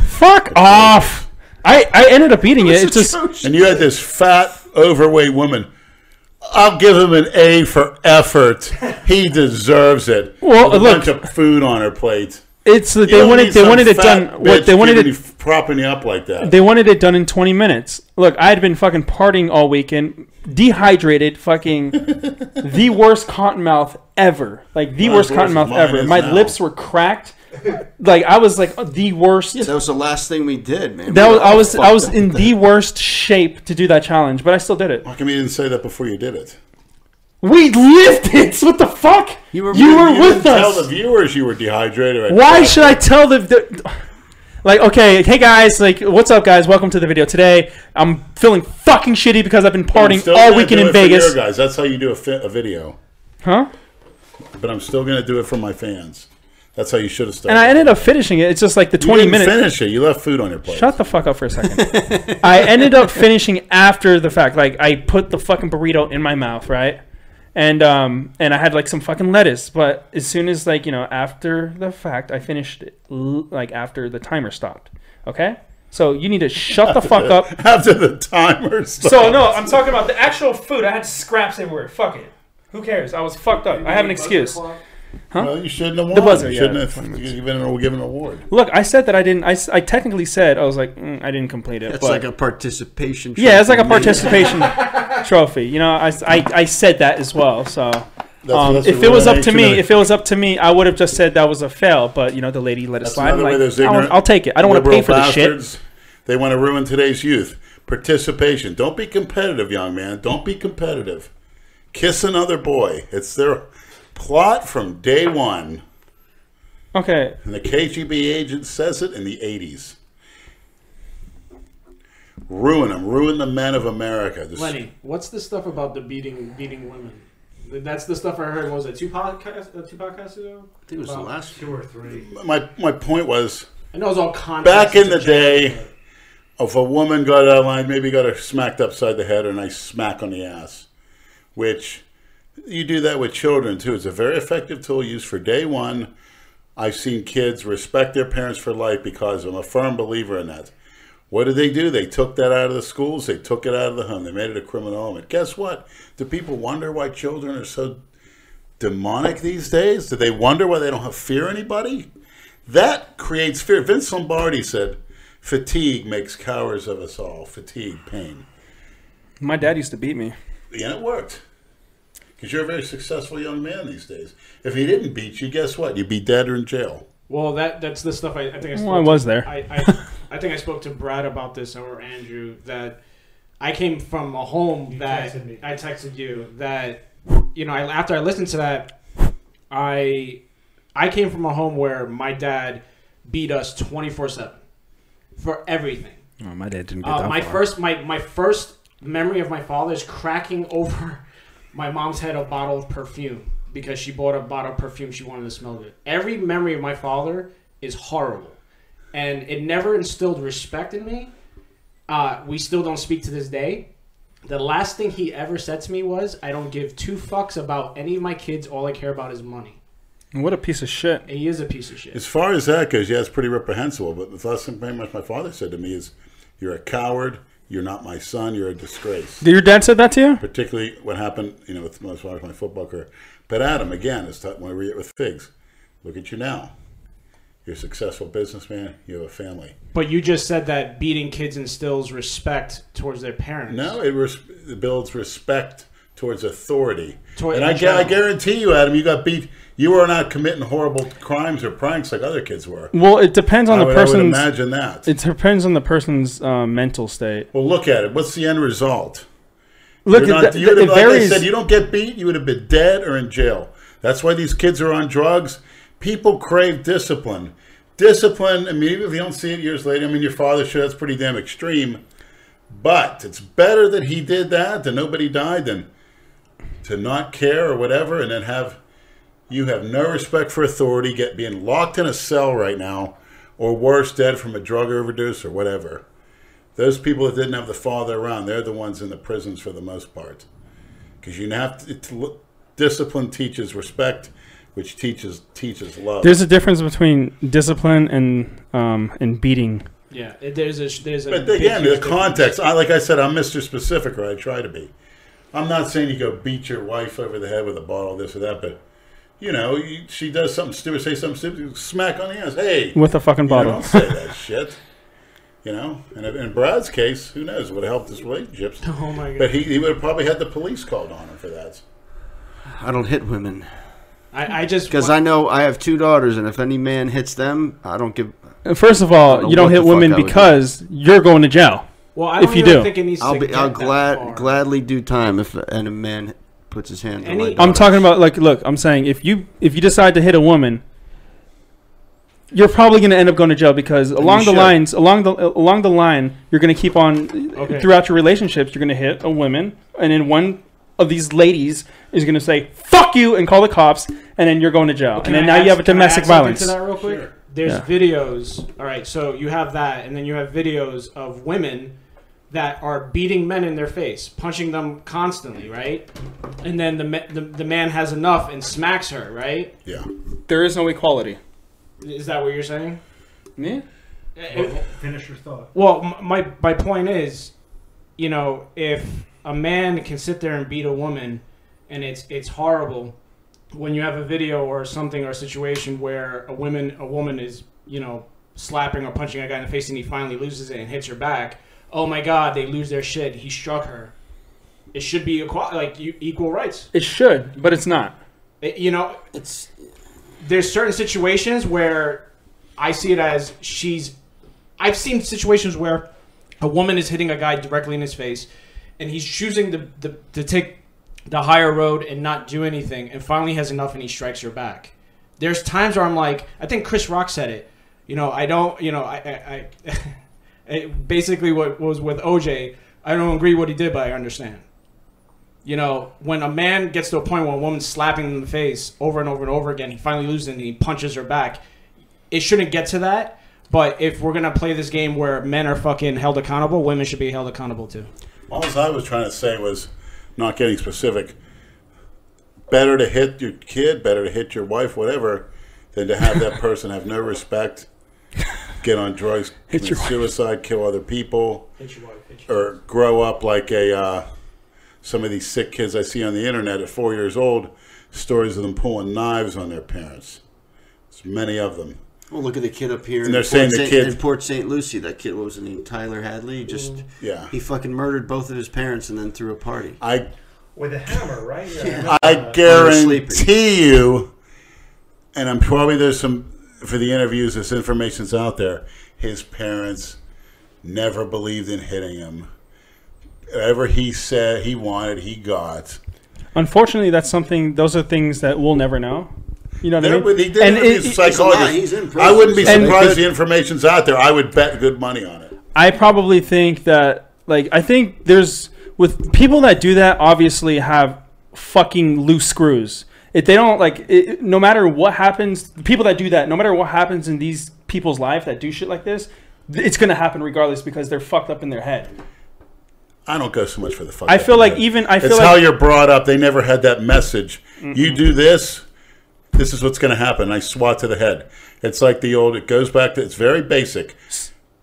Fuck off! I ended up eating it. It's just and you had this fat, overweight woman. I'll give him an A for effort. He deserves it. Well, With a look. bunch of food on her plate. it's You they don't wanted need they some wanted it fat done. What bitch they wanted giving it. you, propping you up like that. They wanted it done in 20 minutes. Look, I had been fucking partying all weekend, dehydrated, fucking the worst cotton mouth ever. Like the Mine's worst worse cotton than mouth mine ever. is My now. lips were cracked. Like I was like the worst. That was the last thing we did, man. That We was, were all I was fucked in up. the worst shape to do that challenge, but I still did it. How come you didn't say that before you did it? We lived it. What the fuck? You were with didn't us. tell the viewers you were dehydrated. Right Why now. should I tell the like, okay, hey guys, like, what's up, guys? Welcome to the video. Today, I'm feeling fucking shitty because I've been I'm partying still all gonna weekend do in it for Vegas. your guys. That's how you do a video. Huh? But I'm still going to do it for my fans. That's how you should have started. And I ended up finishing it. It's just like the You 20 didn't minutes. finish it. You left food on your plate. Shut the fuck up for a second. I ended up finishing after the fact. Like, I put the fucking burrito in my mouth, right? And I had like some fucking lettuce, but as soon as like, you know, after the fact, I finished it like after the timer stopped. Okay? So you need to shut the fuck up. After the timer stopped. So no, I'm talking about the actual food. I had scraps everywhere. Fuck it. Who cares? I was fucked up. I have an excuse. Huh? Well, you shouldn't have won. The buzzer, you shouldn't have given an award. Look, I said that I didn't. I technically said I was like I didn't complete it. It's like a participation trophy. Yeah, it's like a participation trophy. You know, I said that as well. So if it was up to me, I would have just said that was a fail. But you know, the lady let it slide. I'm like, I'll take it. I don't want to pay for the shit. They want to ruin today's youth. Participation. Don't be competitive, young man. Don't be competitive. Kiss another boy. It's their plot from day one. Okay. And the KGB agent says it in the 80s. Ruin them. Ruin the men of America. Lenny, what's the stuff about the beating women? That's the stuff I heard. Was it two podcasts ago? I think it was the last 2 or 3. My point was, I know it was all context. Back in the day, if a woman got out of line, maybe got her smacked upside the head or a nice smack on the ass, which you do that with children too. It's a very effective tool used for day one. I've seen kids respect their parents for life because I'm a firm believer in that. What did they do? They took that out of the schools. They took it out of the home. They made it a criminal element. Guess what? Do people wonder why children are so demonic these days? Do they wonder why they don't have fear anybody? That creates fear. Vince Lombardi said, fatigue makes cowards of us all. Fatigue, pain. My dad used to beat me. Yeah, it worked. Because you're a very successful young man these days. If he didn't beat you, guess what? You'd be dead or in jail. Well, that's the stuff I think I spoke I was there. I think I spoke to Brad about this, or Andrew, that I came from a home that I texted you that, you know, after I listened to that, I came from a home where my dad beat us 24/7 for everything. Oh, my dad didn't get that my first memory of my father is cracking over my mom's head a bottle of perfume because she bought a bottle of perfume she wanted to smell good. Every memory of my father is horrible, and it never instilled respect in me. We still don't speak to this day. The last thing he ever said to me was, I don't give 2 fucks about any of my kids. All I care about is money. What a piece of shit. And he is a piece of shit. As far as that goes, yeah, it's pretty reprehensible. But the last thing pretty much my father said to me is, you're a coward. You're not my son. You're a disgrace. Did your dad say that to you? Particularly what happened, you know, with my football career. But Adam, again, is when I read it with Figs. Look at you now. You're a successful businessman. You have a family. But you just said that beating kids instills respect towards their parents. No, it builds respect towards authority. And I guarantee you, Adam, you got beat. You were not committing horrible crimes or pranks like other kids were. Well, it depends on the person's. I would imagine that. It depends on the person's mental state. Well, look at it. What's the end result? Look, it varies. I said, you don't get beat, you would have been dead or in jail. That's why these kids are on drugs. People crave discipline. Discipline, I mean, even if you don't see it years later, I mean, your father should. That's pretty damn extreme. But it's better that he did that, that nobody died, than to not care or whatever, and then you have no respect for authority, being locked in a cell right now, or worse, dead from a drug overdose or whatever. Those people that didn't have the father around, they're the ones in the prisons for the most part. Because you have discipline teaches respect, which teaches love. There's a difference between discipline and beating. Yeah, there's a. But again, the context. Like I said, I'm Mr. Specific, or I try to be. I'm not saying you go beat your wife over the head with a bottle, this or that, but you know, she does something stupid, say something stupid, smack on the ass. Hey, with a fucking bottle. Don't say that shit. You know, and in Brad's case, who knows? It would have helped his relationships. Oh my god! But he would have probably had the police called on him for that. I don't hit women. I just because I know I have 2 daughters, and if any man hits them, I don't give. First of all, you don't hit women because you're going to jail. Well, I don't even think it needs to. I'll gladly do time if a man puts his hand on my daughter. I'm talking about look. I'm saying if you decide to hit a woman, you're probably going to end up going to jail because along the line, you're going to keep on throughout your relationships. You're going to hit a woman, and then one of these ladies is going to say "fuck you" and call the cops, and then you're going to jail. And then now you have a domestic violence. To that real quick. Sure. There's videos. All right, so you have that, and then you have videos of women that are beating men in their face, punching them constantly, right? And then the man has enough and smacks her, right? Yeah. There is no equality. Is that what you're saying? Yeah. Finish your thought. Well, my point is, you know, if a man can sit there and beat a woman, and it's horrible, when you have a video or something or a situation where a woman is, you know, slapping or punching a guy in the face and he finally loses it and hits her back, oh my God, they lose their shit. He struck her. It should be equal rights. It should, but it's not. You know, there's certain situations where I see it as I've seen situations where a woman is hitting a guy directly in his face, and he's choosing to take the higher road and not do anything, and finally has enough and he strikes her back. There's times where I'm like, I think Chris Rock said it. You know, I don't, you know, I basically what was with OJ, I don't agree what he did, but I understand. You know, when a man gets to a point where a woman's slapping him in the face over and over and over again, he finally loses and he punches her back. It shouldn't get to that. But if we're going to play this game where men are fucking held accountable, women should be held accountable too. All I was trying to say was, not getting specific, better to hit your kid, better to hit your wife, whatever, than to have that person have no respect, get on drugs, commit suicide, kill other people, or grow up like some of these sick kids I see on the internet at 4 years old, stories of them pulling knives on their parents. There's many of them. Well, look at the kid up here and they're saying the kid in Port St. Lucie. That kid, what was his name? Tyler Hadley. He fucking murdered both of his parents and then threw a party. With a hammer, right? Yeah. I guarantee you, and I'm probably there's some for the interviews. This information's out there. His parents never believed in hitting him. Whatever he said he wanted, he got. Unfortunately, those are things that we'll never know. You know what I mean? He did he's a psychologist. I wouldn't be surprised the information's out there. I would bet good money on it. I probably think that, I think there's, with people that do that, obviously have fucking loose screws. If they don't, no matter what happens, people that do that, no matter what happens in these people's life that do shit like this, it's going to happen regardless because they're fucked up in their head. I don't go so much for the fuck. It's how you're brought up. They never had that message. Mm-hmm. You do this. This is what's going to happen. I swat to the head. It's like it goes back to, it's very basic.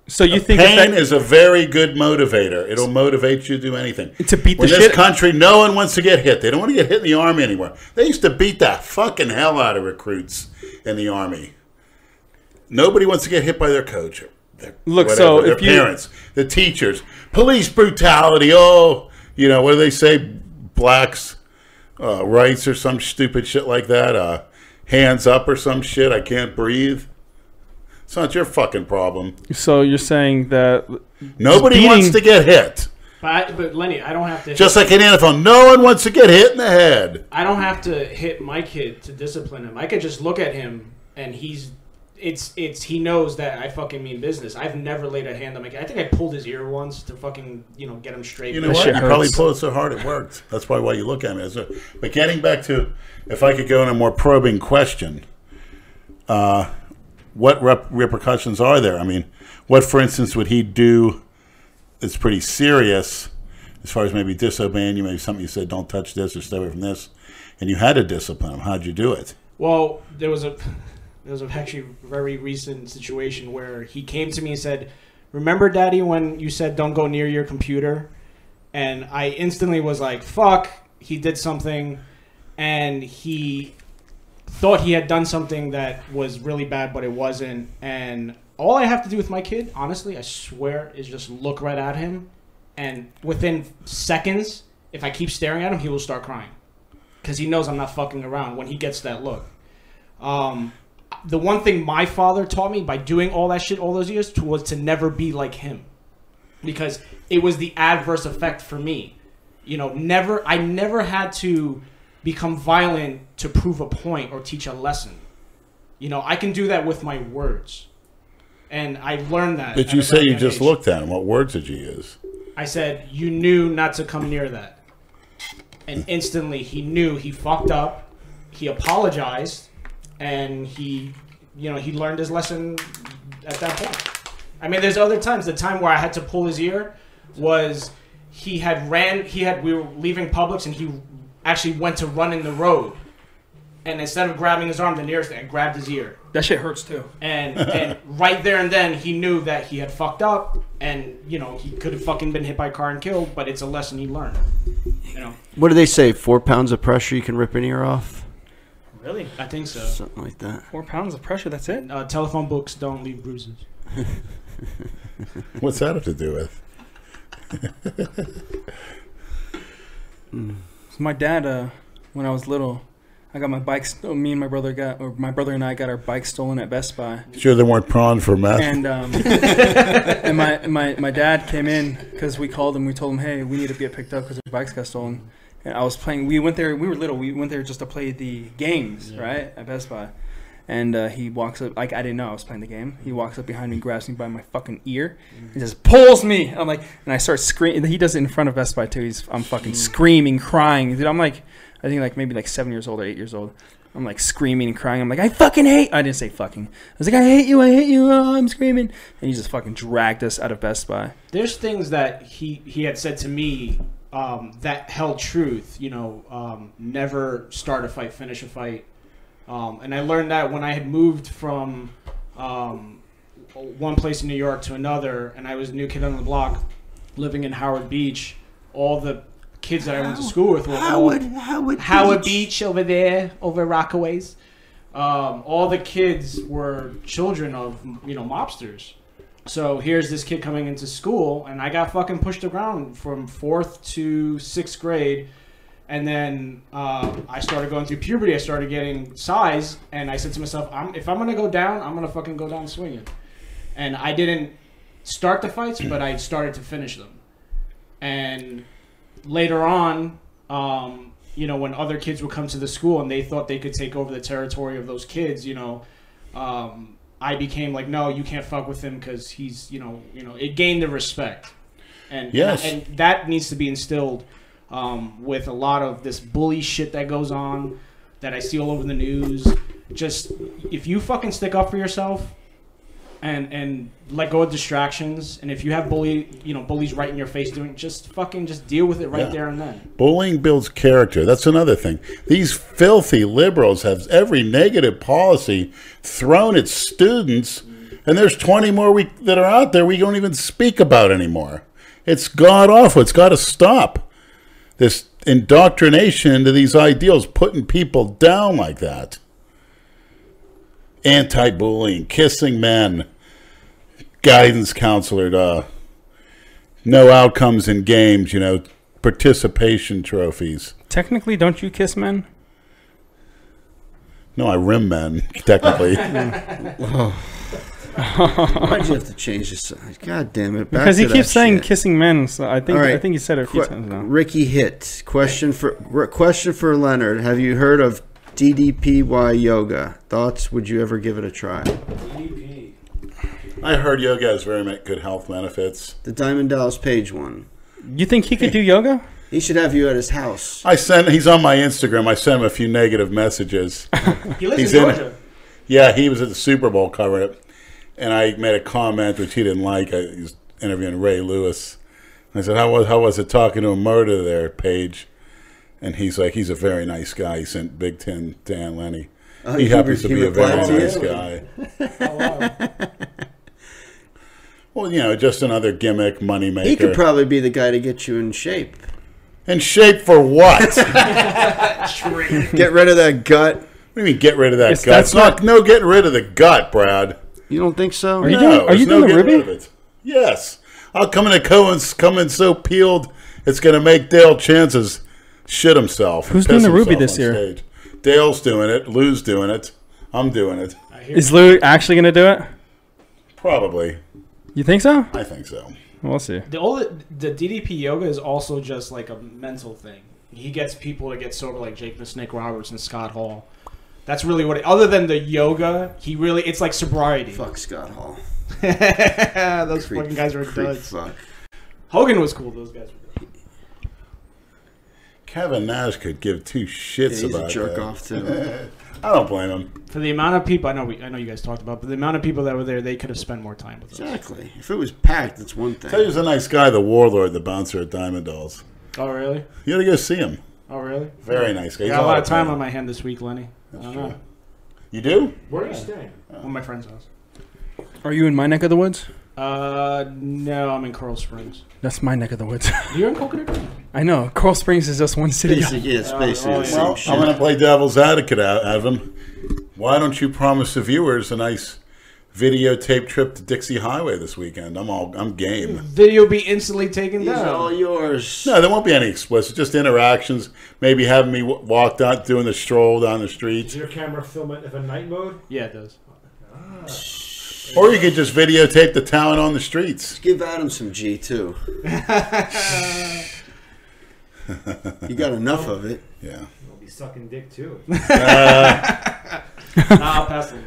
So you think pain is a very good motivator. It'll motivate you to do anything. To beat the shit. In this country, no one wants to get hit. They don't want to get hit in the Army anymore. They used to beat the fucking hell out of recruits in the Army. Nobody wants to get hit by their coach. Their parents, the teachers, police brutality. Oh, what do they say? Blacks' rights or some stupid shit like that. Hands up or some shit. I can't breathe. It's not your fucking problem. So you're saying that nobody wants to get hit. But Lenny, I don't have to. Just like in NFL, no one wants to get hit in the head. I don't have to hit my kid to discipline him. I could just look at him and he knows that I fucking mean business. I've never laid a hand on my kid. I think I pulled his ear once to fucking get him straight. You know what? You probably pulled it so hard it worked. That's probably why you look at me. But getting back to, if I could go in a more probing question, what repercussions are there? I mean, what, for instance, would he do that's pretty serious as far as maybe disobeying you, maybe something you said, don't touch this or stay away from this, and you had to discipline him? How'd you do it? Well, there was actually a very recent situation where he came to me and said, remember, Daddy, when you said don't go near your computer? And I instantly was like, fuck, he did something, and he thought he had done something that was really bad, but it wasn't. And all I have to do with my kid, honestly, I swear, is just look right at him. And within seconds, if I keep staring at him, he will start crying. Because he knows I'm not fucking around when he gets that look. The one thing my father taught me by doing all that shit all those years was to never be like him. Because it was the adverse effect for me. I never had to become violent to prove a point or teach a lesson. I can do that with my words. And I learned that. Did you say you just looked at him? What words did you use? I said, you knew not to come near that. And instantly he knew he fucked up. He apologized. And he learned his lesson at that point. I mean, there's other times. The time where I had to pull his ear, was we were leaving Publix and he actually went to run in the road. And instead of grabbing his arm, the nearest thing, I grabbed his ear. That shit hurts too. And right there and then, he knew that he had fucked up, and he could have fucking been hit by a car and killed. But it's a lesson he learned. What do they say? 4 pounds of pressure, you can rip an ear off. Really? I think so. Something like that. 4 pounds of pressure. That's it. Telephone books don't leave bruises. What's that have to do with? So my dad, when I was little, I got my bike. Me and my brother my brother and I got our bike stolen at Best Buy. Sure, they weren't prawn for meth. And and my dad came in because we called him. We told him, hey, we need to get picked up because our bikes got stolen. And I was playing. We went there. We were little. We went there just to play the games, right, at Best Buy. And he walks up, like I didn't know I was playing the game. He walks up behind me, grabs me by my fucking ear, and just pulls me. I'm like, and I start screaming. He does it in front of Best Buy too. I'm fucking screaming, crying. Dude, I'm like, I think like maybe 7 years old or 8 years old. I'm like screaming and crying. I'm like, I fucking hate. I didn't say fucking. I was like, I hate you. Oh, I'm screaming. And he just fucking dragged us out of Best Buy. There's things that he had said to me that held truth. Never start a fight, finish a fight. And I learned that when I had moved from one place in New York to another, and I was a new kid on the block living in Howard Beach. All the kids that I went to school with were Howard Beach over there, over Rockaways. All the kids were children of mobsters. So here's this kid coming into school, and I got fucking pushed around from 4th to 6th grade. And then I started going through puberty. I started getting size, and I said to myself, if I'm going to go down, I'm going to fucking go down swinging. And I didn't start the fights, but I started to finish them. And later on, when other kids would come to the school and they thought they could take over the territory of those kids, I became like, no, you can't fuck with him because he's, it gained the respect. And, yes. and that needs to be instilled with a lot of this bully shit that goes on that I see all over the news. Just if you fucking stick up for yourself and let go of distractions, and if you have bullies right in your face just deal with it right there and then. Bullying builds character. That's another thing. These filthy liberals have every negative policy thrown at students, and there's 20 more that are out there we don't even speak about anymore. It's god awful. It's got to stop. This indoctrination into these ideals, putting people down like that. Anti-bullying, kissing men, guidance counselor, no outcomes in games, participation trophies. Technically, don't you kiss men? No, I rim men, technically. Why'd you have to change this? God damn it! Because he keeps saying kissing men. So I think he said it a few times now. Ricky Hit question for Leonard. Have you heard of DDPY yoga? Thoughts? Would you ever give it a try? DDP. I heard yoga has very good health benefits. The Diamond Dallas Page one. You think he could do yoga? He should have you at his house. He's on my Instagram. I sent him a few negative messages. He lives in Georgia. Yeah, he was at the Super Bowl covering it. And I made a comment which he didn't like. He was interviewing Ray Lewis. I said, how was it talking to a murder there, Paige? And he's like, he's a very nice guy. He sent Big Ten to Aunt Lenny. He happens to be a very nice guy. Oh, wow. Well, just another gimmick, moneymaker. He could probably be the guy to get you in shape. In shape for what? Get rid of that gut. What do you mean get rid of that gut? It's not no getting rid of the gut, Brad. You don't think so? Are you doing the Ruby? Yes. I'll come in so peeled, it's going to make Dale Chances shit himself. Who's doing the Ruby this year? Stage. Dale's doing it. Lou's doing it. I'm doing it. Is Lou actually going to do it? Probably. You think so? I think so. We'll see. The DDP yoga is also just like a mental thing. He gets people to get sober like Jake the Snake Roberts and Scott Hall. That's really what other than the yoga, it's like sobriety. Fuck Scott Hall. Those fucking guys are duds. Fuck. Hogan was cool, those guys were good. Kevin Nash could give two shits he's about a jerk that. off too. I don't blame him. For the amount of people, I know you guys talked about, but the amount of people that were there, they could have spent more time with us. Exactly. If it was packed, that's one thing. Tell you, he was a nice guy, the Warlord, the bouncer at Diamond Dolls. Oh, really? You got to go see him. Oh, really? Very nice guy. I got a lot of time on my hand this week, Lenny. That's I don't true. know. You do? Where are you staying? At my friend's house. Are you in my neck of the woods? No, I'm in Coral Springs. That's my neck of the woods. You're in Coconut Grove? I know. Coral Springs is just one city. Basically, yeah, it's basically the same Well, shit. I'm going to play devil's advocate, Adam. Why don't you promise the viewers a nice videotape trip to Dixie Highway this weekend? I'm game. Video will be instantly taken These are all down. yours. No, there won't be any explicit. Just interactions. Maybe having me walk out, doing the stroll down the streets. Does your camera film it in night mode? Yeah, it does. Or you could just videotape the town on the streets. Give Adam some G too. You got enough of it. Yeah. You'll be sucking dick too. I'll pass on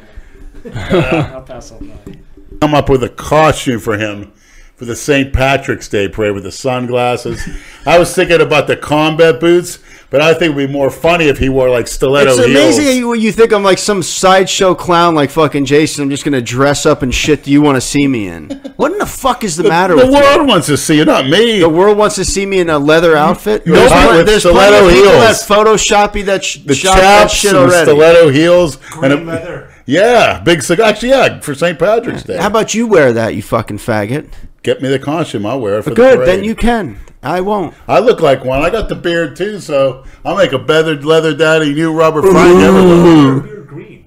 that. I'll pass on that. Come up with a costume for him for the St. Patrick's Day parade with the sunglasses. I was thinking about the combat boots, but I think it would be more funny if he wore like stiletto It's heels. amazing when you think I'm like some sideshow clown like fucking Jason. I'm just going to dress up in shit that you want to see me in. What in the fuck is the matter The with you? world wants to see you, not me. The world wants to see me in a leather outfit. You're hot with There's stiletto plenty of people that heels. Photoshop me that The shot that chaps shit and the already. stiletto heels. Green And leather. yeah, big cigar. Actually, yeah, for St. Patrick's Day. How about you wear that, you fucking faggot? Get me the costume. I'll wear it for the Good, parade. then you can. I won't. I look like one. I got the beard too, so I'll make a leather daddy new rubber Frank everywhere. You're green.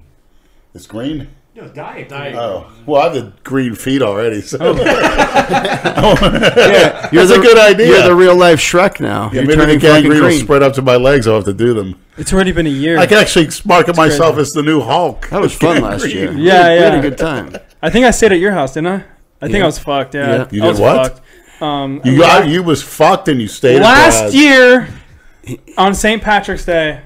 It's green. No, diet. Oh, well, I have the green feet already, so Yeah, that's a good idea. You're the real life Shrek now. Yeah, You're maybe the turning fucking gangrene will green. spread up to my legs. I'll have to do them. It's already been a year. I can actually market myself crazy. as the new Hulk. That was fun last Gangrene. year. Yeah, We had yeah. a good time. I think I stayed at your house, didn't I? I think Yeah. I was fucked. Yeah. Yeah. You I was did what? Fucked. You was fucked and you stayed Last at year on St. Patrick's Day,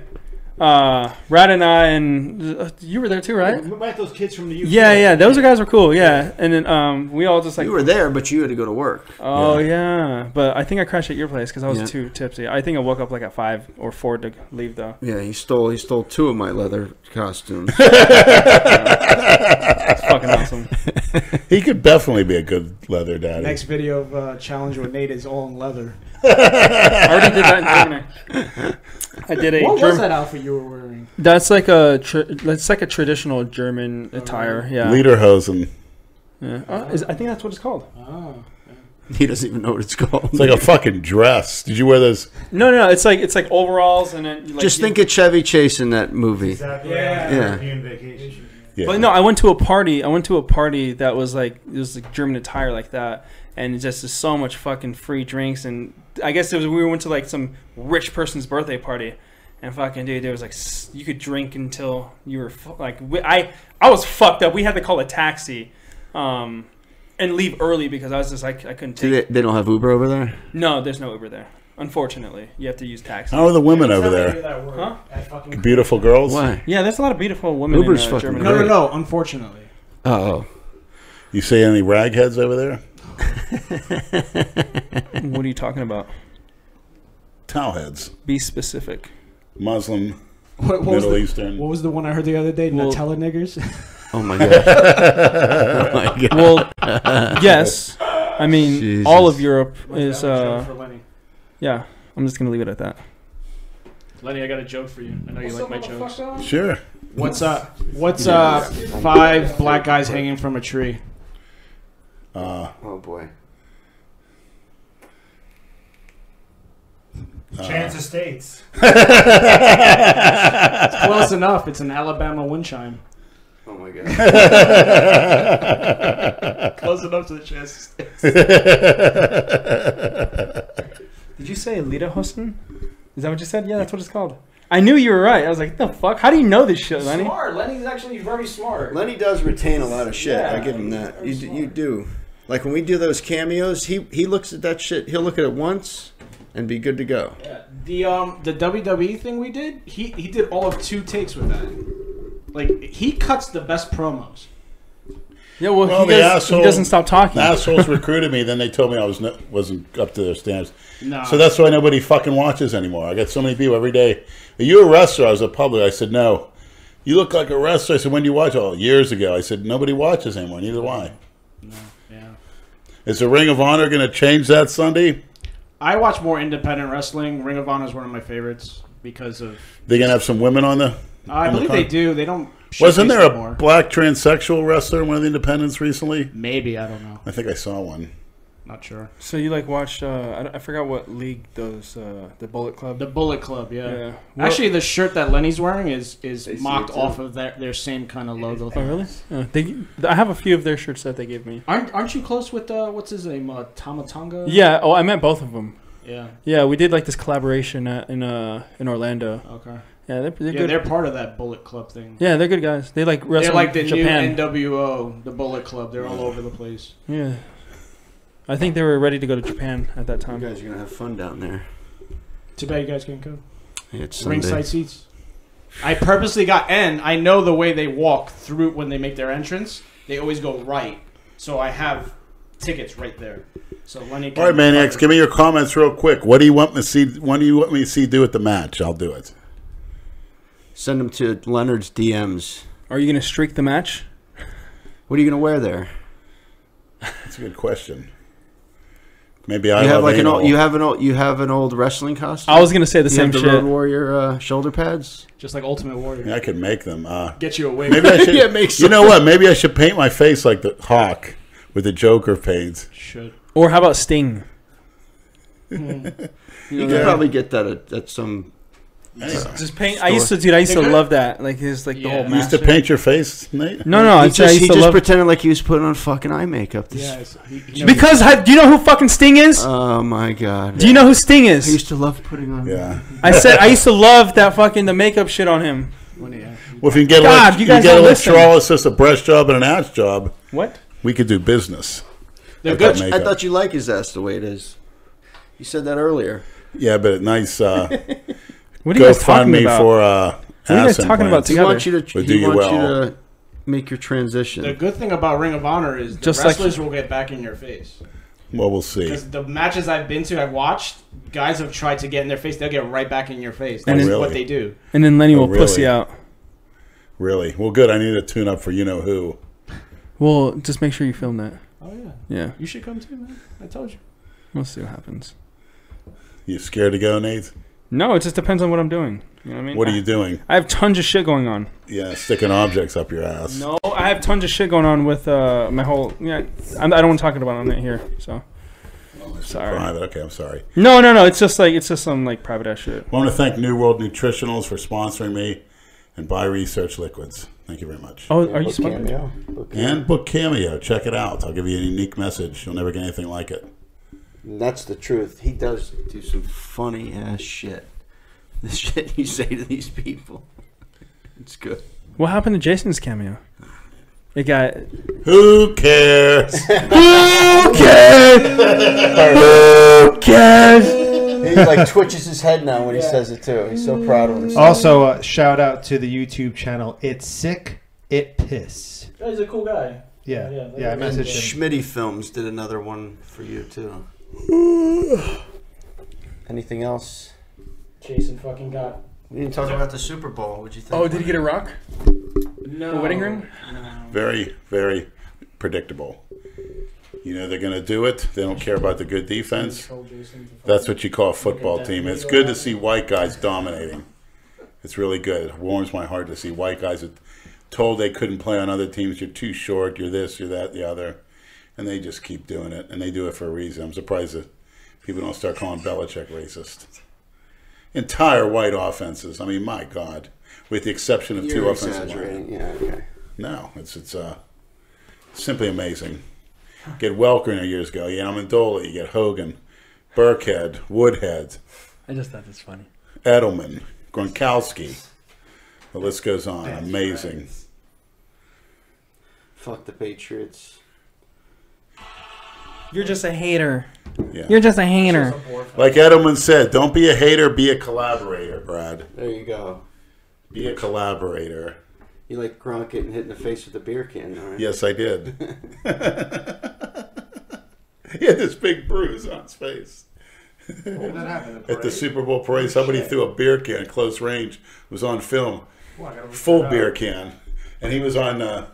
Rad and I and you were there too, right? We met those kids from the UK. Yeah. Those guys were cool. Yeah, and then we all just like. You were there, but you had to go to work. Oh yeah, but I think I crashed at your place because I was Yeah. too tipsy. I think I woke up like at 5 or 4 to leave though. Yeah, he stole 2 of my leather costumes. It's fucking awesome. He could definitely be a good leather daddy. Next video of Challenge with Nate is all in leather. I already did that in Germany. I did a. What was that outfit you were wearing? That's like that's like a traditional German attire. Yeah. Lederhosen. Yeah. I think that's what it's called. Oh. He doesn't even know what it's called. It's like a fucking dress. Did you wear those? No. It's like overalls and then. Like, Just think of Chevy Chase in that movie. Exactly. Yeah. European vacation. Yeah. But no, I went to a party. that was like it was like German attire like that, and it just is so much fucking free drinks. And I guess we went to like some rich person's birthday party, and fucking dude, there was like you could drink until you were I was fucked up. We had to call a taxi, and leave early because I was just I couldn't take. They don't have Uber over there? No, there's no Uber there. Unfortunately, you have to use taxi. How are the women over Tell me there? that word. Huh? At fucking- Beautiful girls? Why? Yeah, there's a lot of beautiful women Uber's in fucking Germany. great. No. Unfortunately. Oh. You see any ragheads over there? What are you talking about? Towelheads. Be specific. Muslim, What was Middle the, Eastern. what was the one I heard the other day? Well- Nutella niggers. Oh my god. Oh my god. Well, yes. I mean, Jesus. all of Europe is. That was a joke for Lenny. Yeah, I'm just gonna leave it at that. Lenny, I got a joke for you. I know you like my jokes. Sure. What's 5 black guys hanging from a tree? Oh boy. Chance Estates. It's close enough. It's an Alabama wind chime. Oh my god. Close enough to the chance. Did you say Lederhosen? Is that what you said? Yeah, that's what it's called. I knew you were right. I was like, the fuck? How do you know this shit, Lenny? Smart. Lenny's actually very smart. Lenny does retain a lot of shit. Yeah, I give him that. very You do. Like when we do those cameos, he looks at that shit. He'll look at it once and be good to go. Yeah. The WWE thing we did, he did all of 2 takes with that. Like he cuts the best promos. Yeah, well he doesn't stop talking. The assholes recruited me. Then they told me I wasn't up to their standards. No. So that's why nobody fucking watches anymore. I got so many people every day. Are you a wrestler? I was a public. I said, no. You look like a wrestler. I said, when do you watch? Oh, years ago. I said, nobody watches anymore. Neither do I. No, yeah. Is the Ring of Honor going to change that Sunday? I watch more independent wrestling. Ring of Honor is one of my favorites because of... They going to have some women on the... I believe they do. They don't... Wasn't there a black transsexual wrestler in one of the independents recently? Maybe. I don't know. I think I saw one. Not sure. So you watched? I forgot what league those. The Bullet Club. The Bullet Club, yeah. Actually, the shirt that Lenny's wearing is mocked off of their same kind of logo. Oh, really? I have a few of their shirts that they gave me. Aren't you close with what's his name? Tamatonga? Yeah. Oh, I met both of them. Yeah. Yeah, we did this collaboration in Orlando. Okay. Yeah, they're good. They're part of that Bullet Club thing. Yeah, they're good guys. They wrestle. They're like the Japan. new NWO, the Bullet Club. They're all over the place. Yeah. I think they were ready to go to Japan at that time. You guys are going to have fun down there. Too bad you guys can't go. Yeah, it's Sunday. Ringside seats. I purposely got, and I know the way they walk through when they make their entrance. They always go right. So I have tickets right there. So Lenny can... All right, Maniacs, give me your comments real quick. What do you want me to see? What do you want me to see do at the match? I'll do it. Send them to Leonard's DMs. Are you going to streak the match? What are you going to wear there? That's a good question. Maybe I you have you have an old wrestling costume. I was gonna say the same have shit. Road Warrior shoulder pads, just like Ultimate Warrior. Yeah, I could make them. Get you a wig. Maybe I should. You know what? Maybe I should paint my face like the Hawk with the Joker paint. Should. Or how about Sting? You could probably get that at some. Just paint. Store. I used to love that. Like his the whole. You used to paint your face, Nate? No. He just pretended like he was putting on fucking eye makeup. Because do you know who fucking Sting is? Oh my god. Do you know who Sting is? I used to love putting on. Yeah. I said I used to love that fucking the makeup shit on him. Well, if you can get you get an electrolysis, a breast job, and an ass job. What? We could do business. I thought you like his ass the way it is. You said that earlier. Yeah, but nice. What are you guys talking about? For, what are you guys talking about together? He wants you to make your transition. The good thing about Ring of Honor is the wrestlers will get back in your face. Well, we'll see. Because the matches I've watched, guys have tried to get in their face. They'll get right back in your face. That's what they do. And then Lenny will pussy out. Really? Well, good. I need a tune-up for you-know-who. Well, just make sure you film that. Oh, yeah. Yeah. You should come too, man. I told you. We'll see what happens. You scared to go, Nate? No, it just depends on what I'm doing. You know what I mean? What are you doing? I have tons of shit going on. Yeah, sticking objects up your ass. No, I have tons of shit going on with my whole... Yeah, I don't want to talk about it here, so... Sorry. Private. Okay, I'm sorry. No. It's just some private ass shit. I want to thank New World Nutritionals for sponsoring me and Buy Research Liquids. Thank you very much. Oh, are you sponsoring? And Book Cameo. Check it out. I'll give you a unique message. You'll never get anything like it. That's the truth. He does do some funny ass shit. The shit you say to these people. It's good. What happened to Jason's cameo? It got... Who cares? Who cares? Who cares? He twitches his head now when he says it too. He's so proud of himself. Also, shout out to the YouTube channel. It's Sick, It Piss. Oh, he's a cool guy. Yeah. I messaged him. Schmitty Films did another one for you too. Anything else? Jason fucking got... We didn't talk about the Super Bowl. What'd you think? Oh, did he get a rock? No. A wedding ring? No. Very, very predictable. You know they're going to do it. They don't care about the good defense. That's what you call a football team. It's good to see white guys dominating. It's really good. It warms my heart to see white guys that told they couldn't play on other teams. You're too short. You're this, you're that, the other. And they just keep doing it. And they do it for a reason. I'm surprised that people don't start calling Belichick racist. Entire white offenses. I mean, my God. With the exception of two offensive linemen. Yeah, okay. No, it's simply amazing. Get Welker years ago. You get Amendola. You get Hogan, Burkhead, Woodhead. I just thought that's funny. Edelman, Gronkowski. The list goes on. Amazing. Fuck the Patriots. You're just a hater. Yeah. You're just a hater. Like Edelman said, don't be a hater, be a collaborator, Brad. There you go. Be a collaborator. You like Gronk getting hit in the face with a beer can, right? Yes, I did. He had this big bruise on his face. What did that happen? At the Super Bowl parade, somebody threw a beer can close range. It was on film. Well, Full beer can. And he was on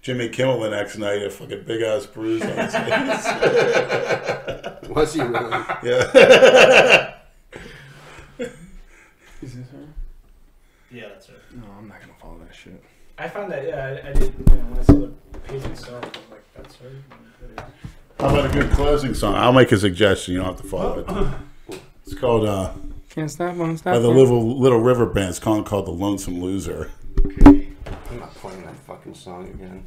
Jimmy Kimmel the next night, a fucking big-ass bruise on his face. Was he really? Yeah. Is this her? Yeah, that's right. No, I'm not gonna follow that shit. I found that, I did, when I saw the page itself, I was like, that's her. How about a good closing song? I'll make a suggestion. You don't have to follow it. It's called Can't Stop, Won't Stop. by the Little River Band. It's called The Lonesome Loser. I'm not playing that fucking song again.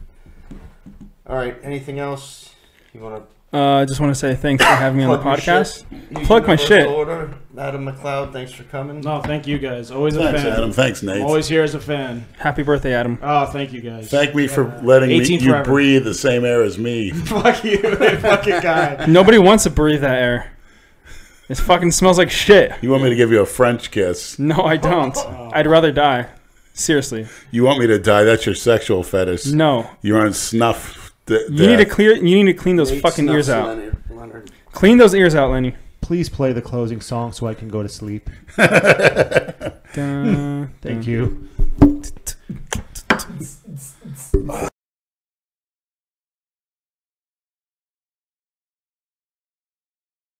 All right. Anything else you want to? I just want to say thanks for having me on the Plug your podcast. shit. Plug my shit. Order. Adam Macleod, thanks for coming. No, thank you guys. Always a Thanks, fan. Adam. Thanks, Nate. I'm always here as a fan. Happy birthday, Adam. Oh, thank you guys. Thank me for letting me, 18 you forever. breathe the same air as me. Fuck you, fucking guy. Nobody wants to breathe that air. It fucking smells like shit. You want me to give you a French kiss? No, I don't. I'd rather die. Seriously. You want me to die? That's your sexual fetish. No. You're on snuff. You need to clean those Nate fucking ears Snuffs out. Leonard. Clean those ears out, Lenny. Please play the closing song so I can go to sleep. Thank Thank you.